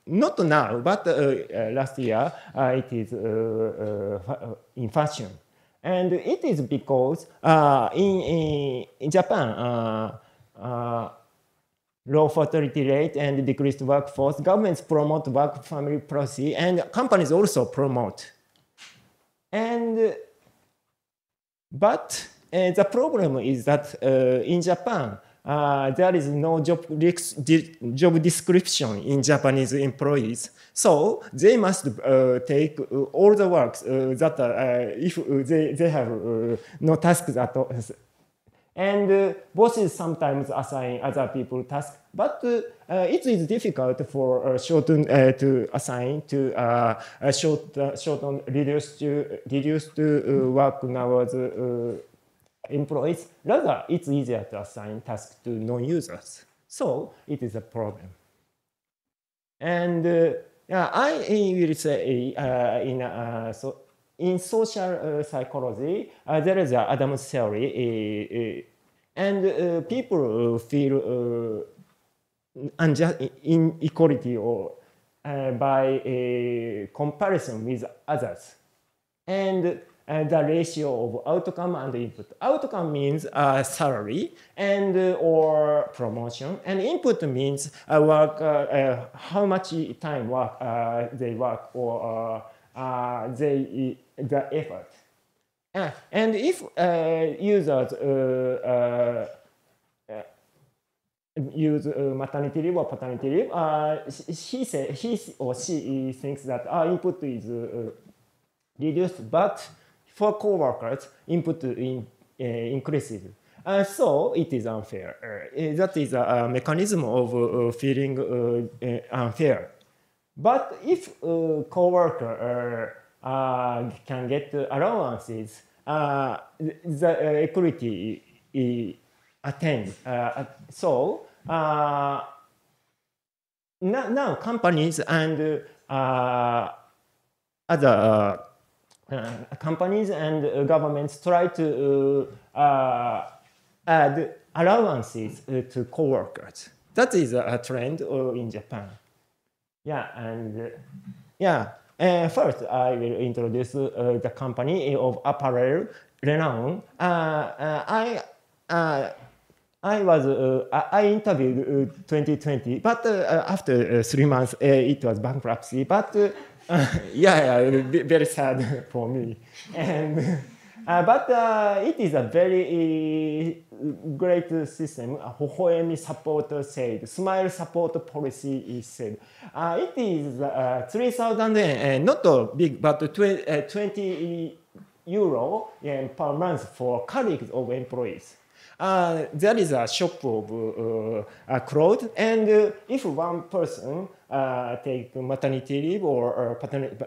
Not now, but last year it is in fashion, and it is because in Japan. Low fertility rate and decreased workforce, governments promote work-family policy, and companies also promote. And but the problem is that in Japan there is no job description in Japanese employees, so they must take all the works that if they have no tasks at all. And bosses sometimes assign other people tasks, but it is difficult for to assign to shorten reduced work hours employees. Rather, it's easier to assign tasks to non-users. So it is a problem. And I will say in social psychology, there is Adams theory, and people feel inequality or by comparison with others. And the ratio of outcome and input. Outcome means salary and or promotion, and input means work, how much time they work or the effort. And if users use maternity leave or paternity leave, he or she thinks that input is reduced, but for co-workers, input increases. So it is unfair. That is a mechanism of feeling unfair. But if co-worker can get allowances, the equality attained. So now companies and other companies and governments try to add allowances to co-workers. That is a trend in Japan. Yeah, and first I will introduce the company of apparel, Renown. I interviewed 2020, but after 3 months it was bankruptcy. But very sad for me. And but it is a very great system. Hohoemi support said, smile support policy is said. It is 3,000 yen, not big, but 20 euro per month for colleagues of employees. There is a shop of clothes, and if one person take maternity leave or paternity,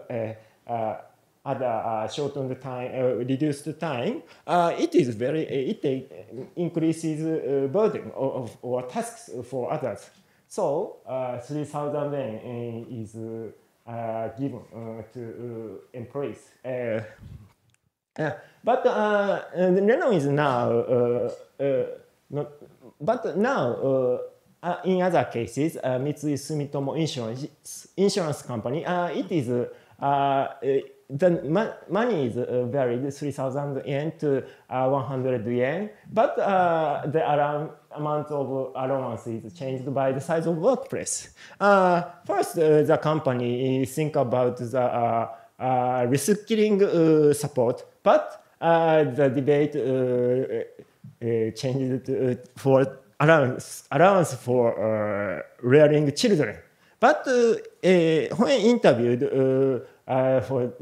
other shortened time, reduced time, it is very, it increases burden or tasks for others. So 3,000 yen is given to employees. But Renault is now but now in other cases, Mitsui Sumitomo insurance company, it is the money is varied 3,000 yen to 100 yen, but the amount of allowance is changed by the size of workplace. First, the company think about the reskilling support, but the debate changed for allowance for rearing children. But when interviewed for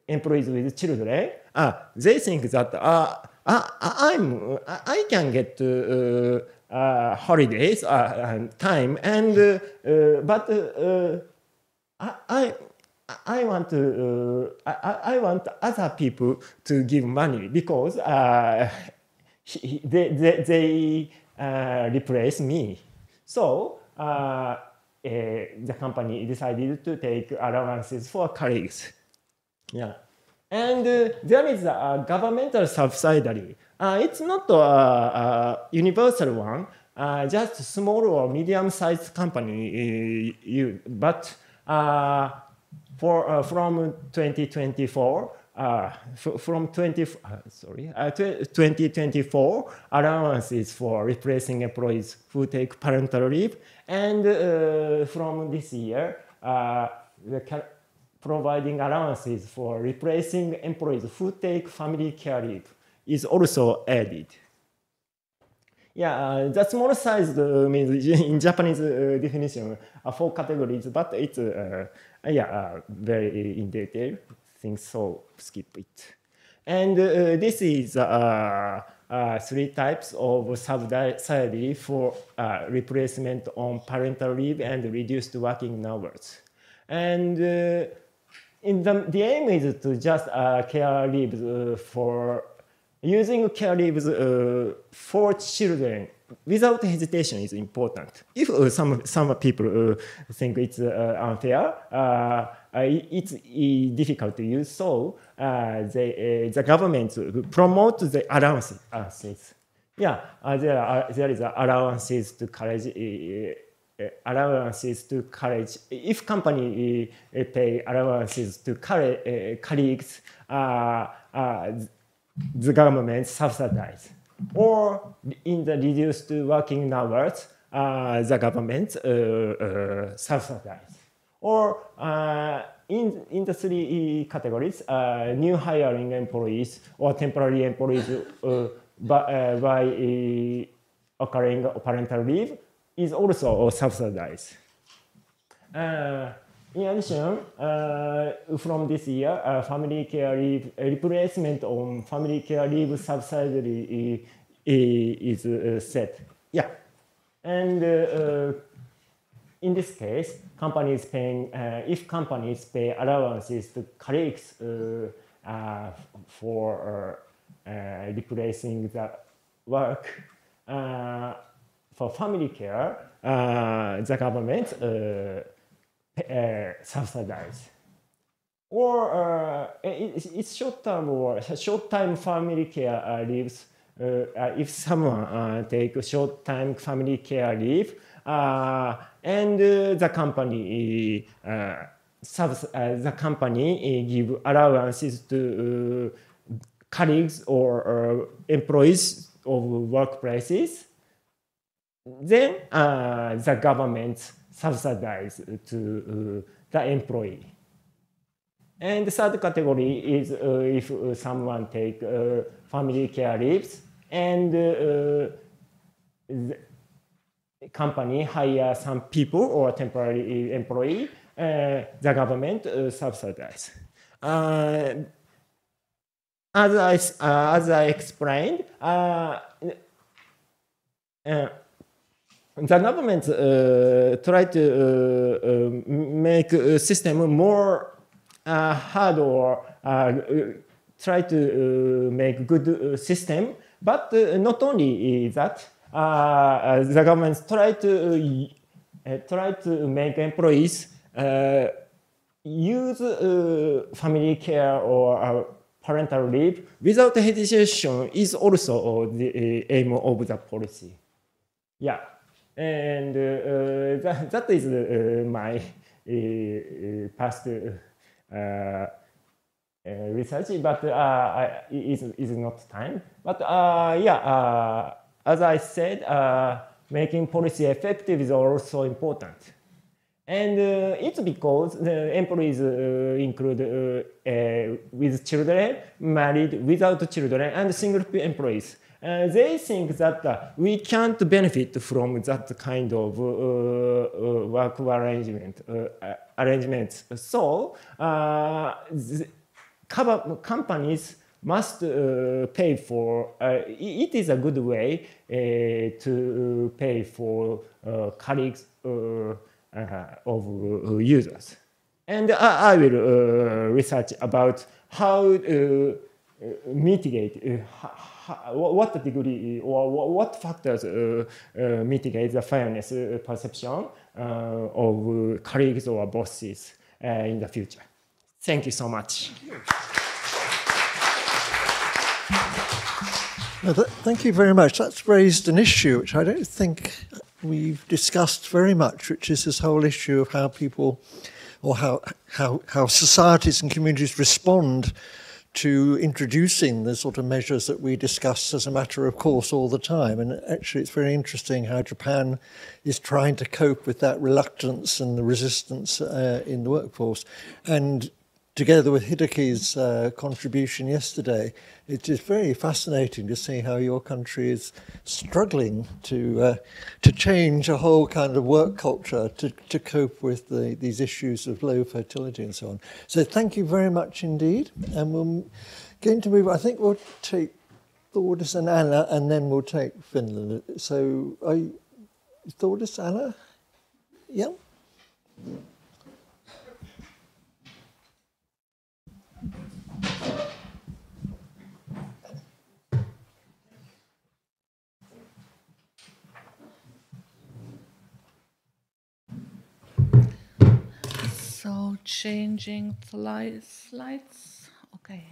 employees with children, they think that I can get holidays and time, and but I want other people to give money because they replace me. So the company decided to take allowances for colleagues. Yeah, and there is a governmental subsidiary. It's not a universal one. Just small or medium-sized company, but from 2024, from 2024, allowances for replacing employees who take parental leave, and from this year, providing allowances for replacing employees who take family care leave is also added. Yeah, the small size means in Japanese definition 4 categories, but it's very in detail things, so skip it. And this is 3 types of subsidy for replacement on parental leave and reduced working hours. And the aim is to just care leaves for using care leaves for children without hesitation is important. If some people think it's unfair, it's difficult to use, so the government promote the allowances. Yeah, there is allowances to college allowances to college. If company pay allowances to colleagues, the government subsidize. Or in the reduced working hours, the government subsidize. Or in the three categories, new hiring employees or temporary employees by occurring parental leave is also subsidized. In addition, from this year, family care leave replacement on family care leave subsidy is set. Yeah, and in this case, companies paying if companies pay allowances to colleagues for replacing the work for family care, the government subsidize. Or it's short-term or short-time family care leaves. If someone take short-time family care leave, and the company give allowances to colleagues or employees of workplaces, then the government subsidize to the employee. And the third category is if someone take family care leaves and the company hire some people or temporary employee, the government subsidize. As I explained, the government try to make a system more hard or try to make good system, but not only that, the government try to make employees use family care or parental leave without hesitation is also the aim of the policy. Yeah. And that is my past research, but it is not time. But yeah, as I said, making policy effective is also important. And it's because the employees include with children, married, without children, and single employees. They think that we can't benefit from that kind of work arrangements. So companies must pay for. It is a good way to pay for colleagues of users. And I will research about how mitigate. What degree or what factors mitigate the fairness perception of colleagues or bosses in the future? Thank you so much. Thank you very much. That's raised an issue which I don't think we've discussed very much, which is this whole issue of how people or how societies and communities respond to introducing the sort of measures that we discuss as a matter of course all the time. And actually it's very interesting how Japan is trying to cope with that reluctance and the resistance in the workforce. And together with Hideki's contribution yesterday, it is very fascinating to see how your country is struggling to change a whole kind of work culture to cope with these issues of low fertility and so on. So thank you very much indeed. And we're going to move, I think we'll take Thordis and Anna, and then we'll take Finland. So are you, Thordis, Anna? Yeah. So changing slides. Okay.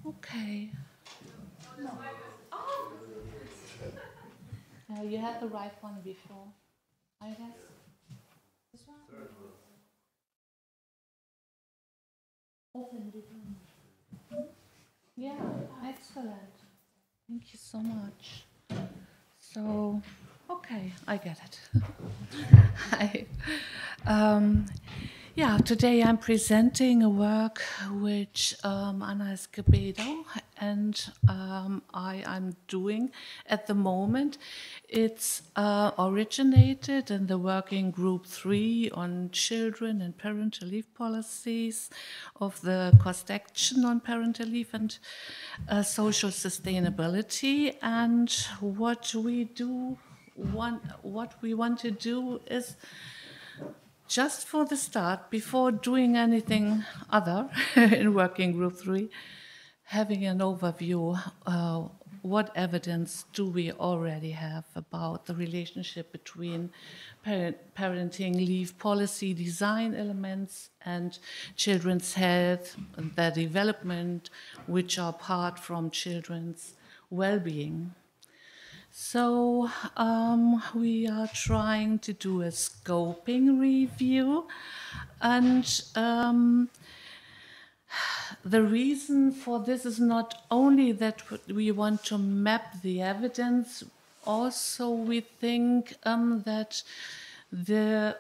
Okay. You had the right one before, I guess. This one? Open it. Yeah, excellent. Thank you so much. So, okay, I get it. Yeah, today I'm presenting a work which Anna Escobedo and I'm doing at the moment. It's originated in the working group 3 on children and parental leave policies of the Cost Action on Parental Leave and Social Sustainability. And what we want to do is, just for the start, before doing anything other in Working Group 3, having an overview, what evidence do we already have about the relationship between parenting leave policy design elements and children's health, their development, which are apart from children's well-being. So we are trying to do a scoping review, and the reason for this is not only that we want to map the evidence, also we think that the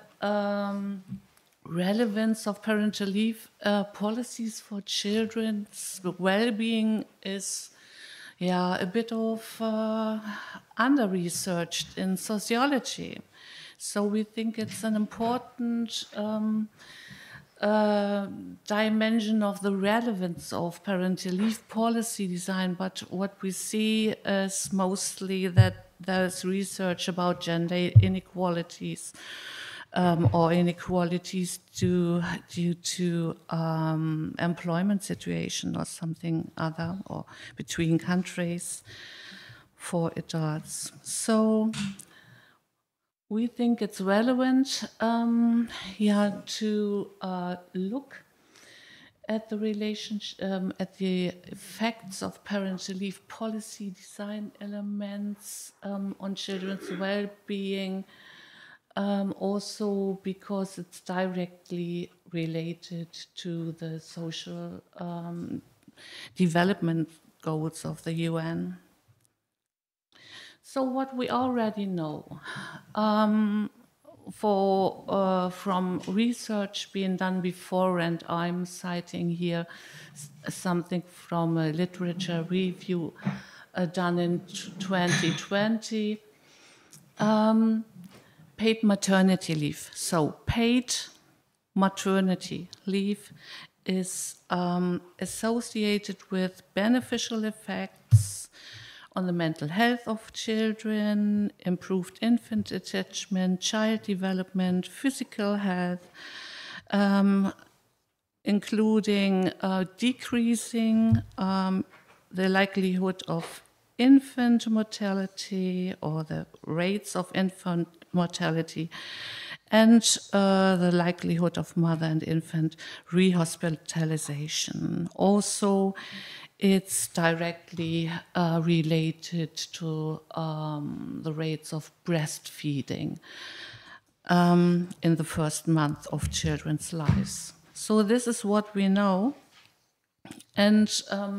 relevance of parental leave policies for children's well-being is a bit of under-researched in sociology. So we think it's an important dimension of the relevance of parental leave policy design, but what we see is mostly that there's research about gender inequalities or inequalities due to employment situation or something other, or between countries for adults. So we think it's relevant to look at the relationship, at the effects of parental leave policy design elements on children's well-being, also because it's directly related to the social development goals of the UN. So what we already know from research being done before, and I'm citing here something from a literature review done in 2020, paid maternity leave. So paid maternity leave is associated with beneficial effects on the mental health of children, improved infant attachment, child development, physical health, including decreasing the likelihood of infant mortality or the rates of infant mortality, and the likelihood of mother and infant rehospitalization. Also, it's directly related to the rates of breastfeeding in the first month of children's lives. So this is what we know. And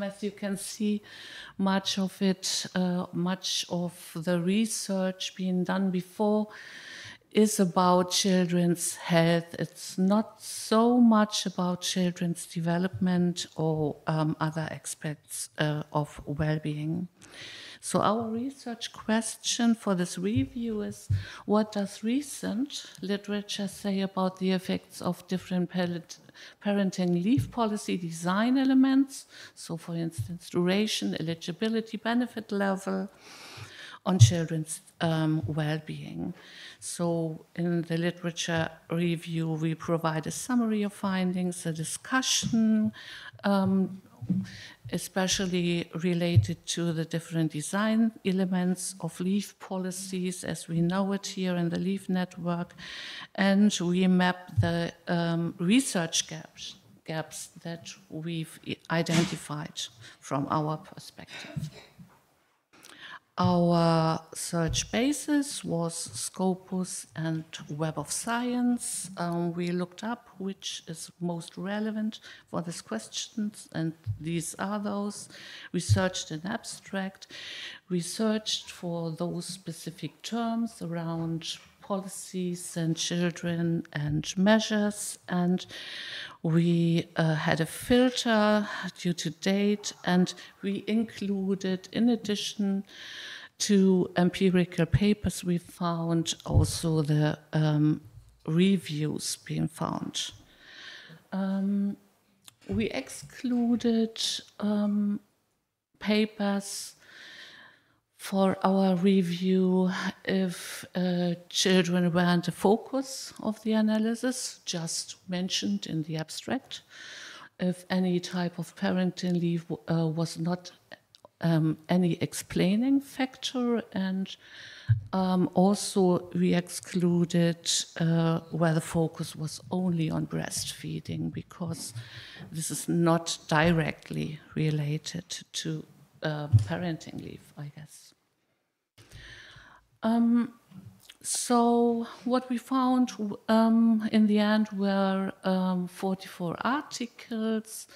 as you can see, much of the research being done before is about children's health. It's not so much about children's development or other aspects of well-being. So our research question for this review is, what does recent literature say about the effects of different parenting leave policy design elements? So for instance, duration, eligibility, benefit level, on children's well-being. So in the literature review, we provide a summary of findings, a discussion, especially related to the different design elements of leave policies as we know it here in the Leave Network. And we map the research gaps that we've identified from our perspective. Our search basis was Scopus and Web of Science. We looked up which is most relevant for these questions, and these are those. We searched in abstract. We searched for those specific terms around policies and children and measures, and we had a filter due to date, and we included, in addition to empirical papers, we found also the reviews being found. We excluded papers for our review if children weren't the focus of the analysis, just mentioned in the abstract, if any type of parenting leave was not any explaining factor, and also we excluded where the focus was only on breastfeeding, because this is not directly related to parenting leave, I guess. So what we found in the end were 44 articles,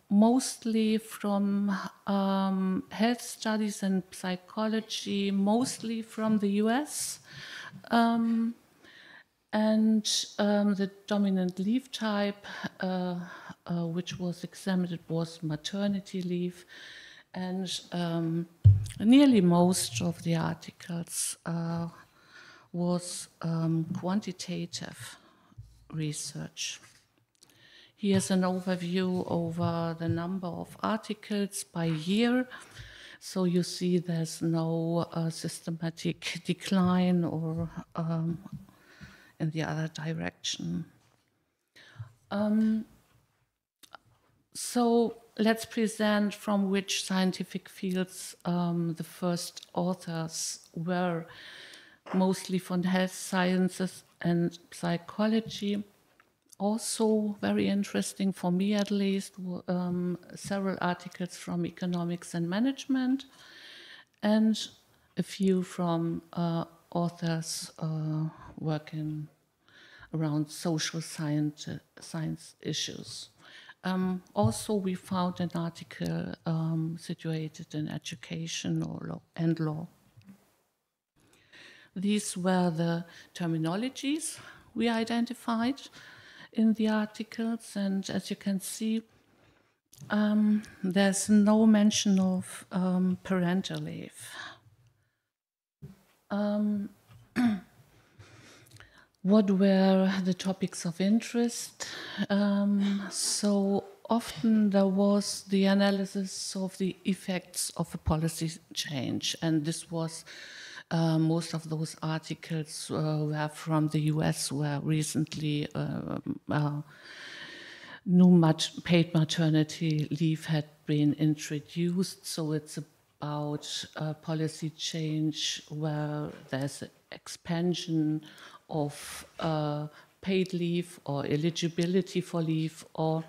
mostly from health studies and psychology, mostly from the US. And the dominant leave type, which was examined, was maternity leave. And nearly most of the articles was quantitative research. Here's an overview over the number of articles by year. So you see there's no systematic decline or in the other direction. So let's present from which scientific fields the first authors were, mostly from health sciences and psychology. Also very interesting for me, at least, several articles from economics and management, and a few from authors working around social science issues. Also, we found an article situated in education and law. These were the terminologies we identified in the articles, and as you can see, there's no mention of parental leave. What were the topics of interest? So often there was the analysis of the effects of a policy change, and this was most of those articles were from the US, where recently new paid maternity leave had been introduced. So it's about policy change where there's expansion of paid leave or eligibility for leave, or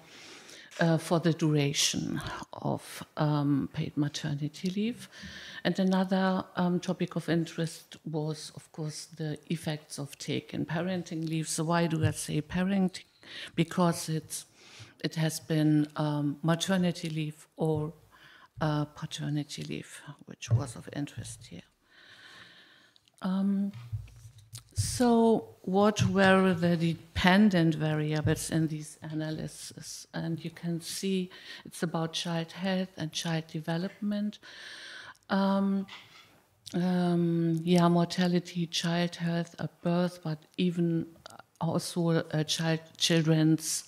for the duration of paid maternity leave. And another topic of interest was, of course, the effects of taken parenting leave. So why do I say parenting? Because it has been maternity leave or paternity leave, which was of interest here. So what were the dependent variables in these analyses? And you can see it's about child health and child development. Mortality, child health at birth, but even also children's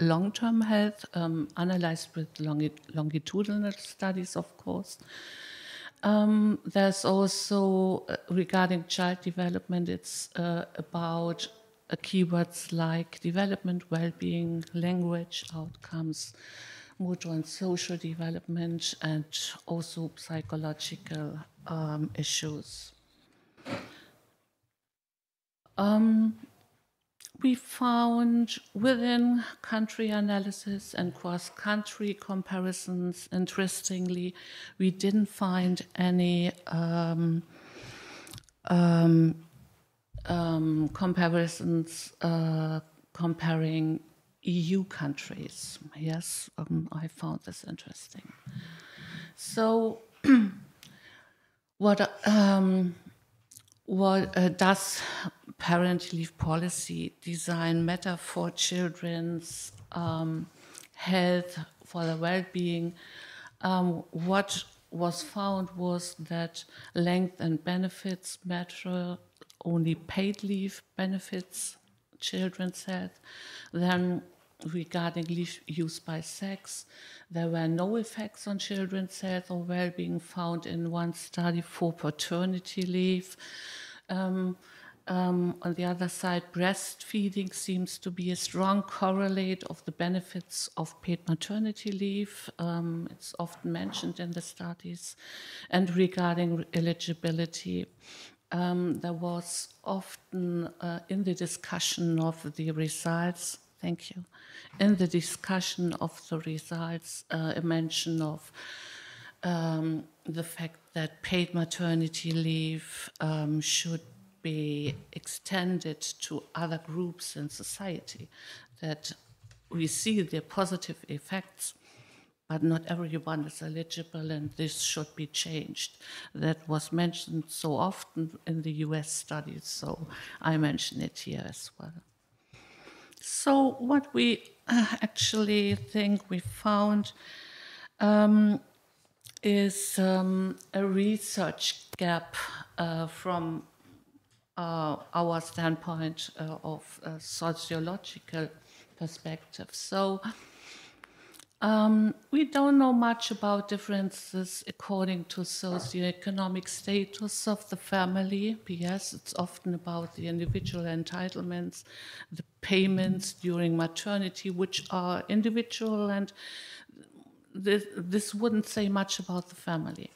long-term health, analyzed with longitudinal studies, of course. There's also, regarding child development, it's about keywords like development, well-being, language, outcomes, motor and social development, and also psychological issues. we found within country analysis and cross-country comparisons, interestingly, we didn't find any comparisons comparing EU countries. Yes, I found this interesting. So, what does parent leave policy design matter for children's health, for their well-being? What was found was that length and benefits matter, only paid leave benefits children's health. Then regarding leave used by sex, there were no effects on children's health or well-being found in one study for paternity leave. On the other side, breastfeeding seems to be a strong correlate of the benefits of paid maternity leave. It's often mentioned in the studies. And regarding eligibility, there was often in the discussion of the results, thank you, in the discussion of the results, a mention of the fact that paid maternity leave should be extended to other groups in society, that we see the positive effects, but not everyone is eligible, and this should be changed. That was mentioned so often in the US studies, so I mention it here as well. So what we actually think we found is a research gap from our standpoint of a sociological perspective. So we don't know much about differences according to socioeconomic status of the family. Yes, it's often about the individual entitlements, the payments during maternity, which are individual, and this wouldn't say much about the family.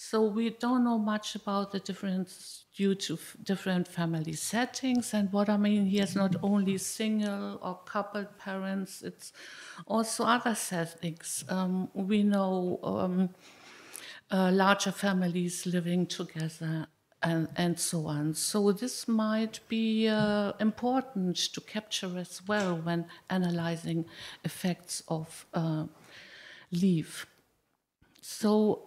So we don't know much about the difference due to different family settings. And what I mean here is not only single or coupled parents, it's also other settings. We know larger families living together and so on. So this might be important to capture as well when analyzing effects of leave. So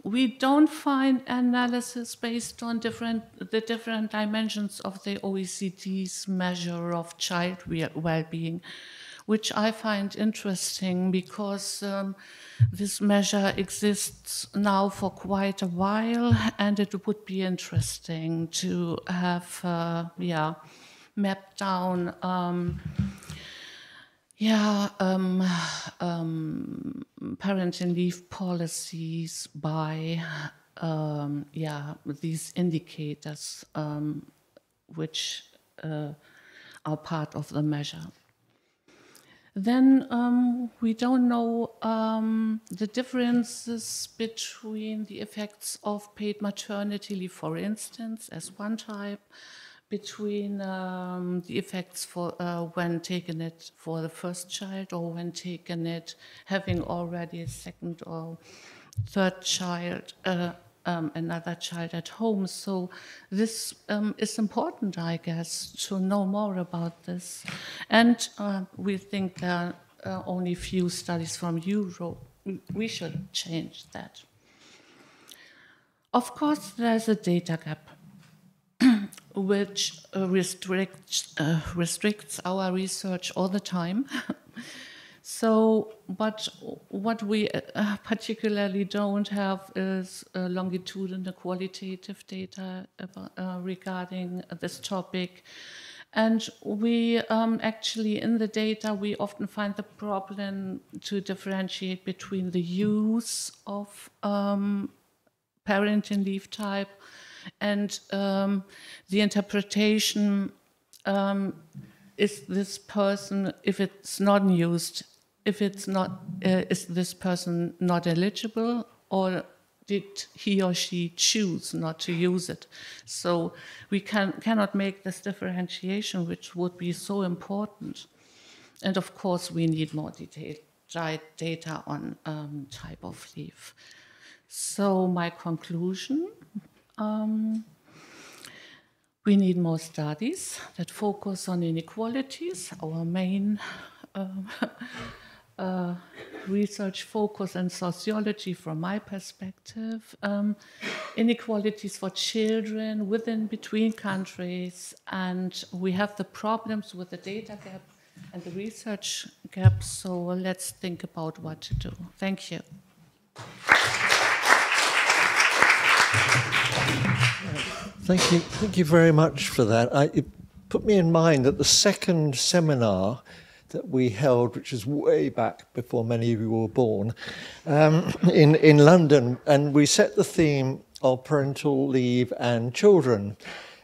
we don't find analysis based on the different dimensions of the OECD's measure of child well-being, which I find interesting because this measure exists now for quite a while, and it would be interesting to have mapped down parental leave policies by these indicators which are part of the measure. Then we don't know the differences between the effects of paid maternity leave, for instance, as one type, between the effects for when taking it for the first child or when taking it having already a second or third child, another child at home. So this is important, I guess, to know more about this. And we think there are only few studies from Europe. We should change that. Of course, there's a data gap which restricts our research all the time. So, but what we particularly don't have is longitudinal qualitative data regarding this topic. And we actually, in the data, we often find the problem to differentiate between the use of parenting leave type and the interpretation, is this person, if it's not used, if it's not, is this person not eligible, or did he or she choose not to use it? So we cannot make this differentiation, which would be so important. And of course, we need more detailed data on type of leave. So my conclusion, we need more studies that focus on inequalities. Our main research focus and sociology from my perspective, inequalities for children within, between countries, and we have the problems with the data gap and the research gap, so let's think about what to do. Thank you. Thank you very much for that. It put me in mind that the second seminar that we held, which is way back before many of you were born, in London, and we set the theme of parental leave and children.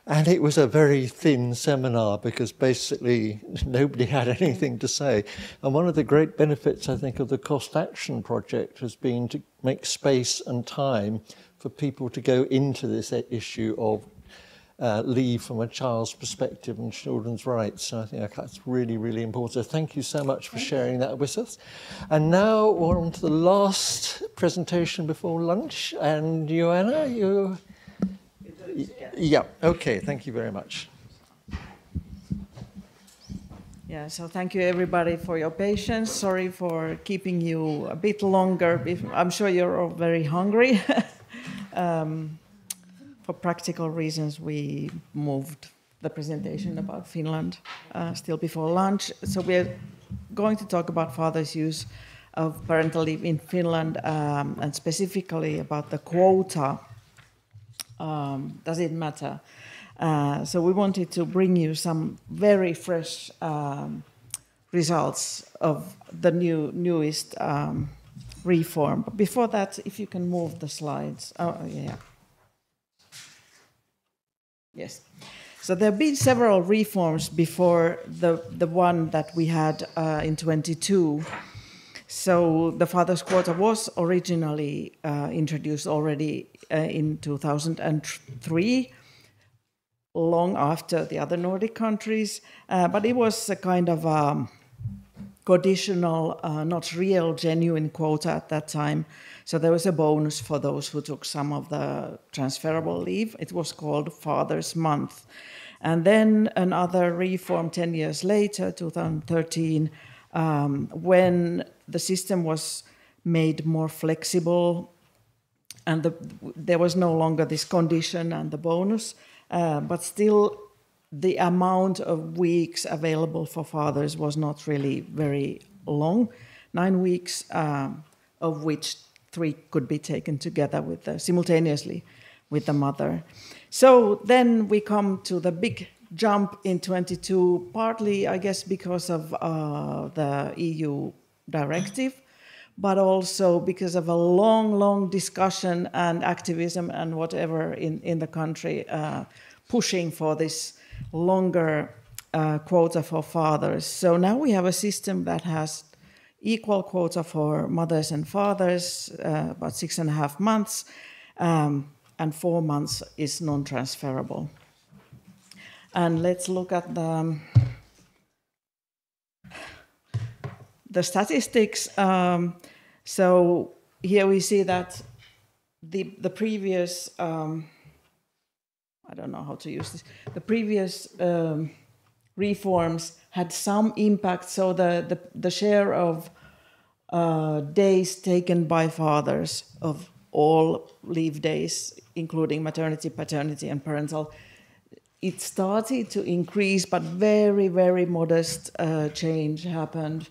And it was a very thin seminar because basically nobody had anything to say. And one of the great benefits, I think, of the Cost Action Project has been to make space and time for people to go into this issue of leave from a child's perspective and children's rights. So I think that's really, really important. So thank you so much for sharing that with us. And now we're on to the last presentation before lunch. And Joanna, you... Yeah, okay, thank you very much. Yeah, so thank you everybody for your patience. Sorry for keeping you a bit longer. I'm sure you're all very hungry. For practical reasons, we moved the presentation about Finland still before lunch. So we're going to talk about fathers' use of parental leave in Finland and specifically about the quota. Does it matter? So we wanted to bring you some very fresh results of the newest reform. But before that, if you can move the slides. Oh, yeah. Yes. So there have been several reforms before the one that we had in 22. So the father's quota was originally introduced already in 2003, long after the other Nordic countries, but it was a kind of conditional, not real, genuine quota at that time. So there was a bonus for those who took some of the transferable leave. It was called Father's Month. And then another reform 10 years later, 2013, when the system was made more flexible and there was no longer this condition and the bonus, but still the amount of weeks available for fathers was not really very long, 9 weeks, of which 3 could be taken together simultaneously with the mother. So then we come to the big jump in 22, partly, I guess, because of the EU directive, but also because of a long discussion and activism and whatever in the country pushing for this longer quota for fathers. So now we have a system that has equal quota for mothers and fathers, about 6.5 months, and 4 months is non-transferable. And let's look at the statistics. So here we see that the previous, I don't know how to use this, the previous reforms had some impact. So the share of days taken by fathers of all leave days, including maternity, paternity, and parental, it started to increase, but very modest change happened.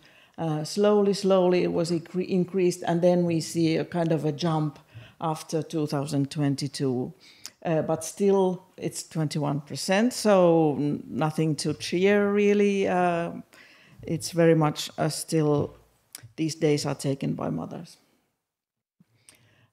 Slowly it was increased, and then we see a kind of a jump after 2022. But still, it's 21%, so nothing to cheer, really. It's very much still, these days are taken by mothers.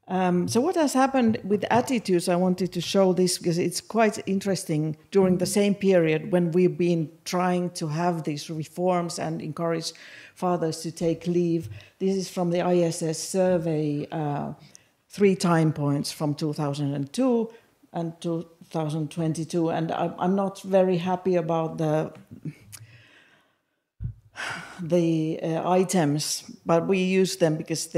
So what has happened with attitudes? I wanted to show this because it's quite interesting during the same period when we've been trying to have these reforms and encourage fathers to take leave. This is from the ISS survey 3 time points from 2002 and 2022, and I'm not very happy about the items, but we use them because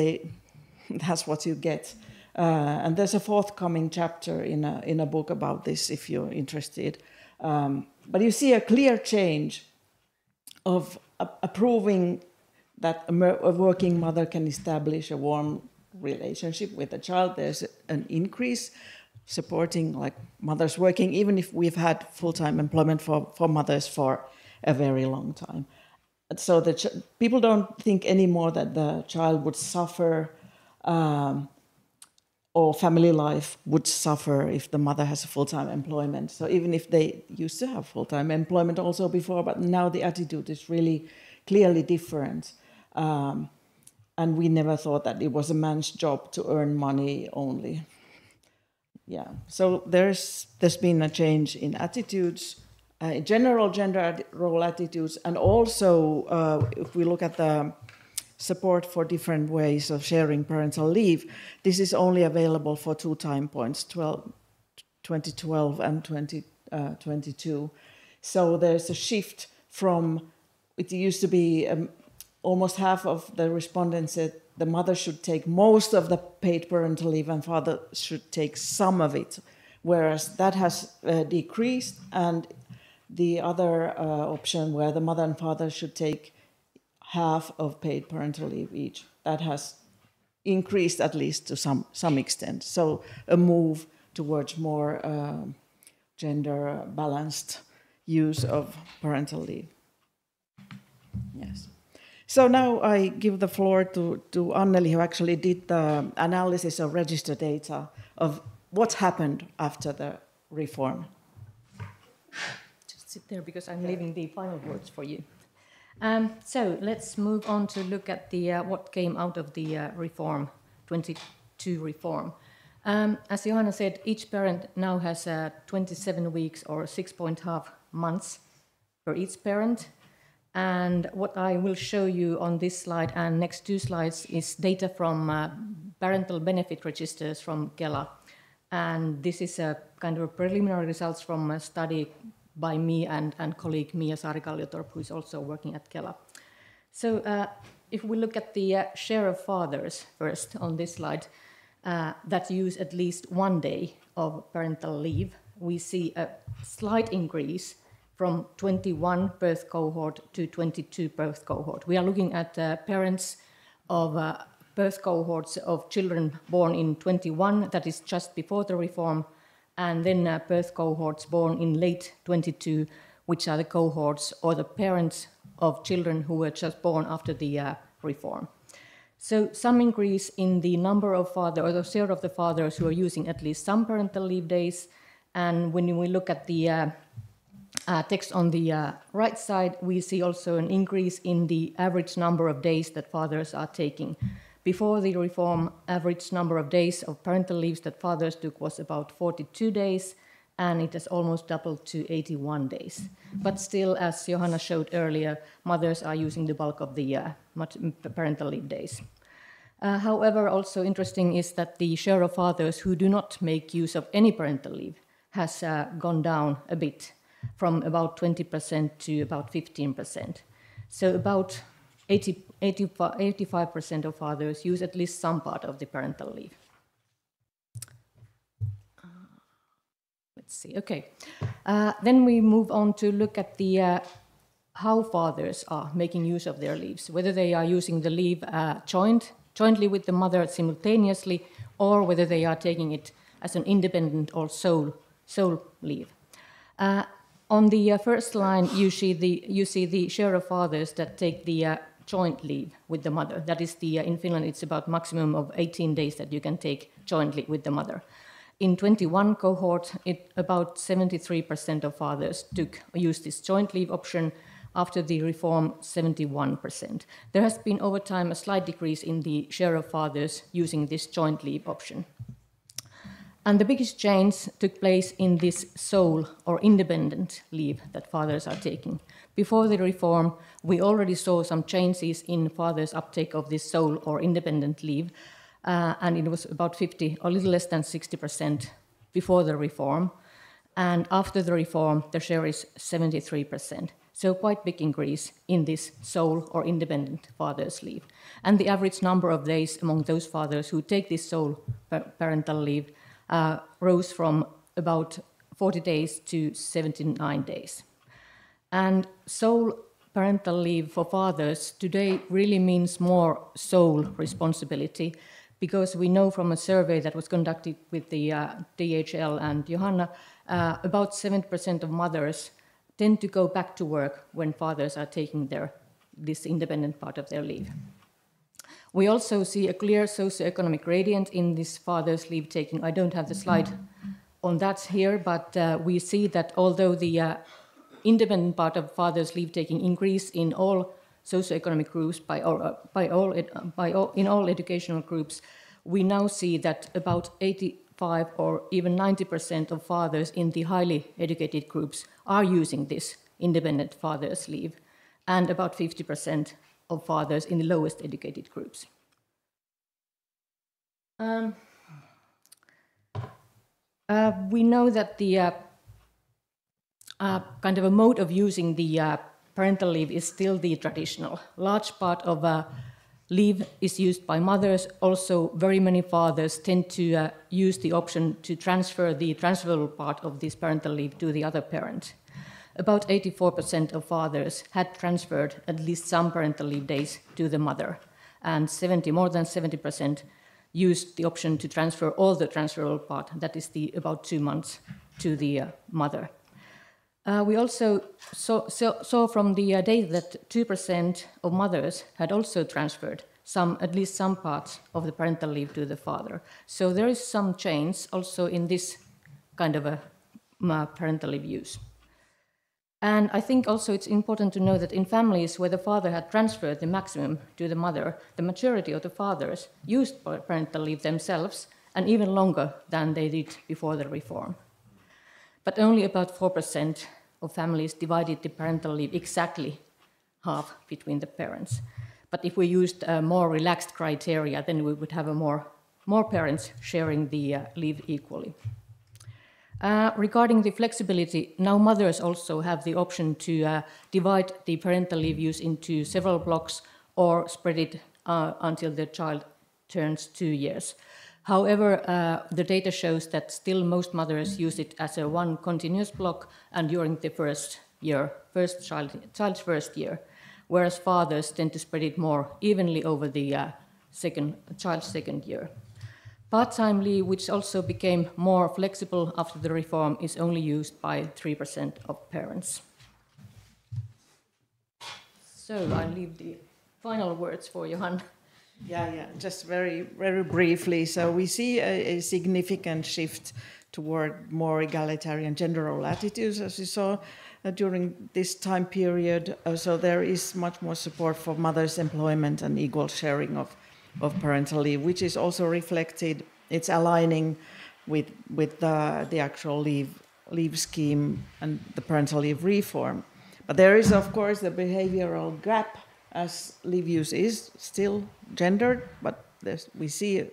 that's what you get. And there's a forthcoming chapter in a book about this if you're interested. But you see a clear change of approving that a working mother can establish a warm relationship with a child. There's an increase supporting like mothers working, even if we've had full-time employment for mothers for a very long time. So people don't think anymore that the child would suffer or family life would suffer if the mother has a full-time employment. So even if they used to have full-time employment also before, but now the attitude is really clearly different. And we never thought that it was a man's job to earn money only. Yeah, so there's been a change in attitudes, general gender role attitudes, and also if we look at the support for different ways of sharing parental leave, this is only available for 2 time points, 2012 and 2022. So there's a shift from, it used to be almost half of the respondents said the mother should take most of the paid parental leave and father should take some of it, whereas that has decreased, and the other option where the mother and father should take half of paid parental leave each, that has increased at least to some extent. So a move towards more gender balanced use of parental leave. Yes. So now I give the floor to Anneli, who actually did the analysis of register data of what happened after the reform. Just sit there because I'm leaving the final words for you. So let's move on to look at the what came out of the reform, 22 reform. As Johanna said, each parent now has 27 weeks or 6.5 months for each parent. And what I will show you on this slide and next 2 slides is data from parental benefit registers from Kela. And this is a kind of a preliminary results from a study by me and colleague Mia Saari-Kalliotorp, who is also working at Kela. So if we look at the share of fathers first on this slide that use at least 1 day of parental leave, we see a slight increase from 21 birth cohort to 22 birth cohort. We are looking at parents of birth cohorts of children born in 21, that is just before the reform, and then birth cohorts born in late 22, which are the cohorts or the parents of children who were just born after the reform. So some increase in the number of fathers, or the share of the fathers who are using at least some parental leave days. And when we look at the text on the right side, we see also an increase in the average number of days that fathers are taking. Before the reform, average number of days of parental leaves that fathers took was about 42 days, and it has almost doubled to 81 days. But still, as Johanna showed earlier, mothers are using the bulk of the parental leave days. However, also interesting is that the share of fathers who do not make use of any parental leave has gone down a bit, from about 20% to about 15%. So about 85% of fathers use at least some part of the parental leave. Let's see, okay. Then we move on to look at the how fathers are making use of their leaves, whether they are using the leave jointly with the mother simultaneously, or whether they are taking it as an independent or sole leave. On the first line, you see the share of fathers that take the joint leave with the mother. That is in Finland, it's about maximum of 18 days that you can take jointly with the mother. In 21 cohort, about 73% of fathers used this joint leave option. After the reform, 71%. There has been over time a slight decrease in the share of fathers using this joint leave option. And the biggest change took place in this sole or independent leave that fathers are taking. Before the reform, we already saw some changes in fathers' uptake of this sole or independent leave. and it was about 50, or a little less than 60% before the reform. And after the reform, the share is 73%. So quite big increase in this sole or independent father's leave. And the average number of days among those fathers who take this sole parental leave rose from about 40 days to 79 days. And sole parental leave for fathers today really means more sole responsibility, because we know from a survey that was conducted with the DHL and Johanna, about 70% of mothers tend to go back to work when fathers are taking this independent part of their leave. We also see a clear socioeconomic gradient in this father's leave taking. I don't have the slide on that here, but we see that although the independent part of father's leave taking increase in all socioeconomic groups in all educational groups, we now see that about 85 or even 90% of fathers in the highly educated groups are using this independent father's leave, and about 50% of fathers in the lowest educated groups. We know that the kind of a mode of using the parental leave is still the traditional. Large part of leave is used by mothers. Also, very many fathers tend to use the option to transfer the transferable part of this parental leave to the other parent. About 84% of fathers had transferred at least some parental leave days to the mother, and more than 70% used the option to transfer all the transferable part, that is about 2 months, to the mother. We also saw from the data that 2% of mothers had also transferred at least some parts of the parental leave to the father. So there is some change also in this kind of a parental leave use. And I think also it's important to know that in families where the father had transferred the maximum to the mother, the majority of the fathers used parental leave themselves, and even longer than they did before the reform. But only about 4% of families divided the parental leave exactly half between the parents. But if we used more relaxed criteria, then we would have more parents sharing the leave equally. Regarding the flexibility, now mothers also have the option to divide the parental leave use into several blocks or spread it until the child turns 2 years. However, the data shows that still most mothers use it as a one continuous block and during the child's first year, whereas fathers tend to spread it more evenly over the child's second year. Part-time leave, which also became more flexible after the reform, is only used by 3% of parents. So I leave the final words for Johanna. Yeah, just very, very briefly. So we see a significant shift toward more egalitarian gender role attitudes, as you saw during this time period. So there is much more support for mothers' employment and equal sharing of parental leave, which is also reflected. It's aligning with the actual leave scheme and the parental leave reform. But there is, of course, the behavioral gap, as leave use is still gendered, but we see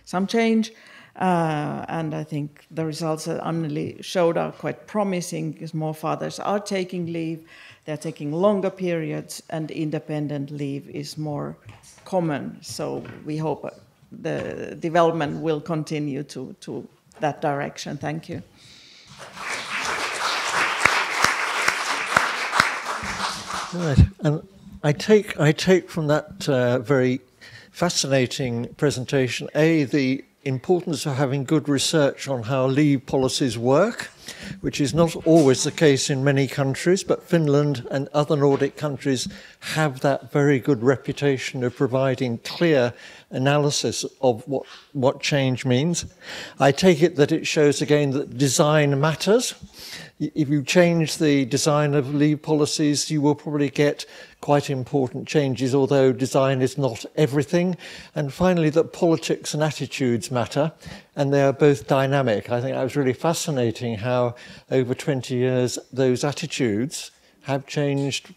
some change. And I think the results that Anneli showed are quite promising, because more fathers are taking leave, they're taking longer periods, and independent leave is more common. So we hope the development will continue to that direction. Thank you. Right, and I take from that very fascinating presentation, the importance of having good research on how leave policies work, which is not always the case in many countries, but Finland and other Nordic countries have that very good reputation of providing clear analysis of what change means. I take it that it shows again that design matters. If you change the design of leave policies, you will probably get quite important changes, although design is not everything. And finally, that politics and attitudes matter, and they are both dynamic. I think that was really fascinating how over 20 years those attitudes have changed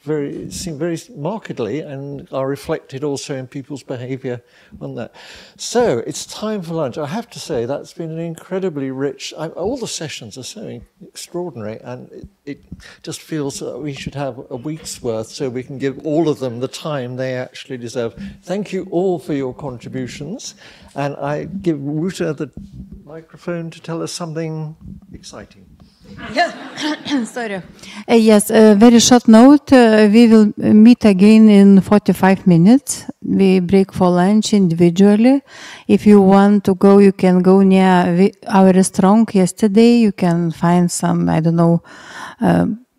seem very markedly and are reflected also in people's behaviour on that. So it's time for lunch. I have to say that's been an incredibly rich. All the sessions are so extraordinary, and it just feels that we should have a week's worth so we can give all of them the time they actually deserve. Thank you all for your contributions, and I give Ruta the microphone to tell us something exciting. Sorry. Yes, a very short note. We will meet again in 45 minutes. We break for lunch individually. If you want to go, you can go near our restaurant yesterday. You can find some, I don't know,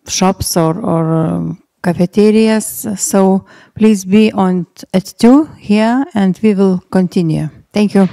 shops or cafeterias. So please be on at 2 here, and we will continue. Thank you.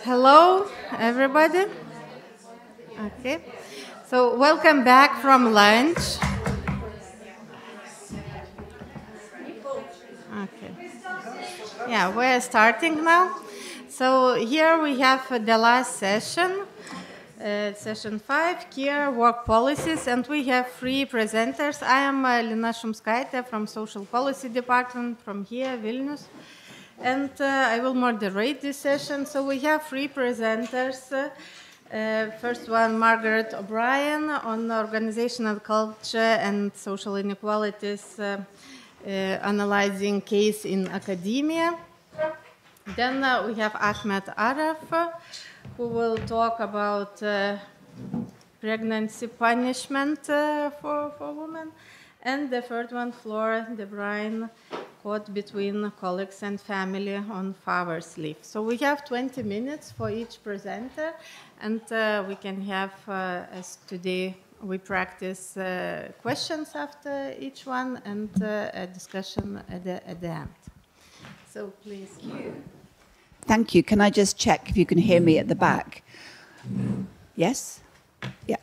Hello, everybody. Okay, so welcome back from lunch. Okay. Yeah, we're starting now. So here we have the last session, session 5, care, work policies, and we have 3 presenters. I am Lina Shumskaitė from Social Policy Department from here, Vilnius. And I will moderate this session. So we have 3 presenters. First one, Margaret O'Brien on organizational culture and social inequalities, analyzing case in academia. Then we have Ahmed Araf, who will talk about pregnancy punishment for women. And the third one, Flora De Bruyn, caught between colleagues and family on father's leave. So we have 20 minutes for each presenter, and we can have, as today we practice, questions after each one and a discussion at the end. So please. Thank you. Can I just check if you can hear me at the back? Yes? Yeah.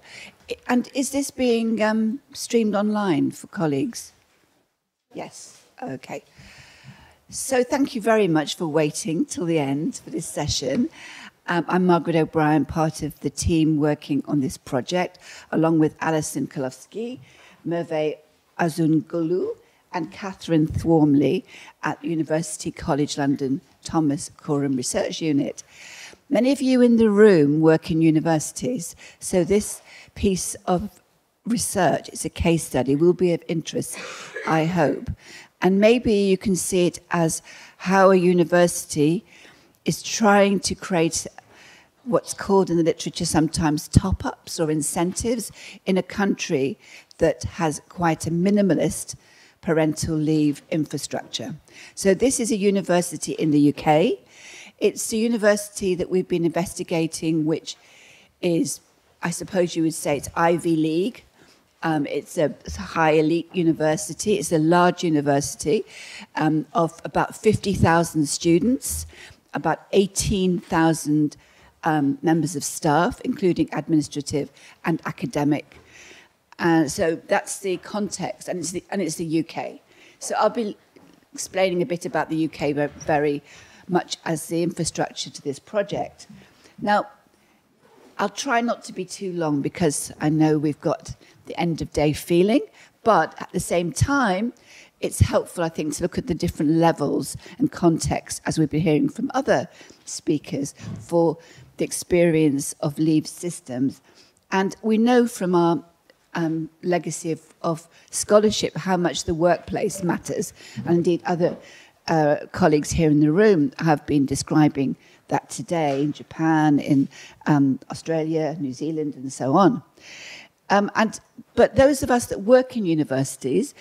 And is this being streamed online for colleagues? Yes. Okay. So thank you very much for waiting till the end for this session. I'm Margaret O'Brien, part of the team working on this project, along with Alison Kolowski, Merve Azungulu, and Catherine Thwarmley at University College London Thomas Coram Research Unit. Many of you in the room work in universities, so this piece of research, it's a case study, will be of interest, I hope. And maybe you can see it as how a university is trying to create what's called in the literature sometimes top-ups or incentives in a country that has quite a minimalist parental leave infrastructure. So this is a university in the UK. It's a university that we've been investigating, which is, I suppose you would say, it's Ivy League. It's a high elite university. It's a large university of about 50,000 students, about 18,000 members of staff, including administrative and academic. So that's the context, and it's the UK. So I'll be explaining a bit about the UK very much as the infrastructure to this project. Now, I'll try not to be too long because I know we've got the end of day feeling, but at the same time, it's helpful, I think, to look at the different levels and contexts, as we've been hearing from other speakers, for the experience of leave systems. And we know from our legacy of scholarship how much the workplace matters. And indeed, other colleagues here in the room have been describing that today in Japan, in Australia, New Zealand, and so on. But those of us that work in universities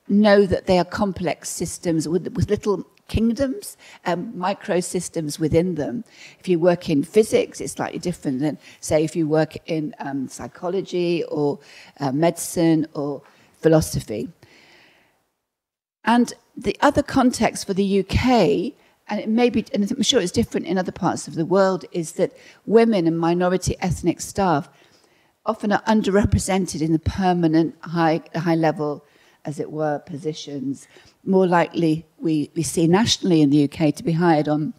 know that they are complex systems with little kingdoms, microsystems within them. If you work in physics, it's slightly different than, say, if you work in psychology or medicine or philosophy. And the other context for the UK, and it may be, and I'm sure it's different in other parts of the world, is that women and minority ethnic staff often are underrepresented in the permanent high-level, as it were, positions. More likely, we see nationally in the UK to be hired on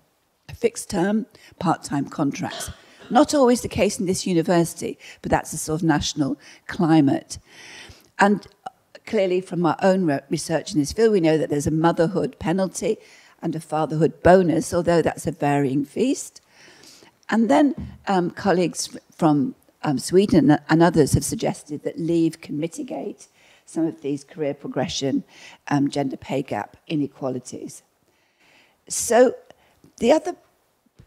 fixed-term, part-time contracts. Not always the case in this university, but that's the sort of national climate. And clearly, from our own research in this field, we know that there's a motherhood penalty. and a fatherhood bonus, although that's a varying feast. And then colleagues from Sweden and others have suggested that leave can mitigate some of these career progression, gender pay gap inequalities. So the other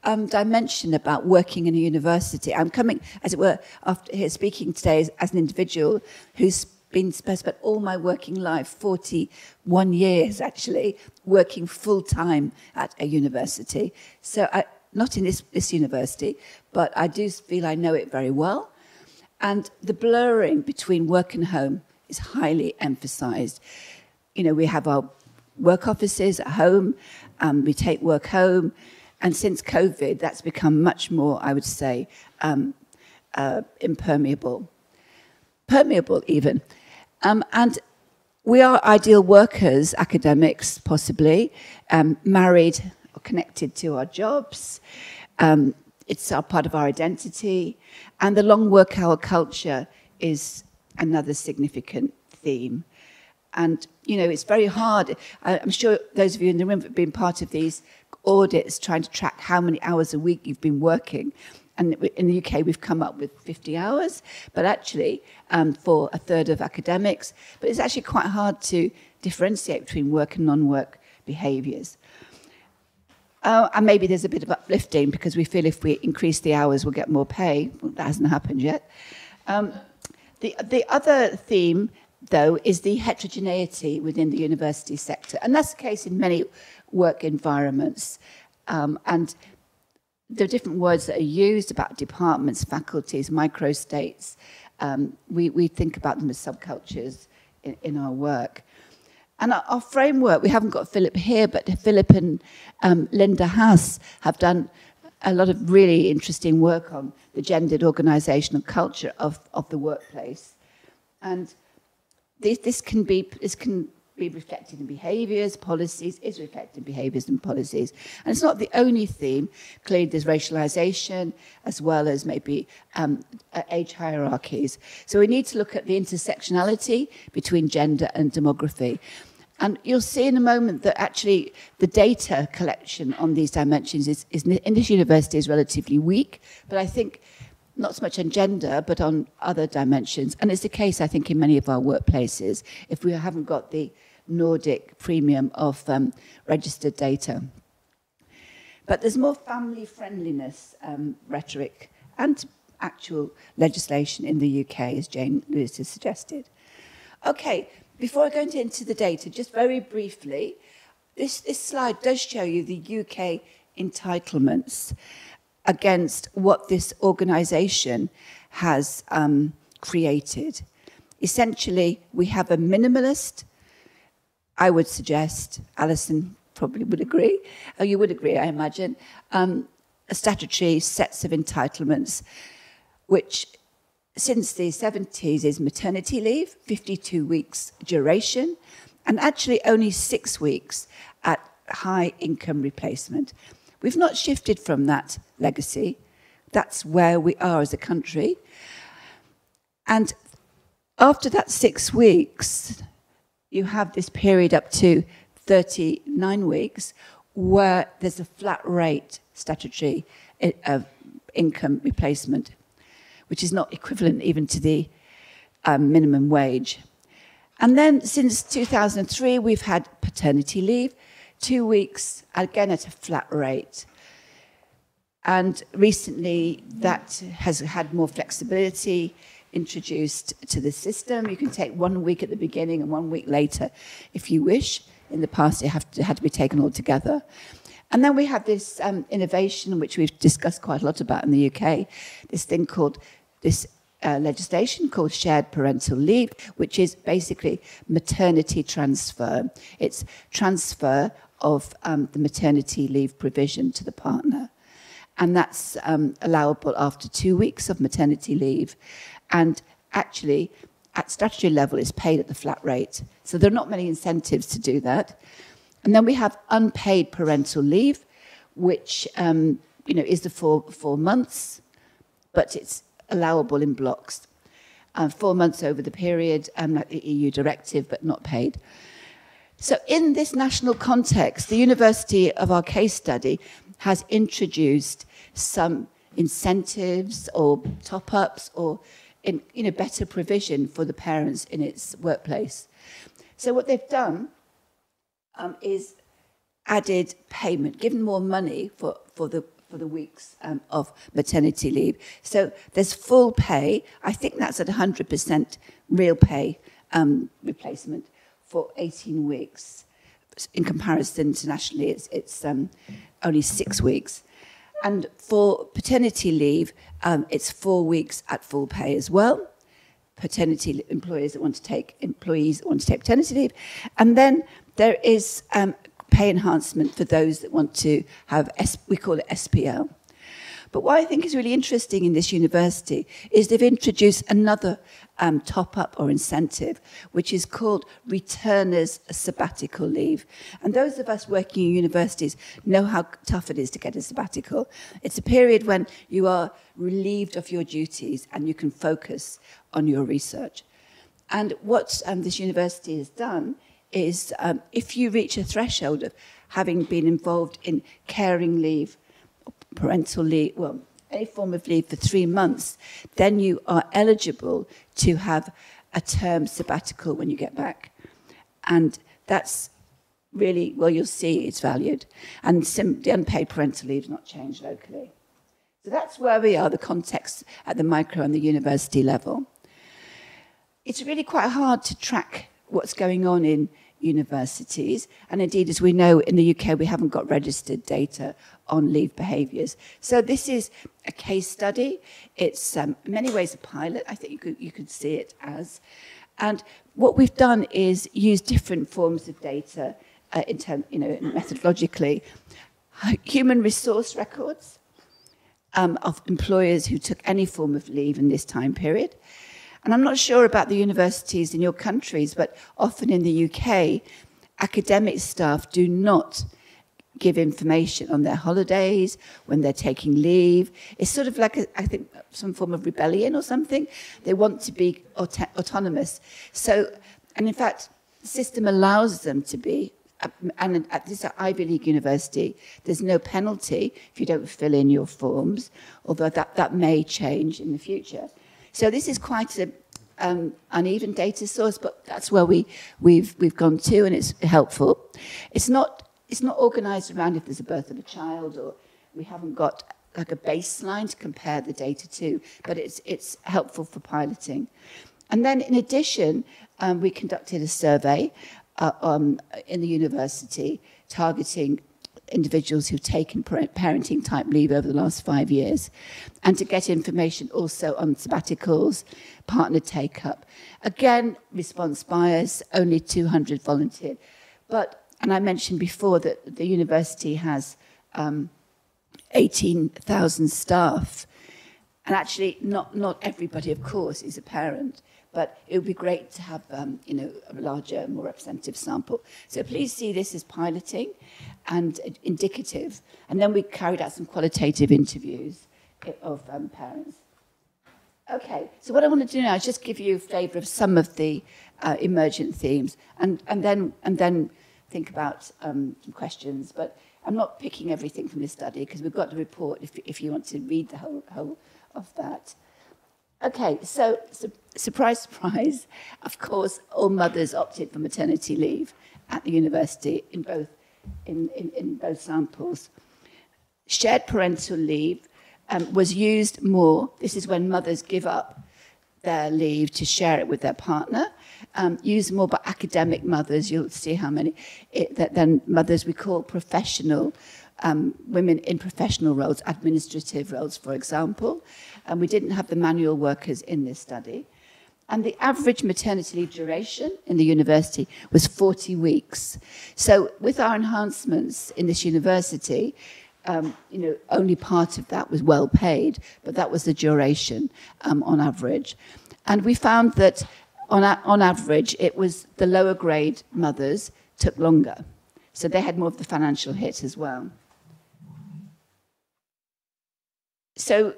dimension about working in a university, I'm coming, as it were, after here speaking today as an individual who's spent all my working life, 41 years actually, working full-time at a university. So not in this university, but I do feel I know it very well. And the blurring between work and home is highly emphasized. You know, we have our work offices at home, we take work home, and since COVID, that's become much more, I would say, permeable even. And we are ideal workers, academics possibly, married or connected to our jobs. It's a part of our identity. And the long work hour culture is another significant theme. And, you know, it's very hard. I'm sure those of you in the room have been part of these audits trying to track how many hours a week you've been working. And in the UK, we've come up with 50 hours, but actually for a third of academics. But it's actually quite hard to differentiate between work and non-work behaviours. And maybe there's a bit of uplifting because we feel if we increase the hours, we'll get more pay. Well, that hasn't happened yet. The other theme, though, is the heterogeneity within the university sector. And that's the case in many work environments. And there are different words that are used about departments, faculties, microstates. We think about them as subcultures in our work. And our framework, we haven't got Philip here, but Philip and Linda Haas have done a lot of really interesting work on the gendered organisational culture of the workplace. And this can be reflected in behaviours, policies, is reflected in behaviours and policies. And it's not the only theme. Clearly there's racialisation as well as maybe age hierarchies. So we need to look at the intersectionality between gender and demography. And you'll see in a moment that actually the data collection on these dimensions is in this university is relatively weak, but I think not so much on gender, but on other dimensions. And it's the case, I think, in many of our workplaces, if we haven't got the Nordic premium of registered data. But there's more family friendliness rhetoric and actual legislation in the UK, as Jane Lewis has suggested. Okay, before I go into the data, just very briefly, this slide does show you the UK entitlements against what this organisation has created. Essentially, we have a minimalist, I would suggest, Alison probably would agree, oh, you would agree, I imagine, a statutory sets of entitlements, which since the 70s is maternity leave, 52 weeks duration, and actually only 6 weeks at high income replacement. We've not shifted from that legacy. That's where we are as a country. And after that 6 weeks, you have this period up to 39 weeks where there's a flat rate statutory income replacement, which is not equivalent even to the minimum wage. And then since 2003, we've had paternity leave, 2 weeks, again at a flat rate. And recently, that has had more flexibility introduced to the system. You can take 1 week at the beginning and 1 week later if you wish. In the past, it had to be taken all together. And then we have this innovation, which we've discussed quite a lot about in the UK, this thing called legislation called shared parental leave, which is basically maternity transfer. It's transfer of the maternity leave provision to the partner. And that's allowable after 2 weeks of maternity leave. And actually, at statutory level, it's paid at the flat rate. So there are not many incentives to do that. And then we have unpaid parental leave, which is the 4 months, but it's allowable in blocks. 4 months over the period, like the EU directive, but not paid. So in this national context, the university of our case study has introduced some incentives or top-ups or better provision for the parents in its workplace. So what they've done is added payment, given more money for the weeks of maternity leave. So there's full pay. I think that's at 100% real pay replacement for 18 weeks. In comparison, internationally, it's only 6 weeks. And for paternity leave, it's 4 weeks at full pay as well. Paternity employees that want to take paternity leave. And then there is pay enhancement for those that want to have, we call it SPL. But what I think is really interesting in this university is they've introduced another top-up or incentive, which is called returners sabbatical leave. And those of us working in universities know how tough it is to get a sabbatical. It's a period when you are relieved of your duties and you can focus on your research. And what this university has done is if you reach a threshold of having been involved in caring leave, parental leave, well, any form of leave for 3 months, then you are eligible to have a term sabbatical when you get back. And that's really, well, you'll see it's valued. And the unpaid parental leave has not changed locally. So that's where we are, the context at the micro and the university level. It's really quite hard to track what's going on in universities. And indeed, as we know, in the UK, we haven't got registered data on leave behaviours. So this is a case study. It's in many ways a pilot. I think you could see it as. And what we've done is use different forms of data methodologically. Human resource records of employers who took any form of leave in this time period. And I'm not sure about the universities in your countries, but often in the UK, academic staff do not give information on their holidays, when they're taking leave. It's sort of like, I think, some form of rebellion or something. They want to be autonomous. So, and in fact, the system allows them to be, and at this Ivy League university, there's no penalty if you don't fill in your forms, although that may change in the future. So this is quite an uneven data source, but that's where we've gone to, and it's helpful. It's not organised around if there's a birth of a child, or we haven't got like a baseline to compare the data to, but it's helpful for piloting. And then in addition, we conducted a survey in the university targeting individuals who've taken parenting type leave over the last 5 years, and to get information also on sabbaticals, partner take-up. Again, response bias, only 200 volunteered. But, and I mentioned before that the university has 18,000 staff, and actually not everybody, of course, is a parent, but it would be great to have a larger, more representative sample. So please see this as piloting and indicative. And then we carried out some qualitative interviews of parents. Okay, so what I want to do now is just give you a flavour of some of the emergent themes, and then think about some questions. But I'm not picking everything from this study because we've got the report if you want to read the whole of that. Okay, so surprise, surprise, of course, all mothers opted for maternity leave at the university in both samples. Shared parental leave was used more. This is when mothers give up their leave to share it with their partner. Used more by academic mothers. You'll see how many. Then mothers we call professional, women in professional roles, administrative roles, for example. And we didn't have the manual workers in this study. And the average maternity leave duration in the university was 40 weeks. So with our enhancements in this university, only part of that was well paid, but that was the duration on average. And we found that on average, it was the lower grade mothers took longer. So they had more of the financial hit as well. So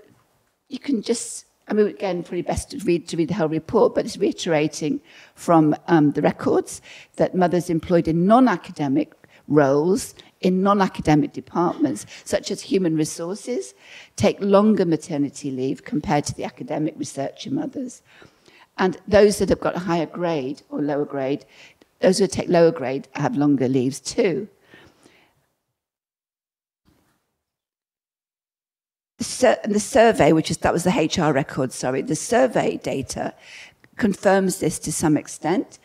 you can just I mean, again, probably best to read the whole report, but it's reiterating from the records that mothers employed in non-academic roles in non-academic departments, such as human resources, take longer maternity leave compared to the academic researcher mothers. And those that have got a higher grade or lower grade, those who take lower grade have longer leaves too. The survey, that was the HR record, sorry, the survey data confirms this to some extent.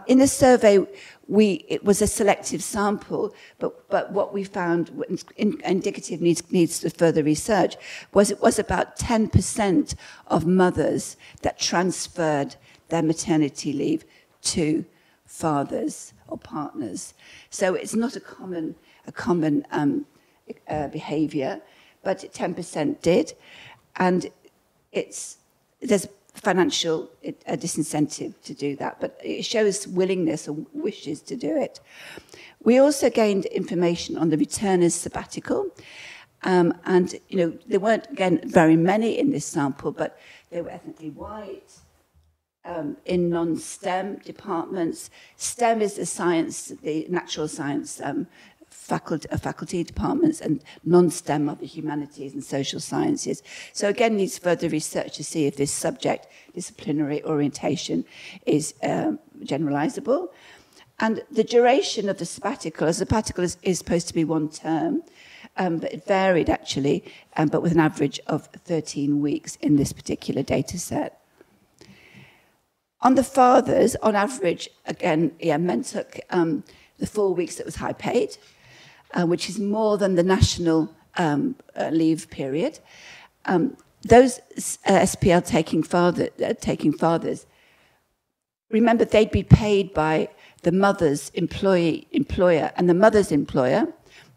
In the survey, it was a selective sample, but what we found, indicative needs further research, was it was about 10% of mothers that transferred their maternity leave to fathers or partners. So it's not a common behaviour, but 10% did, and there's financial disincentive to do that, but it shows willingness or wishes to do it. We also gained information on the returners' sabbatical, and there weren't, again, very many in this sample, but they were ethnically white, in non-STEM departments. STEM is the natural science faculty departments, and non-STEM are the humanities and social sciences. So again, needs further research to see if this subject disciplinary orientation is generalizable. And the duration of the sabbatical, is supposed to be 1 term, but it varied actually, but with an average of 13 weeks in this particular data set. On the fathers, on average, again, men took the 4 weeks that was high paid, which is more than the national leave period. Those SPL taking fathers, remember they'd be paid by the mother's employer, and the mother's employer,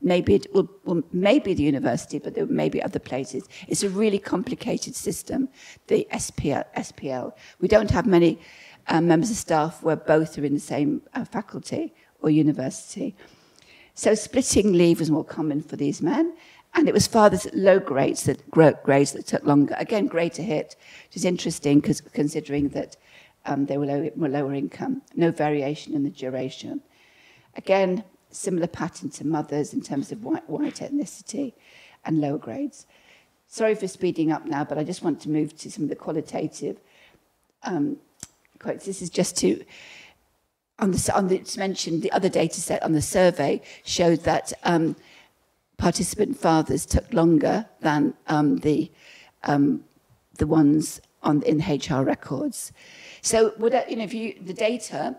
maybe it will maybe the university, but there may be other places. It's a really complicated system, the SPL. We don't have many members of staff where both are in the same faculty or university. So splitting leave was more common for these men, and it was fathers at low grades that took longer. Again, greater hit, which is interesting because considering that they were lower income, no variation in the duration. Again, similar pattern to mothers in terms of white ethnicity and lower grades. Sorry for speeding up now, but I just want to move to some of the qualitative quotes. This is just to. It's mentioned, the other data set on the survey showed that participant fathers took longer than the ones in HR records. So, the data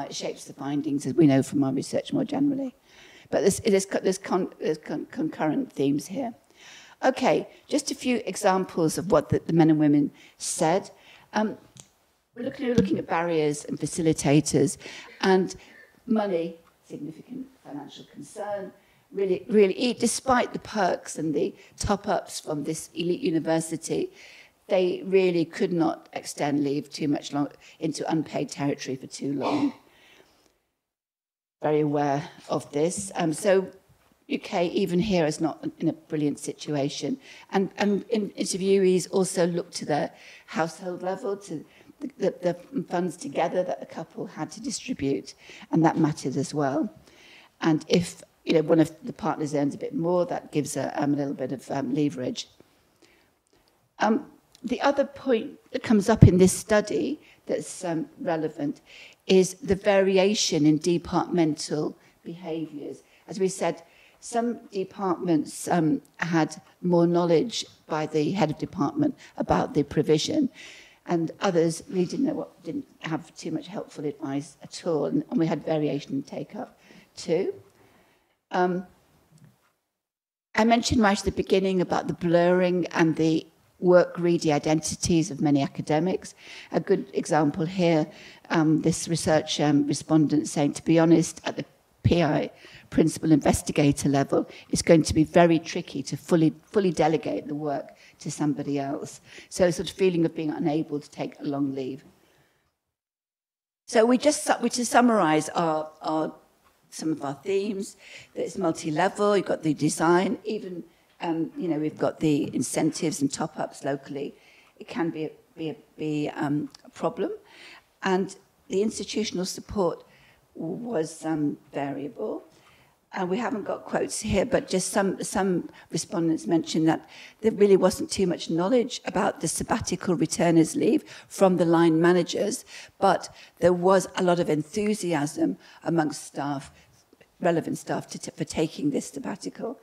shapes the findings, as we know from our research more generally. But there's concurrent themes here. Okay, just a few examples of what the men and women said. We're looking at barriers and facilitators, and money, significant financial concern, really, despite the perks and the top-ups from this elite university, they really could not extend leave too much long into unpaid territory for too long. Very aware of this. So UK, even here, is not in a brilliant situation. And interviewees also looked to their household level, to the funds together that the couple had to distribute, and that mattered as well. And if one of the partners earns a bit more, that gives a little bit of leverage. The other point that comes up in this study that's relevant is the variation in departmental behaviours. As we said, some departments had more knowledge by the head of department about the provision, and others really didn't have too much helpful advice at all, and we had variation in take-up too. I mentioned right at the beginning about the blurring and the work-greedy identities of many academics. A good example here, this research respondent saying, to be honest, at the PI, principal investigator level, it's going to be very tricky to fully delegate the work to somebody else. So a sort of feeling of being unable to take a long leave. So we just summarize some of our themes. It's multi-level, you've got the design, even You know, we've got the incentives and top-ups locally. It can be a problem. And the institutional support was variable. And we haven't got quotes here, but just some respondents mentioned that there really wasn't too much knowledge about the sabbatical returners leave from the line managers, but there was a lot of enthusiasm amongst staff, relevant staff, for taking this sabbatical.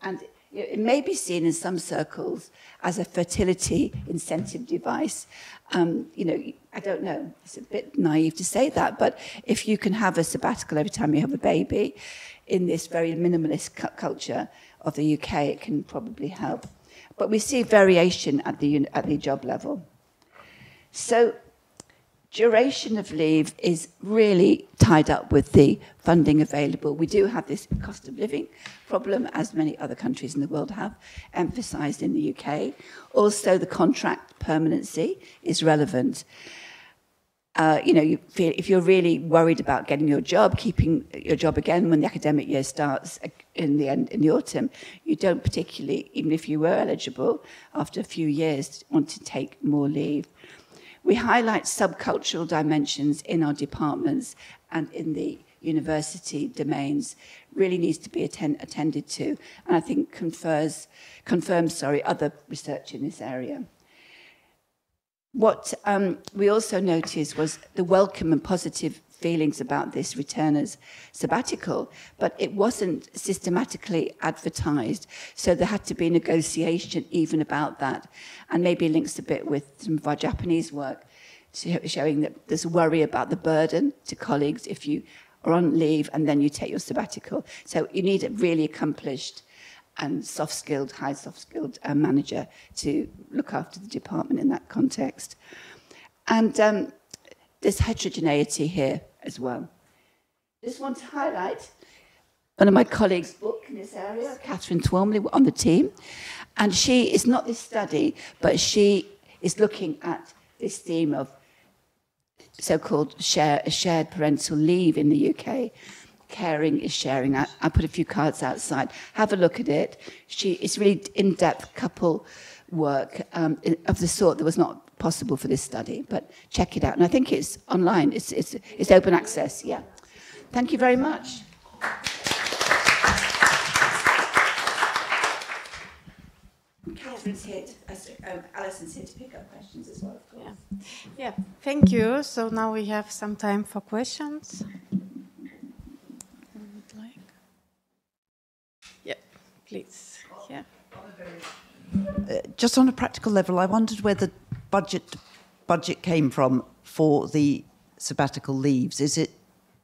And it may be seen in some circles as a fertility incentive device. You know, I don't know, it's a bit naive to say that, but if you can have a sabbatical every time you have a baby, in this very minimalist culture of the UK, it can probably help. But we see variation at the job level. So duration of leave is really tied up with the funding available. We do have this cost of living problem, as many other countries in the world have emphasised in the UK. Also, the contract permanency is relevant. You know, if you're really worried about getting your job, keeping your job again when the academic year starts in the autumn, you don't particularly, even if you were eligible, after a few years, want to take more leave. We highlight subcultural dimensions in our departments and in the university domains. Really needs to be attended to, and I think confirms other research in this area. What we also noticed was the welcome and positive feelings about this returner's sabbatical, but it wasn't systematically advertised, so there had to be negotiation even about that, and maybe links a bit with some of our Japanese work, showing that there's worry about the burden to colleagues if you are on leave and then you take your sabbatical. So you need a really accomplished and soft-skilled, high soft-skilled manager to look after the department in that context. And there's heterogeneity here as well. Just want to highlight one of my colleagues' book in this area, Catherine Twomley, on the team. And she is not this study, but she is looking at this theme of so-called shared parental leave in the UK. Caring is sharing. I put a few cards outside. Have a look at it. It's really in-depth couple work of the sort that was not possible for this study, but check it out. And I think it's online. It's open access, yeah. Thank you very much. Catherine's here, Alison's here to pick up questions as well, of course. Yeah, thank you. So now we have some time for questions. Yeah, please. Yeah. Just on a practical level, I wondered where the budget came from for the sabbatical leaves. Is it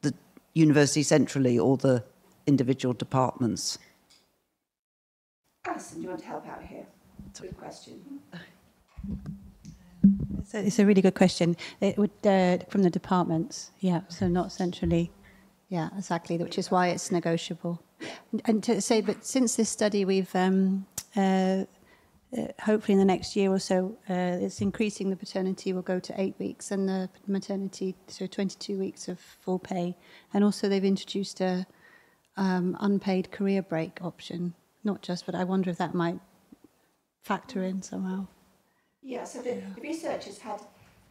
the university centrally or the individual departments? Alison, do you want to help out here? Good question. It's a really good question. It would from the departments, yeah. So not centrally, yeah, exactly. Which is why it's negotiable. And to say, but since this study, we've hopefully in the next year or so, it's increasing. The paternity will go to 8 weeks, and the maternity, so 22 weeks of full pay. And also, they've introduced a unpaid career break option. Not just, but I wonder if that might factor in somehow. Yeah, so the research has had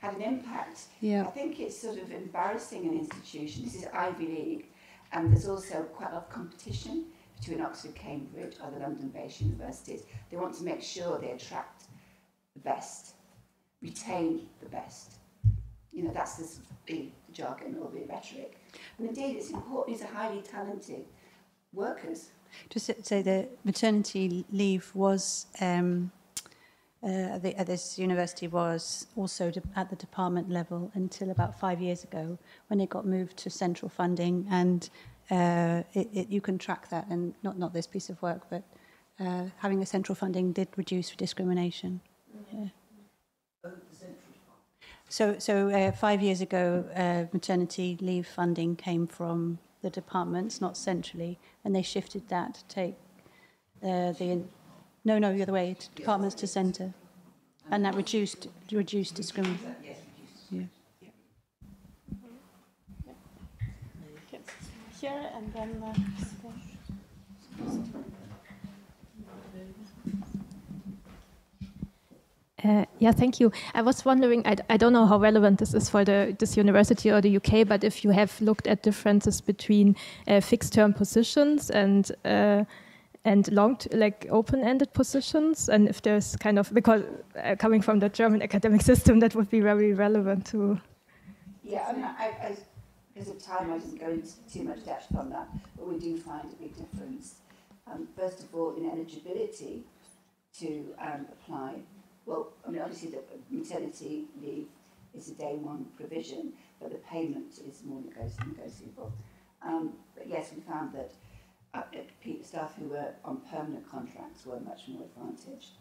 an impact. Yeah. I think it's sort of embarrassing an institution. This is Ivy League, and there's also quite a lot of competition between Oxford, Cambridge, other London-based universities. They want to make sure they attract the best, retain the best. You know, that's the jargon or the rhetoric. And indeed, it's important. These are highly talented workers. Just to say the maternity leave was, at this university was also at the department level until about 5 years ago when it got moved to central funding, and you can track that, and not this piece of work, but having the central funding did reduce discrimination. Yeah. So 5 years ago, maternity leave funding came from the departments, not centrally, and they shifted that to take the other way, departments to centre, and that reduced discrimination. Yeah. Here and then. Yeah, thank you. I was wondering, I don't know how relevant this is for this university or the UK, but if you have looked at differences between fixed-term positions and like open-ended positions, and if there's kind of, because coming from the German academic system, that would be very relevant to. Yeah, I mean, because of time, I didn't go into too much depth on that, but we do find a big difference. First of all, in eligibility to apply. Well, I mean, obviously the maternity leave is a day one provision, but the payment is more negotiable. But yes, we found that staff who were on permanent contracts were much more advantaged.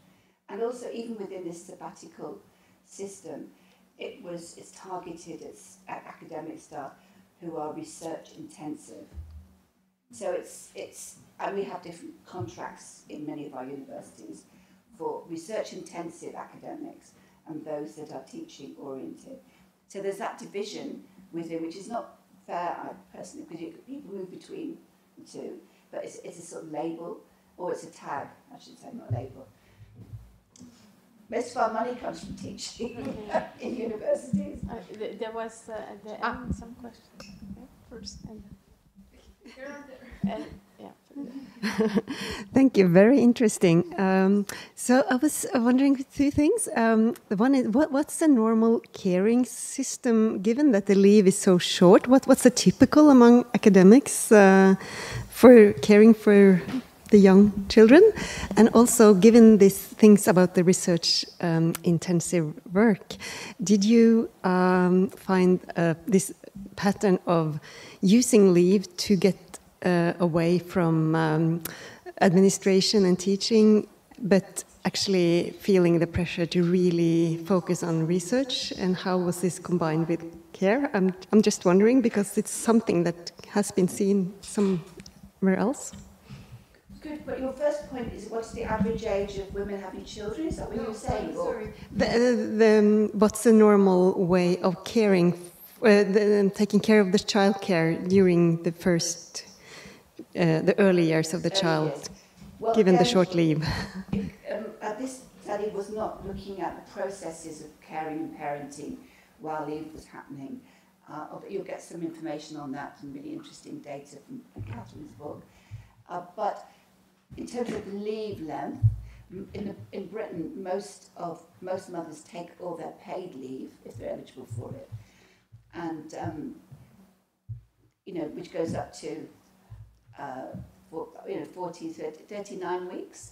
And also, even within this sabbatical system, it's targeted at academic staff who are research intensive. So and we have different contracts in many of our universities for research-intensive academics and those that are teaching-oriented. So there's that division within, which is not fair, personally, because people move between the two, but it's a sort of label, or it's a tag, I should say, not a label. Most of our money comes from teaching in universities. There was at the end some questions. Okay, first. Thank you. Very interesting. So I was wondering two things. The one is, what's the normal caring system, given that the leave is so short? What's the typical among academics for caring for the young children? And also, given these things about the research intensive work, did you find this pattern of using leave to get away from administration and teaching, but actually feeling the pressure to really focus on research? And how was this combined with care? I'm just wondering, because it's something that has been seen somewhere else. Good, but your first point is, what's the average age of women having children? Is that what you were saying? Sorry. What's the normal way of caring, taking care of the childcare during the first, the early years of the child, well, given the short leave? This study was not looking at the processes of caring and parenting while leave was happening. But you'll get some information on that, some really interesting data from Catherine's book. But in terms of leave length, in Britain, most mothers take all their paid leave if they're eligible for it, and which goes up to 39 weeks.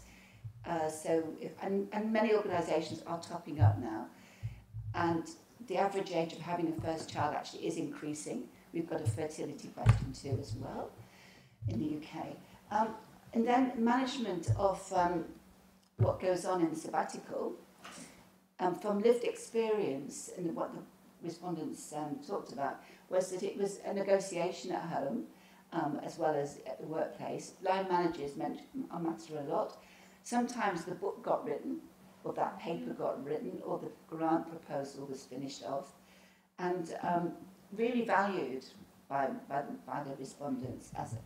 And many organisations are topping up now, and the average age of having a first child actually is increasing. We've got a fertility question too as well in the UK. And then management of what goes on in the sabbatical, from lived experience, and what the respondents talked about, was that it was a negotiation at home as well as at the workplace. Line managers matter a lot. Sometimes the book got written, or that paper got written, or the grant proposal was finished off, and really valued by the respondents as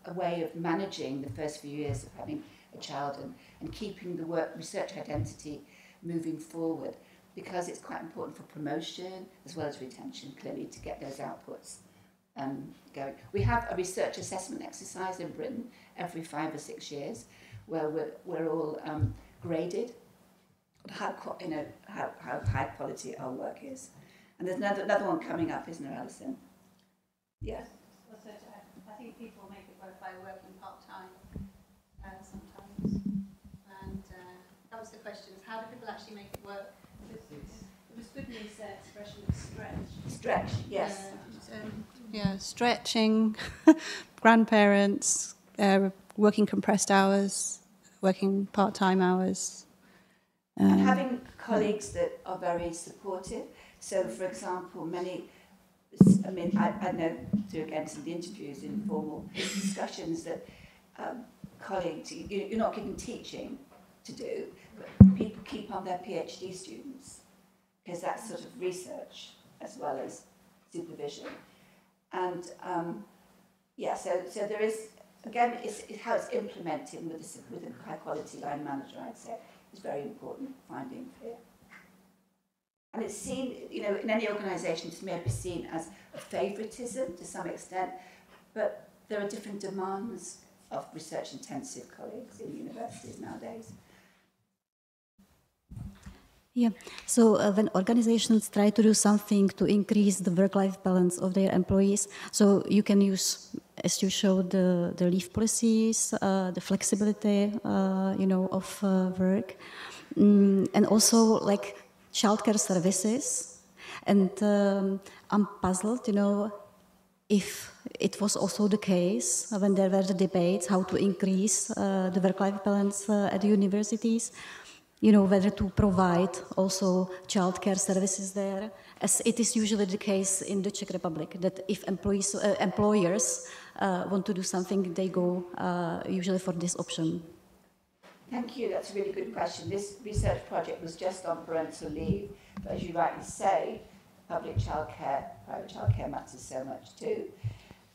a way of managing the first few years of having a child and keeping the research identity moving forward, because it's quite important for promotion as well as retention, clearly, to get those outputs going. We have a research assessment exercise in Britain every 5 or 6 years, where we're all graded on how high quality our work is. And there's another one coming up, isn't there, Alison? Yeah. I think people make it work by working part-time sometimes. And that was the question, is how do people actually make it work? It was good news, expression of stretch. Stretch, yes. Stretching, grandparents, working compressed hours, working part-time hours. And having colleagues that are very supportive. So, for example, I know through, again, some of the interviews, informal discussions, that colleagues, you're not given teaching to do, but people keep on their PhD students, because that's sort of research as well as supervision. And so there is, again, it's how it's implemented with a high quality line manager, I'd say. is very important finding here. And it's seen, you know, in any organisation, it may be seen as a favouritism to some extent, but there are different demands of research-intensive colleagues in universities nowadays. Yeah, so when organizations try to do something to increase the work-life balance of their employees, so you can use, as you showed, the leave policies, the flexibility, you know, of work, and also like childcare services. And I'm puzzled, you know, if it was also the case when there were the debates how to increase the work-life balance at the universities, you know, whether to provide also childcare services there, as it is usually the case in the Czech Republic, that if employers want to do something, they go usually for this option. Thank you, that's a really good question. This research project was just on parental leave, but as you rightly say, public childcare, private childcare matters so much too.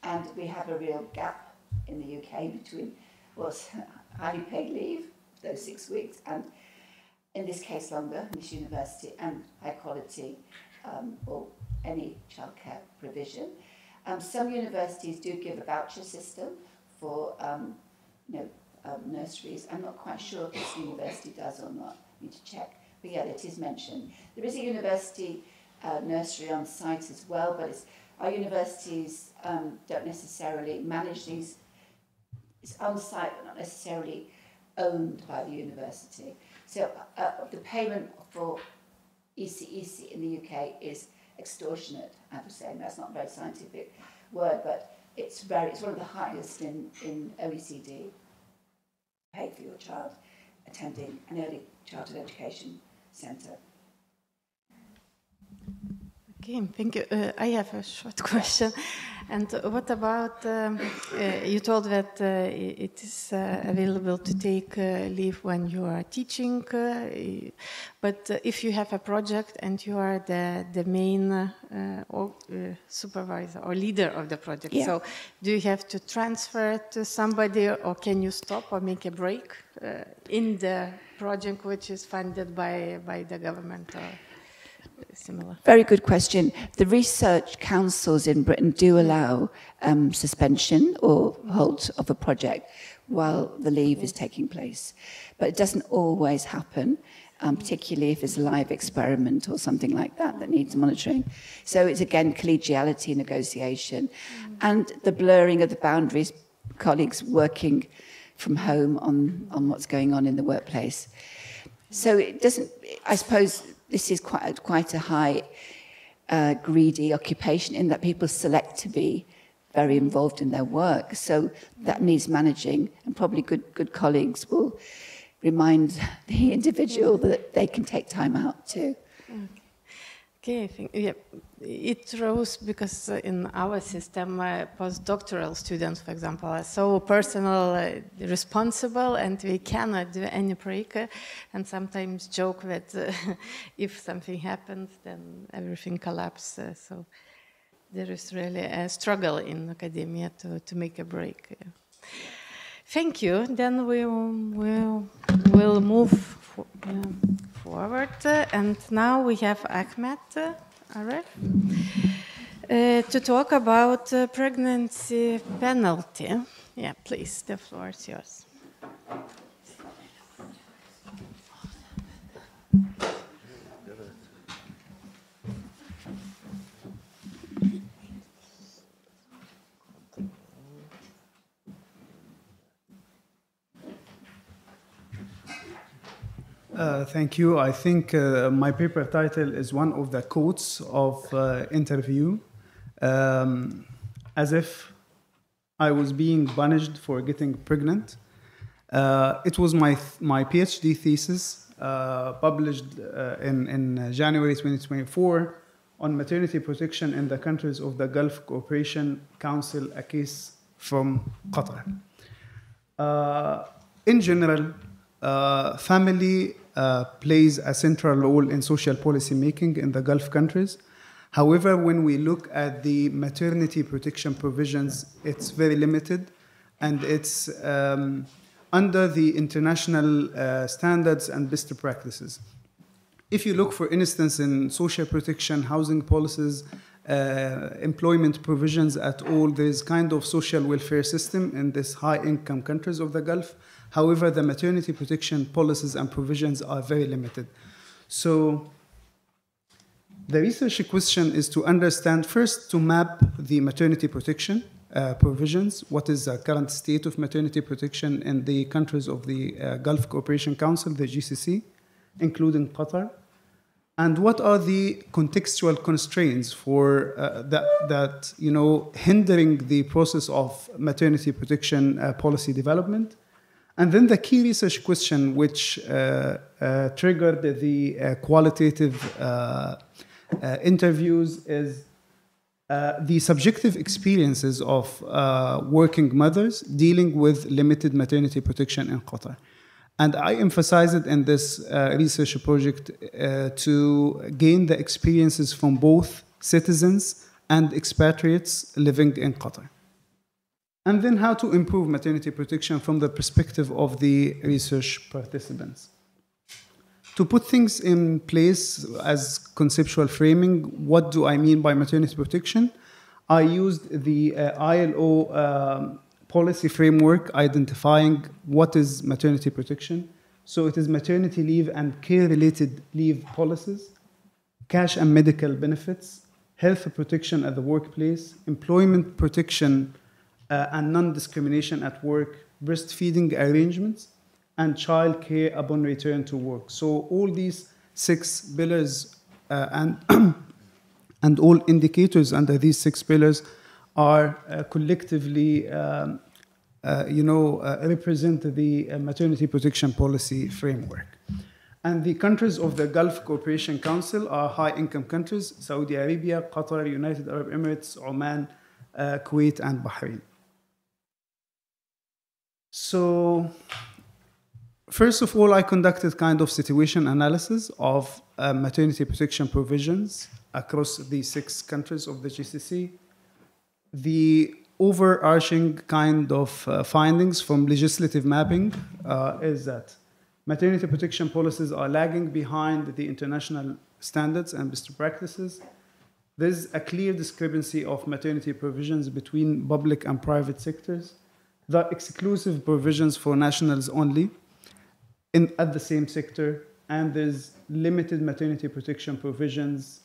And we have a real gap in the UK between what's highly paid leave, those 6 weeks, and in this case longer, in this university, and high quality or any childcare provision. Some universities do give a voucher system for nurseries. I'm not quite sure if this university does or not. I need to check. But yeah, it is mentioned. There is a university nursery on site as well, but our universities don't necessarily manage these. It's on site, but not necessarily owned by the university. So the payment for ECEC in the UK is extortionate, I have to say. That's not a very scientific word, but it's one of the highest in OECD. Pay for your child attending an early childhood education centre. Okay, thank you. I have a short question. And what about, you told that it is available to take leave when you are teaching, but if you have a project and you are the main supervisor or leader of the project, yeah. So do you have to transfer it to somebody, or can you stop or make a break in the project which is funded by the government? Or similar. Very good question. The research councils in Britain do allow suspension or halt of a project while the leave is taking place. But it doesn't always happen, particularly if it's a live experiment or something like that that needs monitoring. So it's, again, collegiality negotiation and the blurring of the boundaries, colleagues working from home on what's going on in the workplace. So it doesn't, I suppose, this is quite a high, greedy occupation in that people select to be very involved in their work. So that needs managing, and probably good colleagues will remind the individual that they can take time out too. Okay, I think it rose because in our system, postdoctoral students, for example, are so personal, responsible, and we cannot do any break. And sometimes joke that if something happens, then everything collapses. So there is really a struggle in academia to make a break. Yeah. Thank you. Then we'll move forward. And now we have Ahmed Aref to talk about pregnancy penalty. Yeah, please, the floor is yours. Thank you. I think my paper title is one of the quotes of interview, as if I was being punished for getting pregnant. It was my PhD thesis published in January 2024 on maternity protection in the countries of the Gulf Cooperation Council, a case from Qatar. In general, family plays a central role in social policy making in the Gulf countries. However, when we look at the maternity protection provisions, it's very limited, and it's under the international standards and best practices. If you look, for instance, in social protection, housing policies, employment provisions at all, there's kind of social welfare system in these high-income countries of the Gulf. However, the maternity protection policies and provisions are very limited. So the research question is to understand, first, to map the maternity protection provisions. What is the current state of maternity protection in the countries of the Gulf Cooperation Council, the GCC, including Qatar? And what are the contextual constraints for that hindering the process of maternity protection policy development? And then the key research question, which triggered the qualitative interviews, is the subjective experiences of working mothers dealing with limited maternity protection in Qatar. And I emphasize it in this research project to gain the experiences from both citizens and expatriates living in Qatar. And then how to improve maternity protection from the perspective of the research participants. To put things in place as conceptual framing, what do I mean by maternity protection? I used the ILO policy framework identifying what is maternity protection. So it is maternity leave and care-related leave policies, cash and medical benefits, health protection at the workplace, employment protection and non-discrimination at work, breastfeeding arrangements, and child care upon return to work. So all these 6 pillars and all indicators under these 6 pillars are collectively represent the maternity protection policy framework. And the countries of the Gulf Cooperation Council are high-income countries: Saudi Arabia, Qatar, United Arab Emirates, Oman, Kuwait, and Bahrain. So, first of all, I conducted kind of situation analysis of maternity protection provisions across the 6 countries of the GCC. The overarching kind of findings from legislative mapping is that maternity protection policies are lagging behind the international standards and best practices. There's a clear discrepancy of maternity provisions between public and private sectors. The exclusive provisions for nationals only at the same sector, and there's limited maternity protection provisions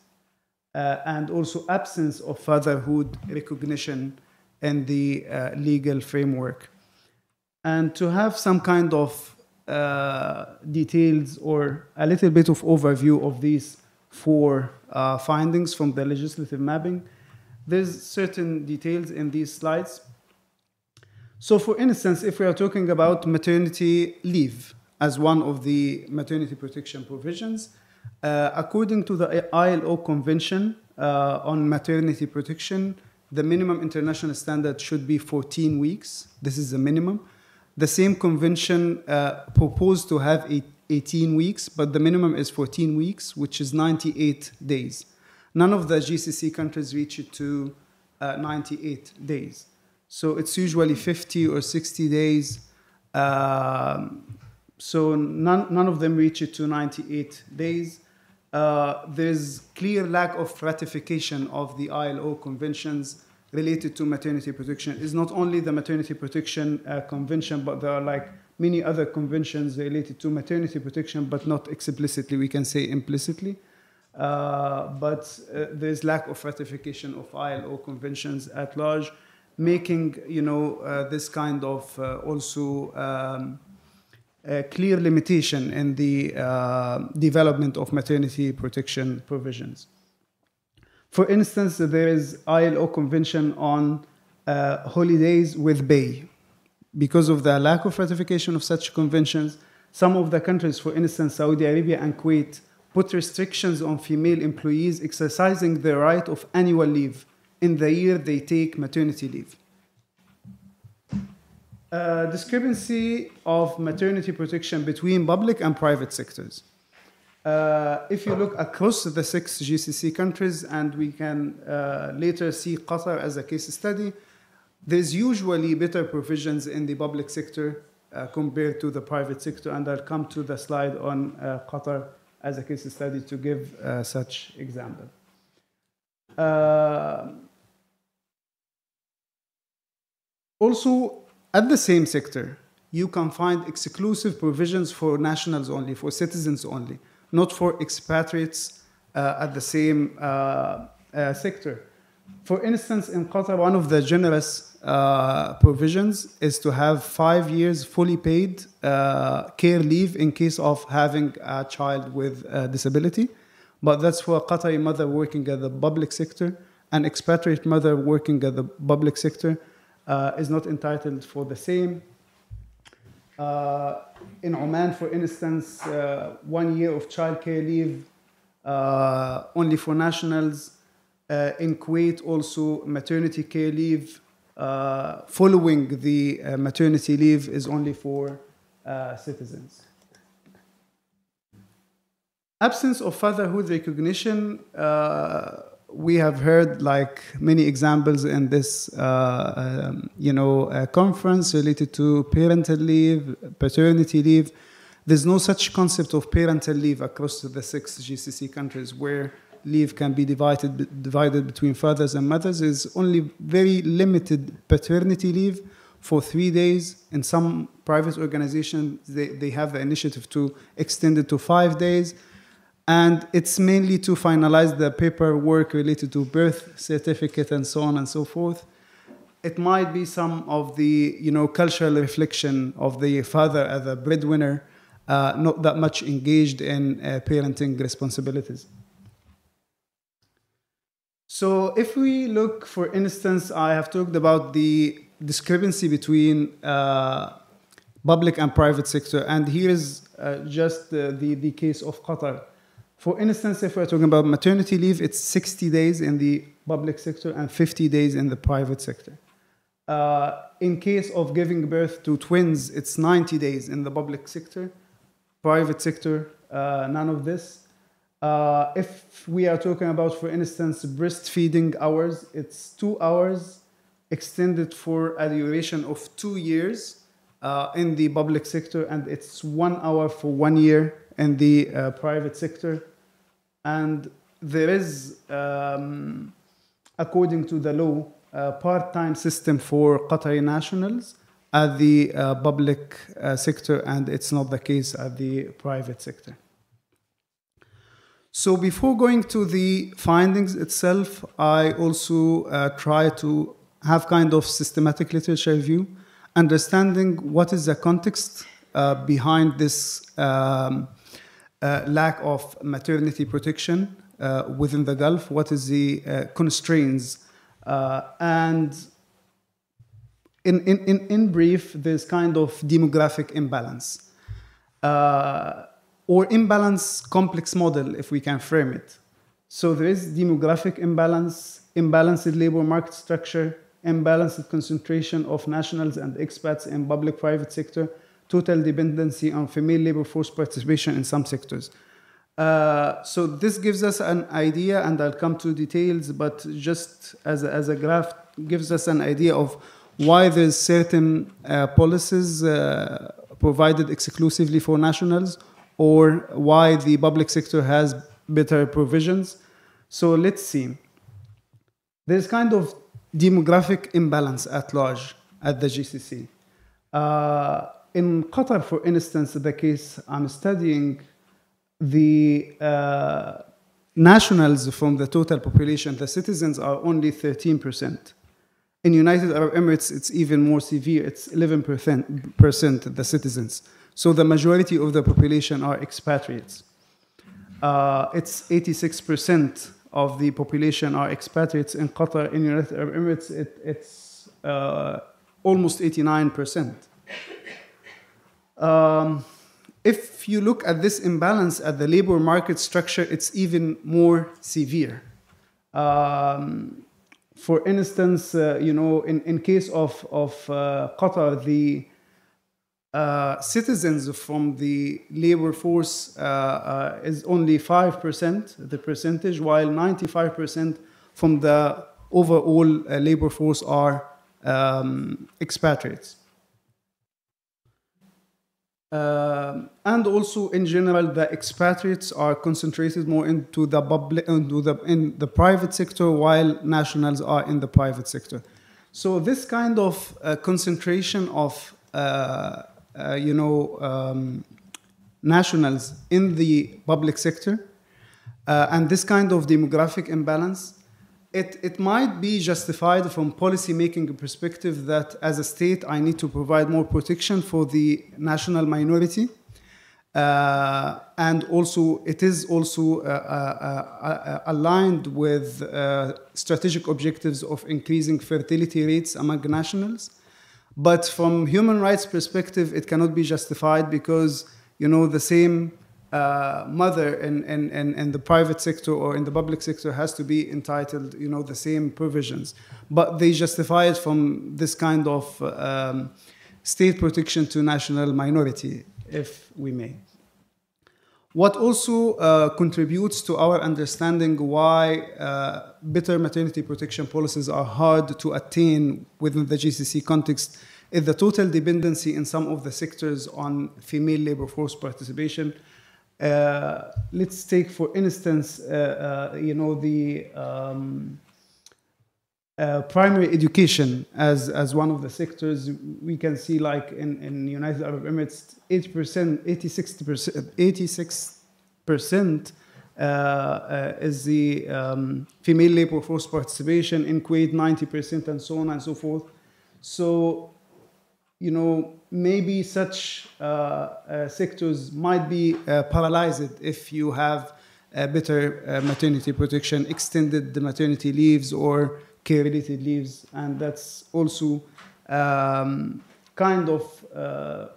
and also absence of fatherhood recognition in the legal framework. And to have some kind of details or a little bit of overview of these 4 findings from the legislative mapping, there's certain details in these slides. So for instance, if we are talking about maternity leave as one of the maternity protection provisions, according to the ILO Convention on Maternity Protection, the minimum international standard should be 14 weeks. This is the minimum. The same convention proposed to have 18 weeks, but the minimum is 14 weeks, which is 98 days. None of the GCC countries reach it to 98 days. So it's usually 50 or 60 days. So none of them reach it to 98 days. There's clear lack of ratification of the ILO conventions related to maternity protection. It's not only the maternity protection convention, but there are like many other conventions related to maternity protection, but not explicitly, we can say implicitly. But there's lack of ratification of ILO conventions at large, making this kind of also clear limitation in the development of maternity protection provisions. For instance, there is ILO convention on holidays with pay. Because of the lack of ratification of such conventions, some of the countries, for instance, Saudi Arabia and Kuwait, put restrictions on female employees exercising their right of annual leave in the year they take maternity leave. Discrepancy of maternity protection between public and private sectors. If you look across the 6 GCC countries, and we can later see Qatar as a case study, there's usually better provisions in the public sector compared to the private sector. And I'll come to the slide on Qatar as a case study to give such example. Also, at the same sector, you can find exclusive provisions for nationals only, for citizens only, not for expatriates at the same sector. For instance, in Qatar, one of the generous provisions is to have 5 years fully paid care leave in case of having a child with a disability. But that's for a Qatari mother working at the public sector. An expatriate mother working at the public sector is not entitled for the same. In Oman, for instance, 1 year of childcare leave only for nationals. In Kuwait, also maternity care leave following the maternity leave is only for citizens. Absence of fatherhood recognition, we have heard like many examples in this conference related to parental leave, paternity leave. There's no such concept of parental leave across the 6 GCC countries where leave can be divided between fathers and mothers. Is only very limited paternity leave for 3 days. In some private organizations, they have the initiative to extend it to 5 days. And it's mainly to finalize the paperwork related to birth certificate and so on and so forth. It might be some of the cultural reflection of the father as a breadwinner, not that much engaged in parenting responsibilities. So if we look, for instance, I have talked about the discrepancy between public and private sector, and here is just the case of Qatar. For instance, if we're talking about maternity leave, it's 60 days in the public sector and 50 days in the private sector. In case of giving birth to twins, it's 90 days in the public sector. Private sector, none of this. If we are talking about, for instance, breastfeeding hours, it's 2 hours extended for a duration of 2 years in the public sector, and it's 1 hour for 1 year in the private sector. And there is, according to the law, a part-time system for Qatari nationals at the public sector, and it's not the case at the private sector. So before going to the findings itself, I also try to have kind of systematic literature review, understanding what is the context behind this lack of maternity protection within the Gulf, what is the constraints, and in brief, there's kind of demographic imbalance, or imbalance complex model, if we can frame it. So there is demographic imbalance, imbalanced labor market structure, imbalanced concentration of nationals and expats in public-private sector, total dependency on female labor force participation in some sectors. So this gives us an idea, and I'll come to details, but just as a graph, gives us an idea of why there's certain policies provided exclusively for nationals, or why the public sector has better provisions. So let's see. There's kind of demographic imbalance at large at the GCC. In Qatar, for instance, the case I'm studying, the nationals from the total population, the citizens, are only 13%. In United Arab Emirates, it's even more severe. It's 11% the citizens. So the majority of the population are expatriates. It's 86% of the population are expatriates in Qatar. In United Arab Emirates, it's almost 89%. If you look at this imbalance at the labor market structure, it's even more severe. For instance, in case of Qatar, the citizens from the labor force is only 5%, the percentage, while 95% from the overall labor force are expatriates. And also, in general, the expatriates are concentrated more into the public, in the private sector, while nationals are in the private sector. So this kind of concentration of, nationals in the public sector, and this kind of demographic imbalance, it might be justified from policy-making perspective that as a state, I need to provide more protection for the national minority. And also, it is also aligned with strategic objectives of increasing fertility rates among nationals. But from human rights perspective, it cannot be justified because, the same mother in the private sector or in the public sector has to be entitled, the same provisions. But they justify it from this kind of state protection to national minority, if we may. What also contributes to our understanding why better maternity protection policies are hard to attain within the GCC context is the total dependency in some of the sectors on female labor force participation. Let's take, for instance, primary education as one of the sectors. We can see, like in United Arab Emirates, 86% is the female labor force participation. In Kuwait, 90%, and so on and so forth. So, maybe such sectors might be paralyzed if you have better maternity protection, extended the maternity leaves or care-related leaves, and that's also kind of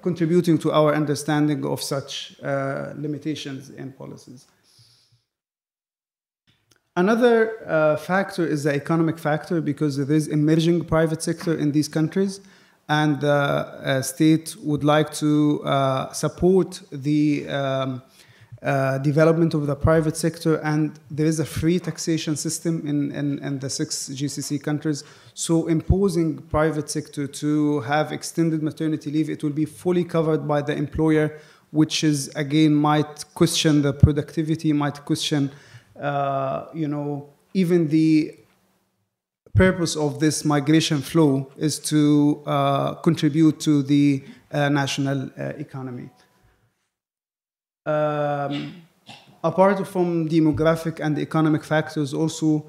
contributing to our understanding of such limitations in policies. Another factor is the economic factor, because there is emerging private sector in these countries, and the state would like to support the development of the private sector, and there is a free taxation system in the 6 GCC countries. So imposing private sector to have extended maternity leave, it will be fully covered by the employer, which is, again, might question the productivity, might question, even the purpose of this migration flow is to contribute to the national economy. Apart from demographic and economic factors, also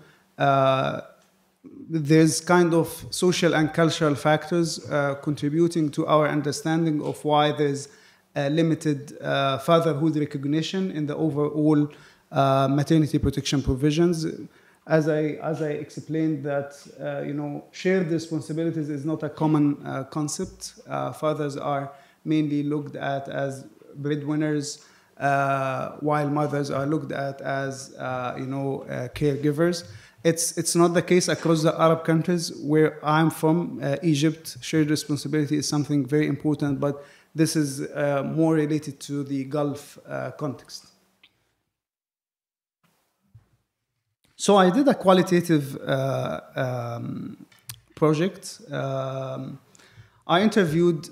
there's kind of social and cultural factors contributing to our understanding of why there's limited fatherhood recognition in the overall maternity protection provisions. As I explained, that shared responsibilities is not a common concept. Fathers are mainly looked at as breadwinners, while mothers are looked at as caregivers. It's not the case across the Arab countries. Where I'm from, Egypt, shared responsibility is something very important, but this is more related to the Gulf context. So I did a qualitative project. I interviewed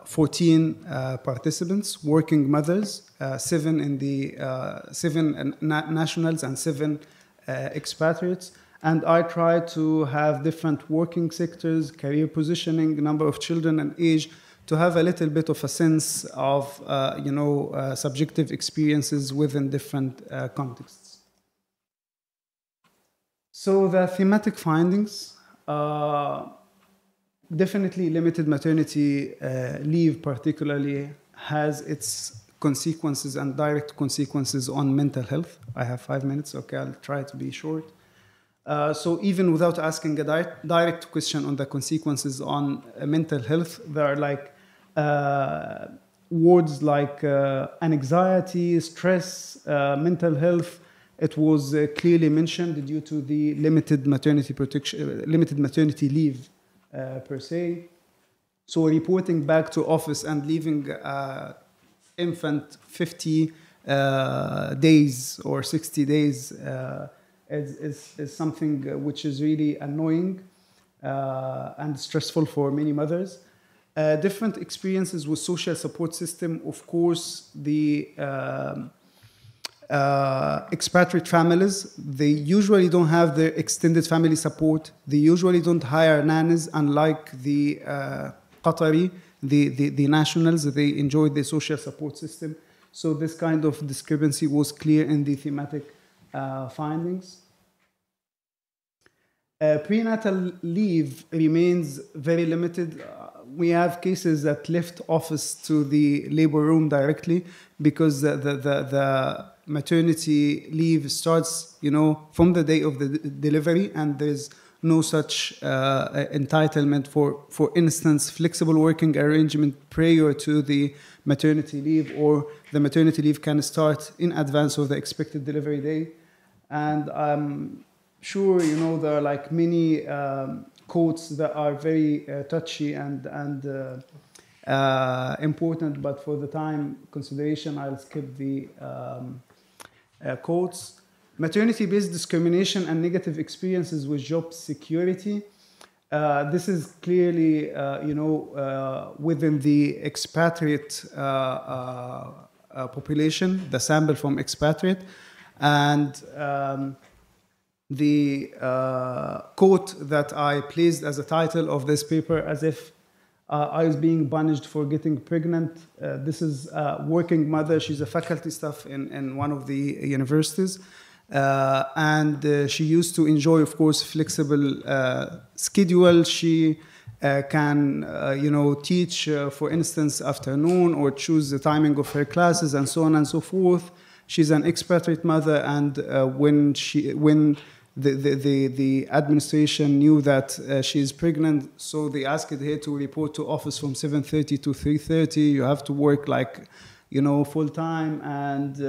14 participants, working mothers, 7 nationals and 7 expatriates, and I tried to have different working sectors, career positioning, number of children, and age, to have a little bit of a sense of subjective experiences within different contexts. So the thematic findings, definitely limited maternity leave particularly has its consequences and direct consequences on mental health. I have 5 minutes, okay, I'll try to be short. So even without asking a direct question on the consequences on mental health, there are like words like anxiety, stress, mental health. It was clearly mentioned due to the limited maternity protection, limited maternity leave per se. So reporting back to office and leaving infant 50 days or 60 days is something which is really annoying and stressful for many mothers. Different experiences with social support system. Of course, the expatriate families, they usually don't have their extended family support. They usually don't hire nannies, unlike the Qatari, the nationals. They enjoy the social support system. So this kind of discrepancy was clear in the thematic findings. Prenatal leave remains very limited. We have cases that left office to the labor room directly because the maternity leave starts, from the day of the delivery, and there's no such entitlement for instance, flexible working arrangement prior to the maternity leave, or the maternity leave can start in advance of the expected delivery day. And I'm sure, there are like many quotes that are very touchy and important, but for the time consideration, I'll skip the quotes. Maternity-based discrimination and negative experiences with job security. This is clearly, within the expatriate population, the sample from expatriate. And the quote that I placed as a title of this paper, as if I was being punished for getting pregnant. This is a working mother. She's a faculty staff in one of the universities. And she used to enjoy, of course, flexible schedule. She can, teach, for instance, afternoon, or choose the timing of her classes, and so on and so forth. She's an expatriate mother, and when the administration knew that she is pregnant, so they asked her to report to office from 7:30 to 3:30. You have to work full time, and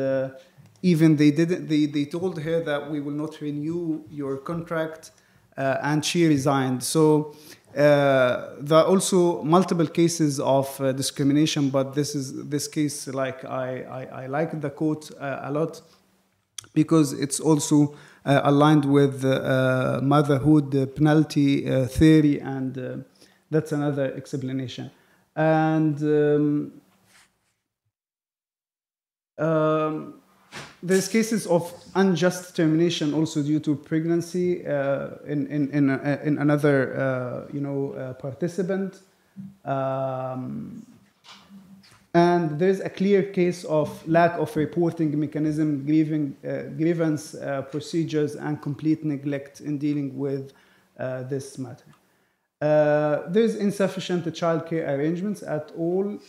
even they told her that we will not renew your contract, and she resigned. So there are also multiple cases of discrimination, but this case, I like the quote a lot, because it's also aligned with motherhood penalty theory, and that's another explanation. And there's cases of unjust termination also due to pregnancy in another participant. And there's a clear case of lack of reporting mechanism, grievance procedures, and complete neglect in dealing with this matter. There's insufficient childcare arrangements at all.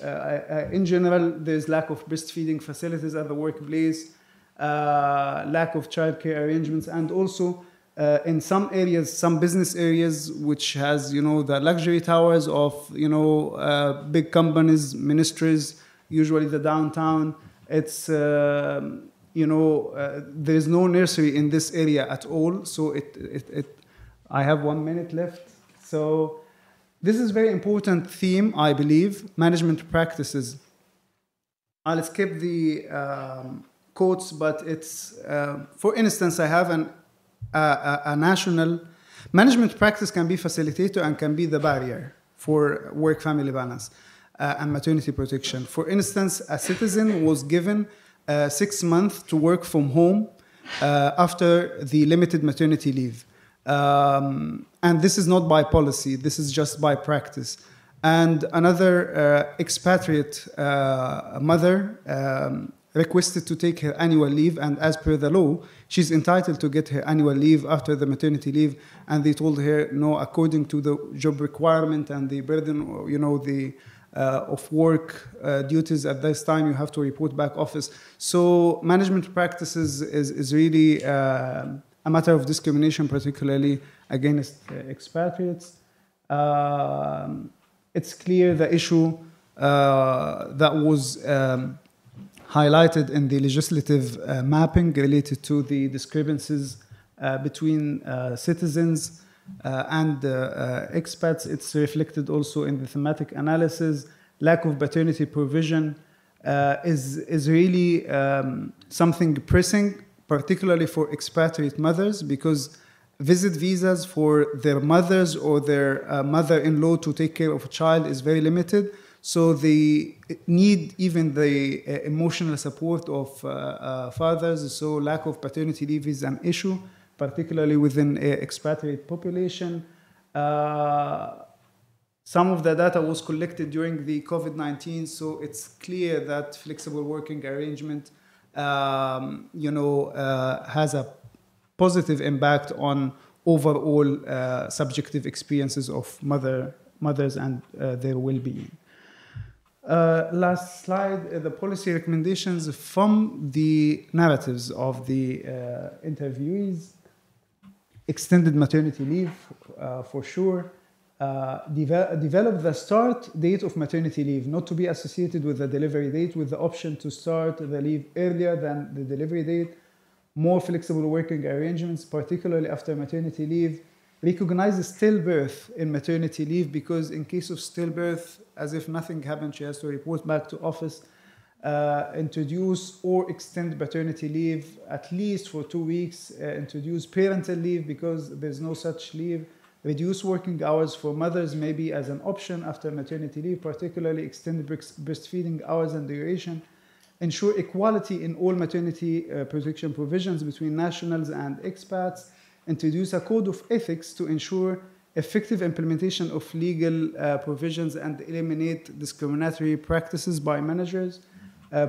In general, there's lack of breastfeeding facilities at the workplace, lack of childcare arrangements, and also in some areas, some business areas, which has, the luxury towers of, big companies, ministries, usually the downtown. It's, there's no nursery in this area at all. So I have 1 minute left. So this is a very important theme, I believe, management practices. I'll skip the quotes, but it's, for instance, I have a national management practice can be facilitator and can be the barrier for work-family balance and maternity protection. For instance, a citizen was given 6 months to work from home after the limited maternity leave. And this is not by policy, this is just by practice. And another expatriate mother requested to take her annual leave, and as per the law, she's entitled to get her annual leave after the maternity leave, and they told her, no, according to the job requirement and the burden, of work duties at this time, you have to report back office. So management practices is really a matter of discrimination, particularly against expatriates. It's clear the issue that was highlighted in the legislative mapping related to the discrepancies between citizens and expats. It's reflected also in the thematic analysis. Lack of paternity provision is really something pressing, particularly for expatriate mothers, because visit visas for their mothers or their mother-in-law to take care of a child is very limited. So they need even the emotional support of fathers. So lack of paternity leave is an issue, particularly within an expatriate population. Some of the data was collected during the COVID-19, so it's clear that flexible working arrangement, has a positive impact on overall subjective experiences of mothers and their well-being. Last slide, the policy recommendations from the narratives of the interviewees. Extended maternity leave, for sure. Develop the start date of maternity leave, not to be associated with the delivery date, with the option to start the leave earlier than the delivery date. More flexible working arrangements, particularly after maternity leave. Recognize stillbirth in maternity leave, because in case of stillbirth, as if nothing happened, she has to report back to office. Introduce or extend paternity leave at least for 2 weeks. Introduce parental leave because there's no such leave. Reduce working hours for mothers maybe as an option after maternity leave, particularly extend breastfeeding hours and duration. Ensure equality in all maternity protection provisions between nationals and expats. Introduce a code of ethics to ensure effective implementation of legal provisions and eliminate discriminatory practices by managers.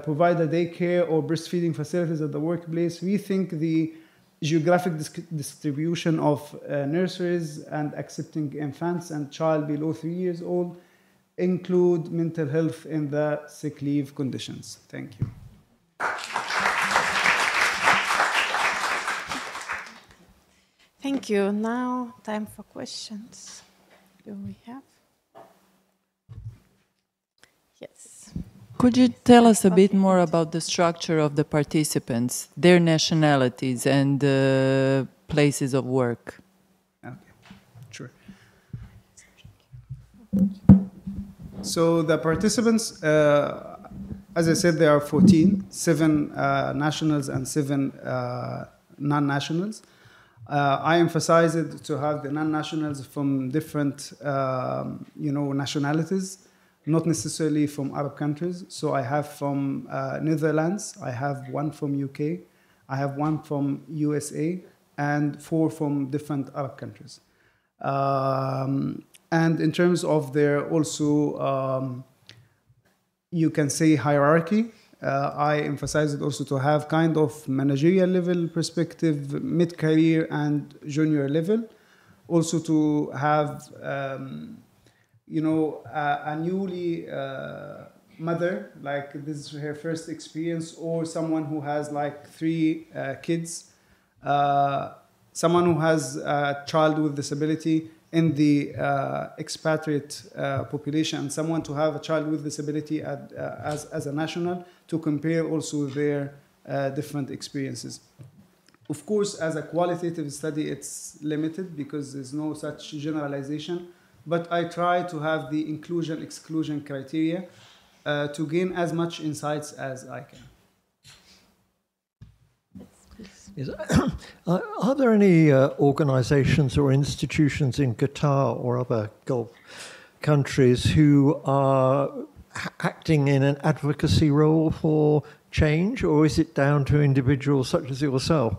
Provide a daycare or breastfeeding facilities at the workplace. Rethink the geographic distribution of nurseries and accepting infants and child below 3 years old. Include mental health in the sick leave conditions. Thank you. Thank you. Now, time for questions. Do we have? Yes. Could you tell us a bit more about the structure of the participants, their nationalities, and places of work? Okay, sure. So the participants, as I said, there are 14, 7 nationals and 7 non-nationals. I emphasized to have the non-nationals from different, nationalities, not necessarily from Arab countries. So I have from Netherlands, I have 1 from UK, I have 1 from USA, and 4 from different Arab countries. And in terms of their also, you can say hierarchy, I emphasized also to have kind of managerial level perspective, mid-career and junior level. Also to have, a newly mother, like this is her first experience, or someone who has like 3 kids, someone who has a child with disability in the expatriate population, and someone to have a child with disability as a national, to compare also their different experiences. Of course, as a qualitative study, it's limited because there's no such generalization, but I try to have the inclusion-exclusion criteria to gain as much insights as I can. Are there any organizations or institutions in Qatar or other Gulf countries who are acting in an advocacy role for change, or is it down to individuals such as yourself?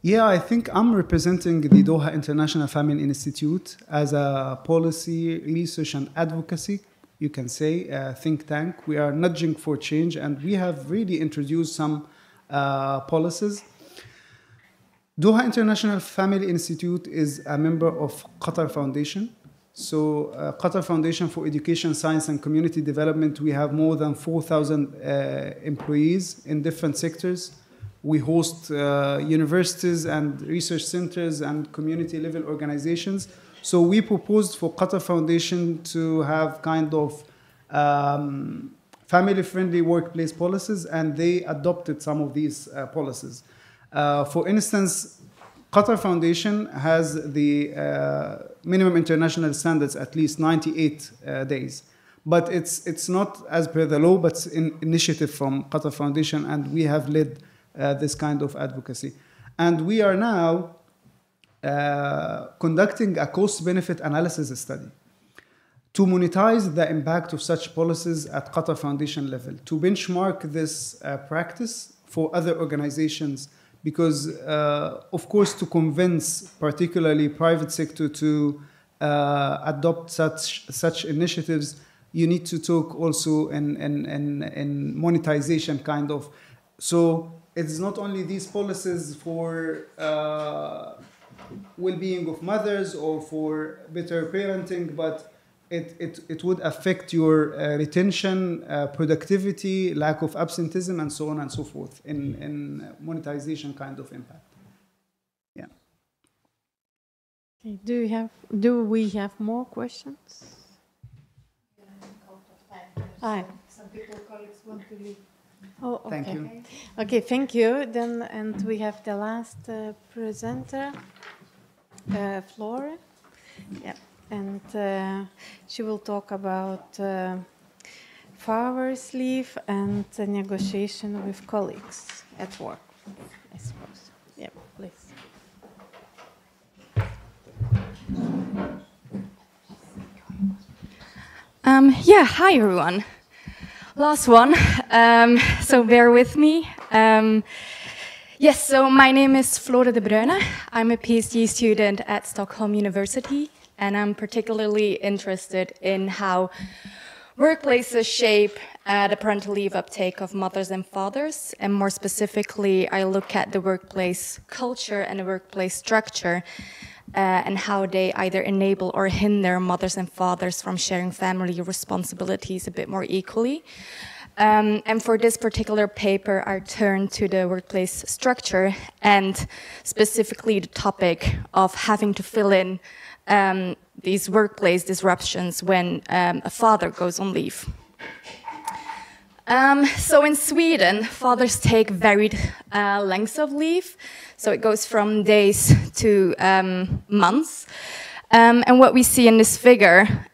Yeah, I think I'm representing the Doha International Family Institute as a policy, research, and advocacy, you can say, think tank. We are nudging for change, and we have really introduced some policies. Doha International Family Institute is a member of Qatar Foundation. So Qatar Foundation for Education, Science and Community Development, we have more than 4,000 employees in different sectors. We host universities and research centers and community level organizations. So we proposed for Qatar Foundation to have kind of family-friendly workplace policies, and they adopted some of these policies. For instance, Qatar Foundation has the minimum international standards, at least 98 days. But it's not as per the law, but it's an initiative from Qatar Foundation, and we have led this kind of advocacy. And we are now conducting a cost-benefit analysis study to monetize the impact of such policies at Qatar Foundation level, to benchmark this practice for other organizations, because, of course, to convince particularly private sector to adopt such initiatives, you need to talk also in monetization kind of. So it's not only these policies for well-being of mothers or for better parenting, but it would affect your retention, productivity, lack of absenteeism, and so on and so forth in monetization kind of impact. Yeah. Okay. Do we have more questions? Some people, colleagues want to leave. Oh, okay. Thank you. Okay, thank you. Then, and we have the last presenter, Flora. Yeah, and she will talk about father's leave and the negotiation with colleagues at work, I suppose. Yeah, please. Yeah, hi everyone. Last one, so bear with me. Yes, so my name is Flora de Bruyne. I'm a PhD student at Stockholm University, and I'm particularly interested in how workplaces shape the parental leave uptake of mothers and fathers, and more specifically, I look at the workplace culture and the workplace structure and how they either enable or hinder mothers and fathers from sharing family responsibilities a bit more equally. And for this particular paper, I turned to the workplace structure and specifically the topic of having to fill in these workplace disruptions when a father goes on leave. So in Sweden, fathers take varied lengths of leave. So it goes from days to months. And what we see in this figure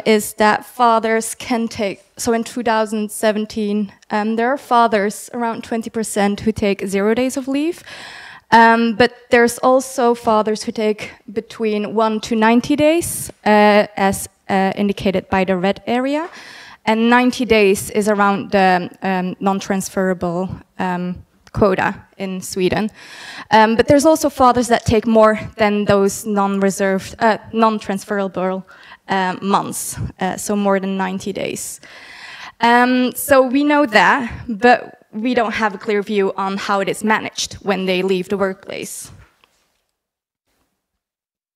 is that fathers can take, so in 2017, there are fathers, around 20%, who take 0 days of leave. But there's also fathers who take between 1 to 90 days, as indicated by the red area. And 90 days is around the non-transferable quota in Sweden. But there's also fathers that take more than those non-reserved, non-transferable months, so more than 90 days. So we know that, but we don't have a clear view on how it is managed when they leave the workplace.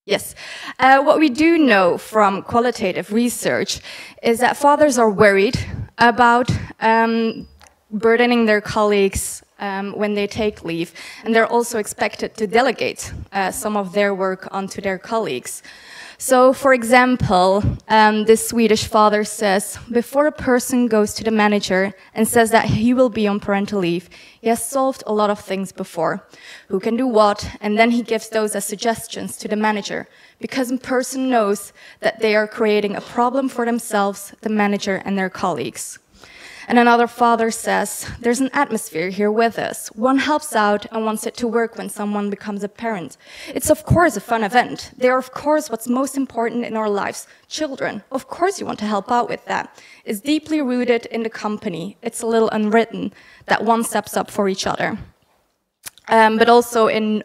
Yes. What we do know from qualitative research is that fathers are worried about burdening their colleagues when they take leave, and they're also expected to delegate some of their work onto their colleagues. So, for example, this Swedish father says, before a person goes to the manager and says that he will be on parental leave, he has solved a lot of things before. Who can do what? And then he gives those as suggestions to the manager, because a person knows that they are creating a problem for themselves, the manager, and their colleagues. And another father says, there's an atmosphere here with us. One helps out and wants it to work when someone becomes a parent. It's of course a fun event. They are of course what's most important in our lives. Children, of course you want to help out with that. It's deeply rooted in the company. It's a little unwritten that one steps up for each other. But also in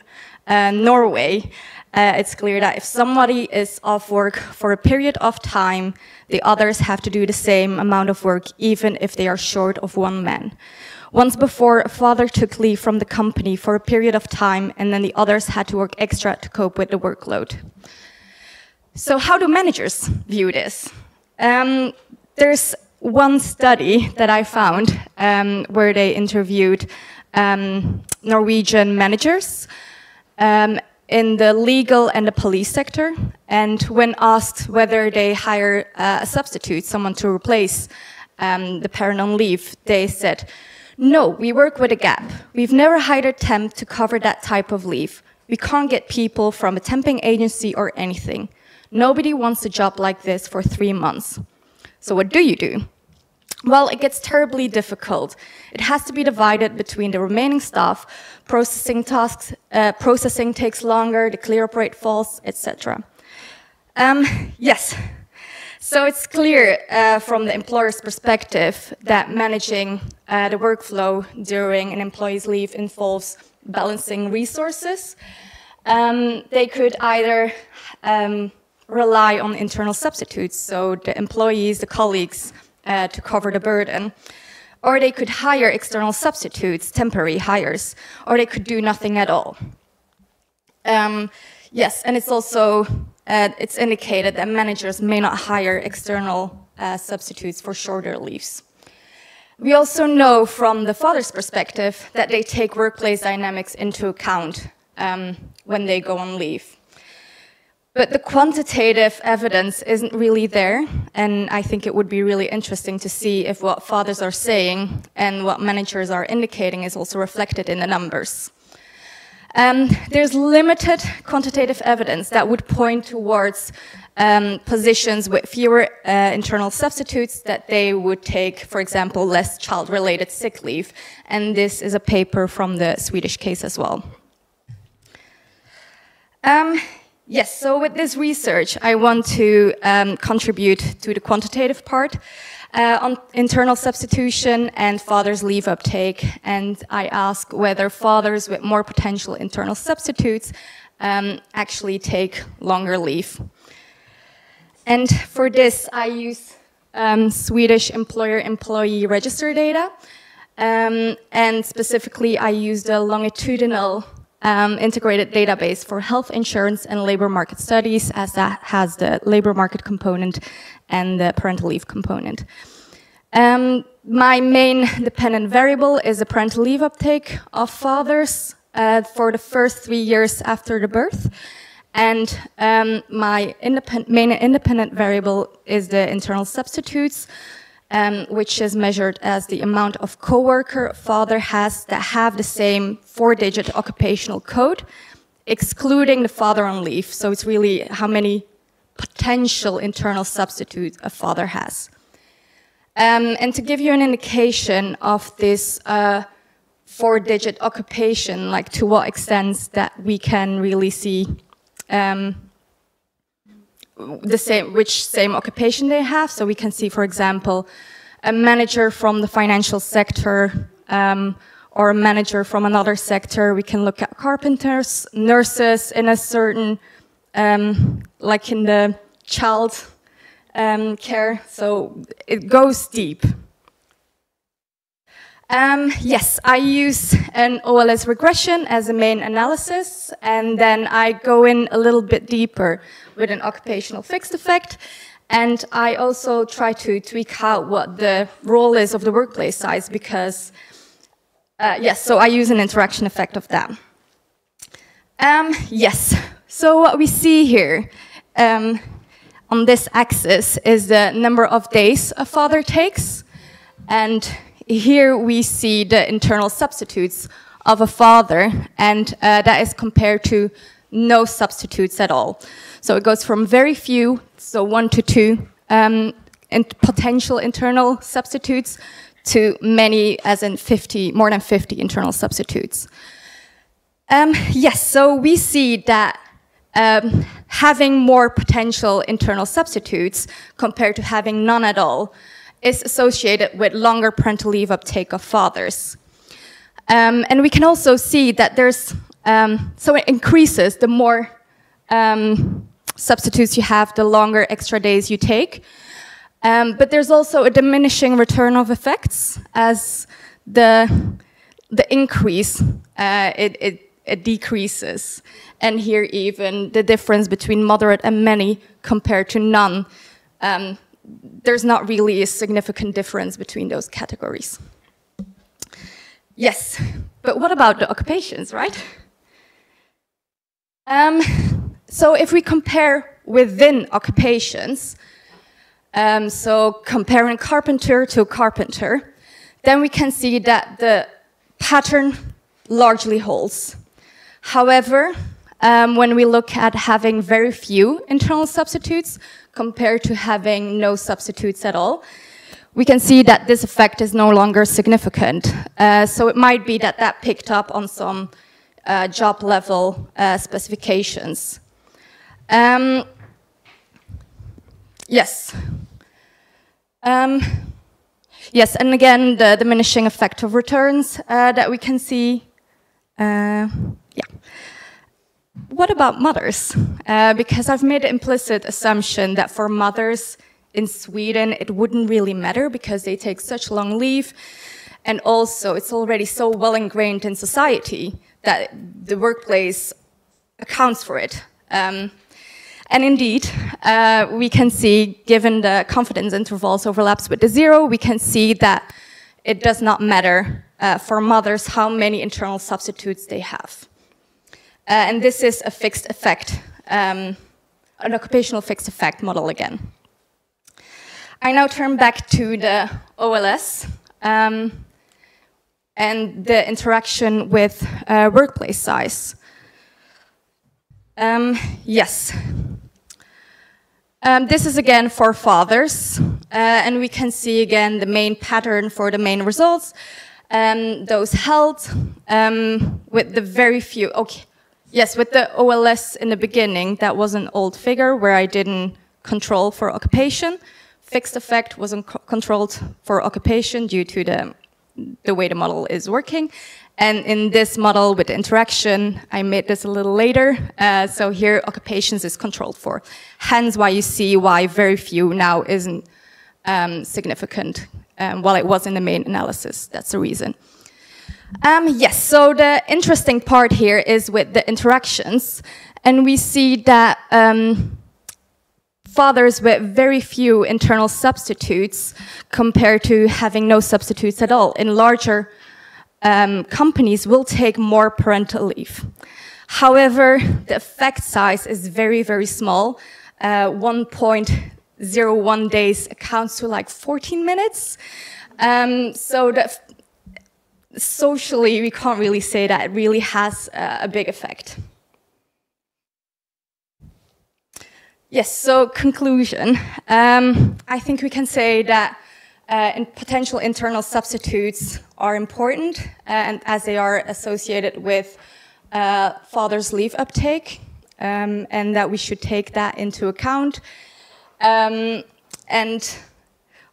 Norway, it's clear that if somebody is off work for a period of time, the others have to do the same amount of work, even if they are short of one man. Once before, a father took leave from the company for a period of time, and then the others had to work extra to cope with the workload. So how do managers view this? There's one study that I found where they interviewed Norwegian managers in the legal and the police sector, and when asked whether they hire a substitute, someone to replace the parent on leave, they said, no, we work with a gap. We've never hired a temp to cover that type of leave. We can't get people from a temping agency or anything. Nobody wants a job like this for 3 months. So what do you do? Well, it gets terribly difficult. It has to be divided between the remaining staff. Processing tasks, processing takes longer, the clear-up rate falls, etc. Yes, so it's clear from the employer's perspective that managing the workflow during an employee's leave involves balancing resources. They could either rely on internal substitutes, so the employees, the colleagues, to cover the burden, or they could hire external substitutes, temporary hires, or they could do nothing at all. Yes, and it's also it's indicated that managers may not hire external substitutes for shorter leaves. We also know from the father's perspective that they take workplace dynamics into account when they go on leave. But the quantitative evidence isn't really there, and I think it would be really interesting to see if what fathers are saying and what managers are indicating is also reflected in the numbers. There's limited quantitative evidence that would point towards positions with fewer internal substitutes that they would take, for example, less child-related sick leave, and this is a paper from the Swedish case as well. Yes, so with this research, I want to contribute to the quantitative part on internal substitution and father's leave uptake, and I ask whether fathers with more potential internal substitutes actually take longer leave. And for this, I use Swedish employer-employee register data, and specifically I used a longitudinal integrated database for health insurance and labor market studies, as that has the labor market component and the parental leave component. My main dependent variable is the parental leave uptake of fathers for the first 3 years after the birth, and my main independent variable is the internal substitutes, which is measured as the amount of coworker a father has that have the same 4-digit occupational code, excluding the father on leave. So it's really how many potential internal substitutes a father has. And to give you an indication of this 4-digit occupation, like to what extent that we can really see which same occupation they have. So we can see, for example, a manager from the financial sector or a manager from another sector. We can look at carpenters, nurses in a certain, like in the child care. So it goes deep. Yes, I use an OLS regression as a main analysis, and then I go in a little bit deeper with an occupational fixed effect, and I also try to tweak out what the role is of the workplace size, because, yes, so I use an interaction effect of that. Yes, so what we see here on this axis is the number of days a father takes, and here we see the internal substitutes of a father, and that is compared to no substitutes at all. So it goes from very few, so 1 to 2 potential internal substitutes, to many, as in 50, more than 50 internal substitutes. Yes, so we see that having more potential internal substitutes compared to having none at all is associated with longer parental leave uptake of fathers. And we can also see that there's, so it increases the more substitutes you have, the longer extra days you take. But there's also a diminishing return of effects as the increase, it decreases. And here even the difference between moderate and many compared to none, there's not really a significant difference between those categories. Yes, but what about the occupations, right? So if we compare within occupations, so comparing carpenter to carpenter, then we can see that the pattern largely holds. However, when we look at having very few internal substitutes compared to having no substitutes at all, we can see that this effect is no longer significant. So it might be that that picked up on some job level specifications. Yes. Yes, and again, the diminishing effect of returns that we can see. Yeah. What about mothers? Because I've made the implicit assumption that for mothers in Sweden, it wouldn't really matter because they take such long leave. And also, it's already so well ingrained in society that the workplace accounts for it. And indeed, we can see, given the confidence intervals overlaps with the zero, we can see that it does not matter for mothers how many internal substitutes they have. And this is a fixed effect, an occupational fixed effect model again. I now turn back to the OLS and the interaction with workplace size. Yes. This is again for fathers, and we can see again the main pattern for the main results. Those held with the very few, okay, yes, with the OLS in the beginning, that was an old figure where I didn't control for occupation. Fixed effect wasn't controlled for occupation due to the way the model is working. And in this model with interaction, I made this a little later. So here, occupations is controlled for. Hence why you see why very few now isn't significant, while it was in the main analysis. That's the reason. Yes, so the interesting part here is with the interactions. And we see that fathers with very few internal substitutes compared to having no substitutes at all in larger companies will take more parental leave. However, the effect size is very, very small. 1.01 days accounts to like 14 minutes. So socially, we can't really say that it really has a big effect. Yes, so conclusion. I think we can say that potential internal substitutes are important, and as they are associated with father's leave uptake, and that we should take that into account. And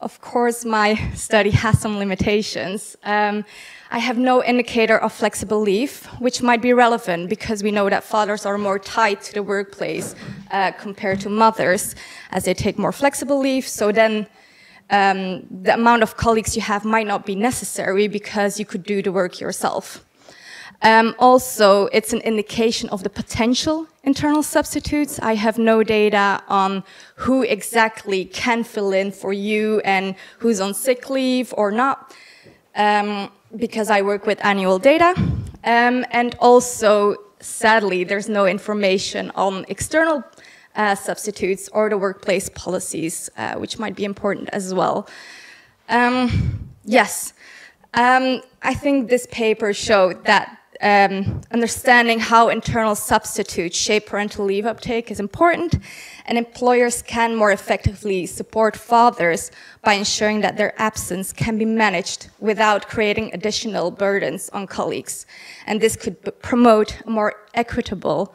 of course, my study has some limitations. I have no indicator of flexible leave, which might be relevant because we know that fathers are more tied to the workplace compared to mothers, as they take more flexible leave. So then the amount of colleagues you have might not be necessary because you could do the work yourself. Also, it's an indication of the potential internal substitutes. I have no data on who exactly can fill in for you and who's on sick leave or not, because I work with annual data. And also, sadly, there's no information on external substitutes or the workplace policies, which might be important as well. Yes, I think this paper showed that understanding how internal substitutes shape parental leave uptake is important, and employers can more effectively support fathers by ensuring that their absence can be managed without creating additional burdens on colleagues. And this could promote a more equitable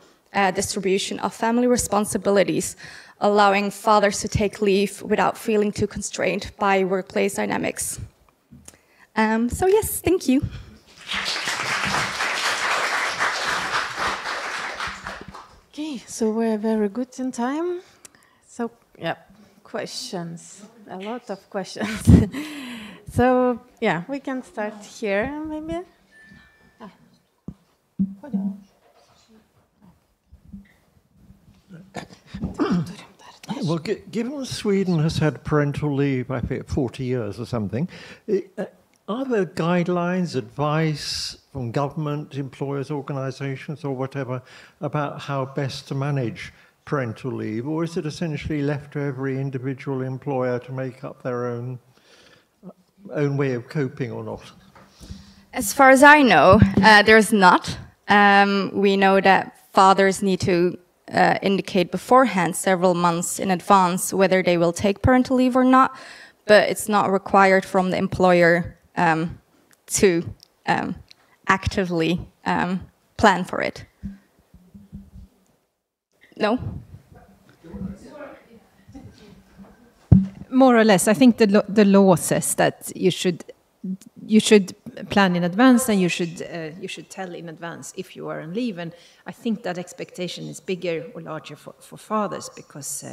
distribution of family responsibilities, allowing fathers to take leave without feeling too constrained by workplace dynamics. So yes, thank you. Okay, so we're very good in time. So, yeah, questions, a lot of questions. So, yeah, we can start here, maybe. Well, given Sweden has had parental leave, I think, 40 years or something, are there guidelines, advice from government, employers, organisations, or whatever, about how best to manage parental leave, or is it essentially left to every individual employer to make up their own way of coping or not? As far as I know, there's not. We know that fathers need to indicate beforehand, several months in advance, whether they will take parental leave or not. but it's not required from the employer to actively plan for it. No? More or less, I think the law says that you should plan in advance, and you should tell in advance if you are on leave. And I think that expectation is bigger or larger for fathers because,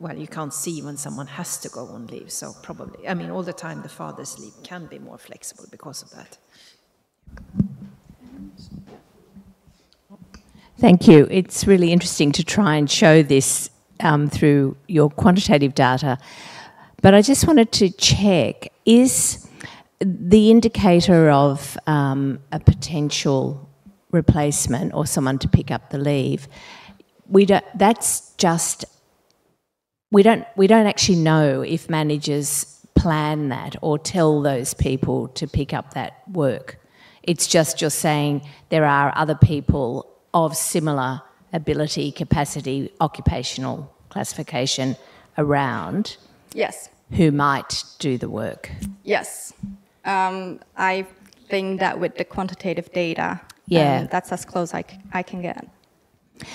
well, you can't see when someone has to go on leave. So probably, I mean, all the time the father's leave can be more flexible because of that. Thank you. It's really interesting to try and show this through your quantitative data. But I just wanted to check, is the indicator of a potential replacement or someone to pick up the leave, we don't actually know if managers plan that or tell those people to pick up that work. It's just you're saying there are other people of similar ability, capacity, occupational classification around. Yes. Who might do the work. Yes. I think that with the quantitative data, that's as close I can get.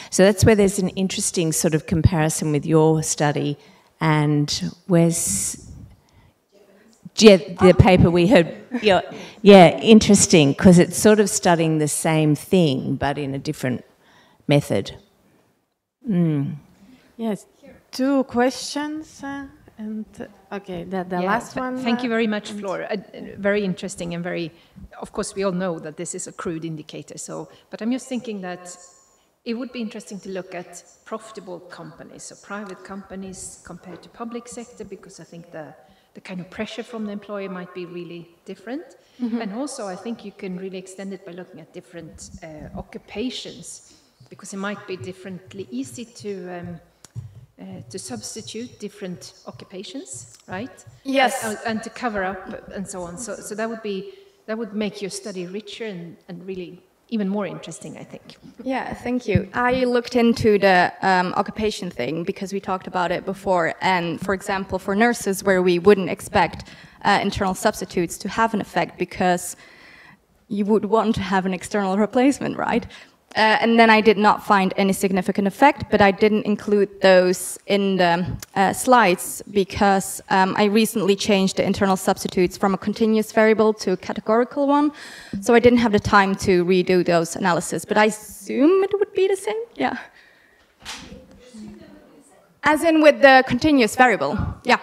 So that's where there's an interesting sort of comparison with your study and where's the paper we heard. Yeah, interesting, because it's sort of studying the same thing but in a different method. Yes, 2 questions. And okay, the last one. Thank you very much, Flora. Very interesting and very, of course, we all know that this is a crude indicator. But I'm just thinking that it would be interesting to look at profitable companies, so private companies compared to public sector, because I think the kind of pressure from the employer might be really different. Mm-hmm. And also, I think you can really extend it by looking at different occupations, because it might be differently easy to substitute different occupations, right? Yes. And to cover up and so on. So that would make your study richer and really even more interesting, I think. Yeah, thank you. I looked into the occupation thing because we talked about it before. And for example, for nurses, where we wouldn't expect internal substitutes to have an effect because you would want to have an external replacement, right? And then I did not find any significant effect, but I didn't include those in the slides because I recently changed the internal substitutes from a continuous variable to a categorical one. So I didn't have the time to redo those analyses, but I assume it would be the same, yeah. As in with the continuous variable, yeah.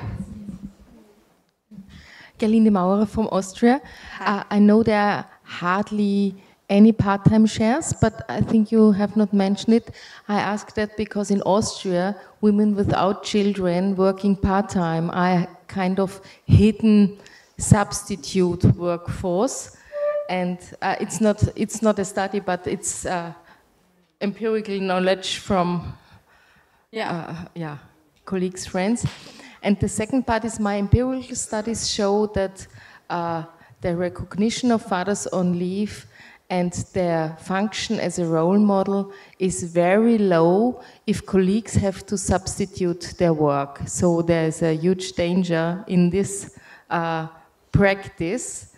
Gerlinde Maurer from Austria. I know there are hardly any part-time shares, but I think you have not mentioned it. I ask that because in Austria, women without children working part-time are kind of hidden substitute workforce, and it's not a study, but it's empirical knowledge from colleagues, friends. And the second part is my empirical studies show that the recognition of fathers on leave and their function as a role model is very low if colleagues have to substitute their work. So there's a huge danger in this practice.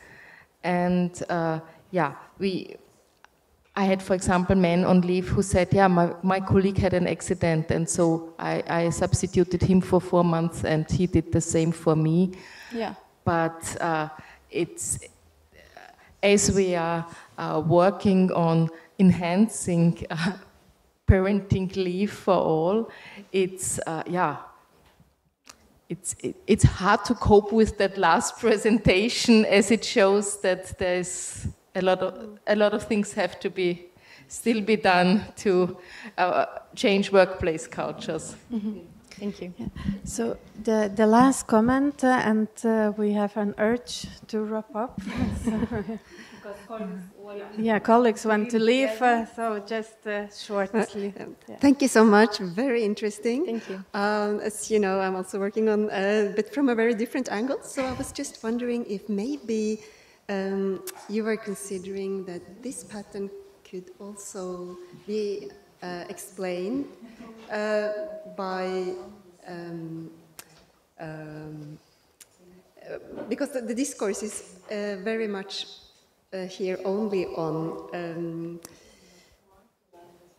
And I had, for example, men on leave who said, yeah, my colleague had an accident, and so I substituted him for 4 months, and he did the same for me. Yeah. But it's, as we are working on enhancing parenting leave for all, it's hard to cope with that last presentation, as it shows that there's a lot of things have to still be done to change workplace cultures. Mm-hmm. Thank you. Yeah. So the last comment, and we have an urge to wrap up. Colleagues want to leave, so just shortly. Thank you so much. Very interesting. Thank you. As you know, I'm also working on, but from a very different angle. So I was just wondering if maybe you were considering that this pattern could also be explained by because the discourse is very much here only on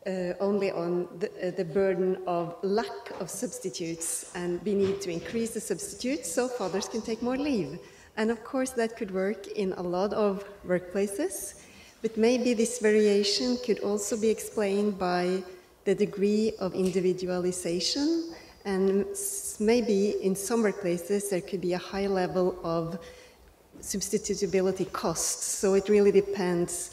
the burden of lack of substitutes, and we need to increase the substitutes so fathers can take more leave. And of course that could work in a lot of workplaces, but maybe this variation could also be explained by the degree of individualization, and maybe in some workplaces there could be a high level of substitutability costs. So it really depends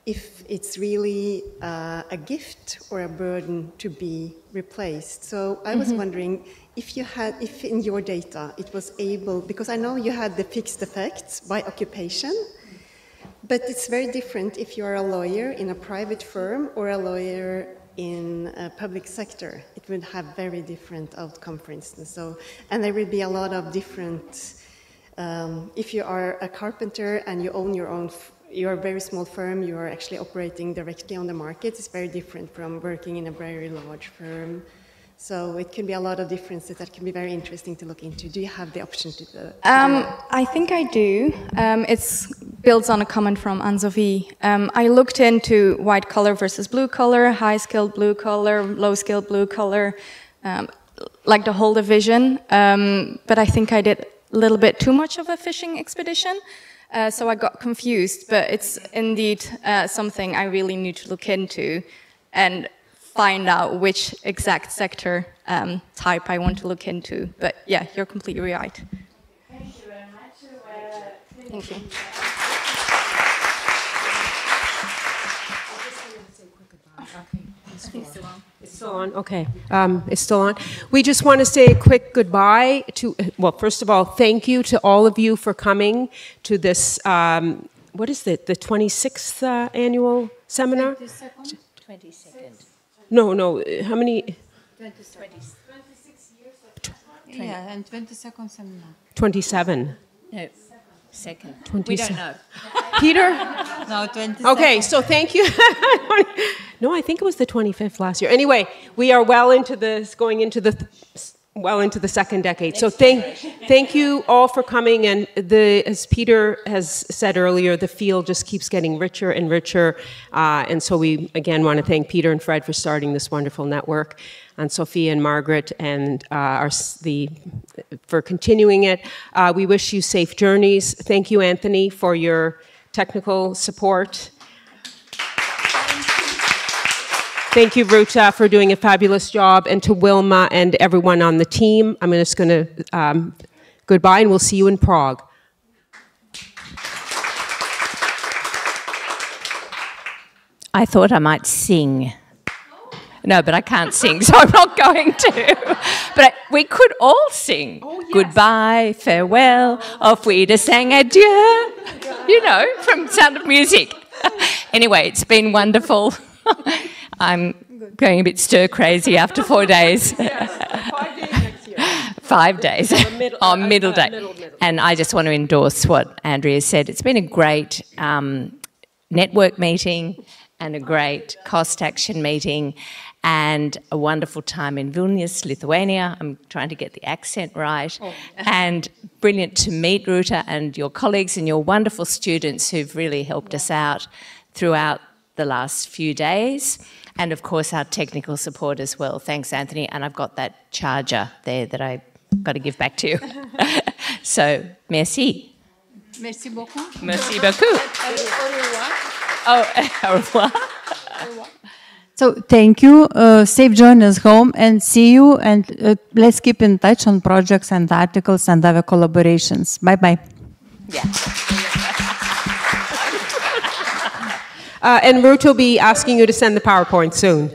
if it's really a gift or a burden to be replaced. So I was wondering if in your data it was able, because I know you had the fixed effects by occupation, but it's very different if you are a lawyer in a private firm or a lawyer in a public sector. It would have very different outcome, for instance. So, and there would be a lot of different, if you are a carpenter and you own your own, you're a very small firm, you are actually operating directly on the market, it's very different from working in a very large firm. So it can be a lot of differences that can be very interesting to look into. Do you have the option to do that? I think I do. It builds on a comment from Anne-Sophie. I looked into white collar versus blue collar, high-skilled blue collar, low-skilled blue collar, like the whole division. But I think I did a little bit too much of a fishing expedition. So I got confused, but it's indeed something I really need to look into and find out which exact sector type I want to look into. But yeah, you're completely right. Thank you very much. Thank you. It's still on? Okay. It's still on. We just want to say a quick goodbye to, well, first of all, thank you to all of you for coming to this, what is it, the 26th annual seminar? 22nd. No, how many? 26 years. Yeah, and 22nd seminar. 27. No, second. 27. We don't know. Peter? No, 27. Okay, so thank you. No, I think it was the 25th last year. Anyway, we are well into this, going into the second decade. So thank you all for coming. And as Peter has said earlier, the field just keeps getting richer and richer. And so we, again, want to thank Peter and Fred for starting this wonderful network, and Sophia and Margaret and for continuing it. We wish you safe journeys. Thank you, Anthony, for your technical support. Thank you, Ruta, for doing a fabulous job, and to Wilma and everyone on the team. I'm just going to goodbye, and we'll see you in Prague. I thought I might sing. No, but I can't sing, so I'm not going to. But we could all sing. Oh, yes. Goodbye, farewell, auf Wiedersehen, adieu. You know, from Sound of Music. Anyway, it's been wonderful. I'm going a bit stir-crazy after 4 days. 5 days next year. 5 days. Middle day. And I just want to endorse what Andrea said. It's been a great network meeting and a great cost action meeting and a wonderful time in Vilnius, Lithuania. I'm trying to get the accent right. Oh. And brilliant to meet Ruta and your colleagues and your wonderful students who've really helped us out throughout the last few days. And of course our technical support as well. Thanks, Anthony. And I've got that charger there that I've got to give back to you. So, merci. Merci beaucoup. Merci beaucoup. Oh, au revoir. So thank you. Safe journeys home, and see you. And let's keep in touch on projects and articles and other collaborations. Bye-bye. Yeah. And Ruth will be asking you to send the PowerPoint soon.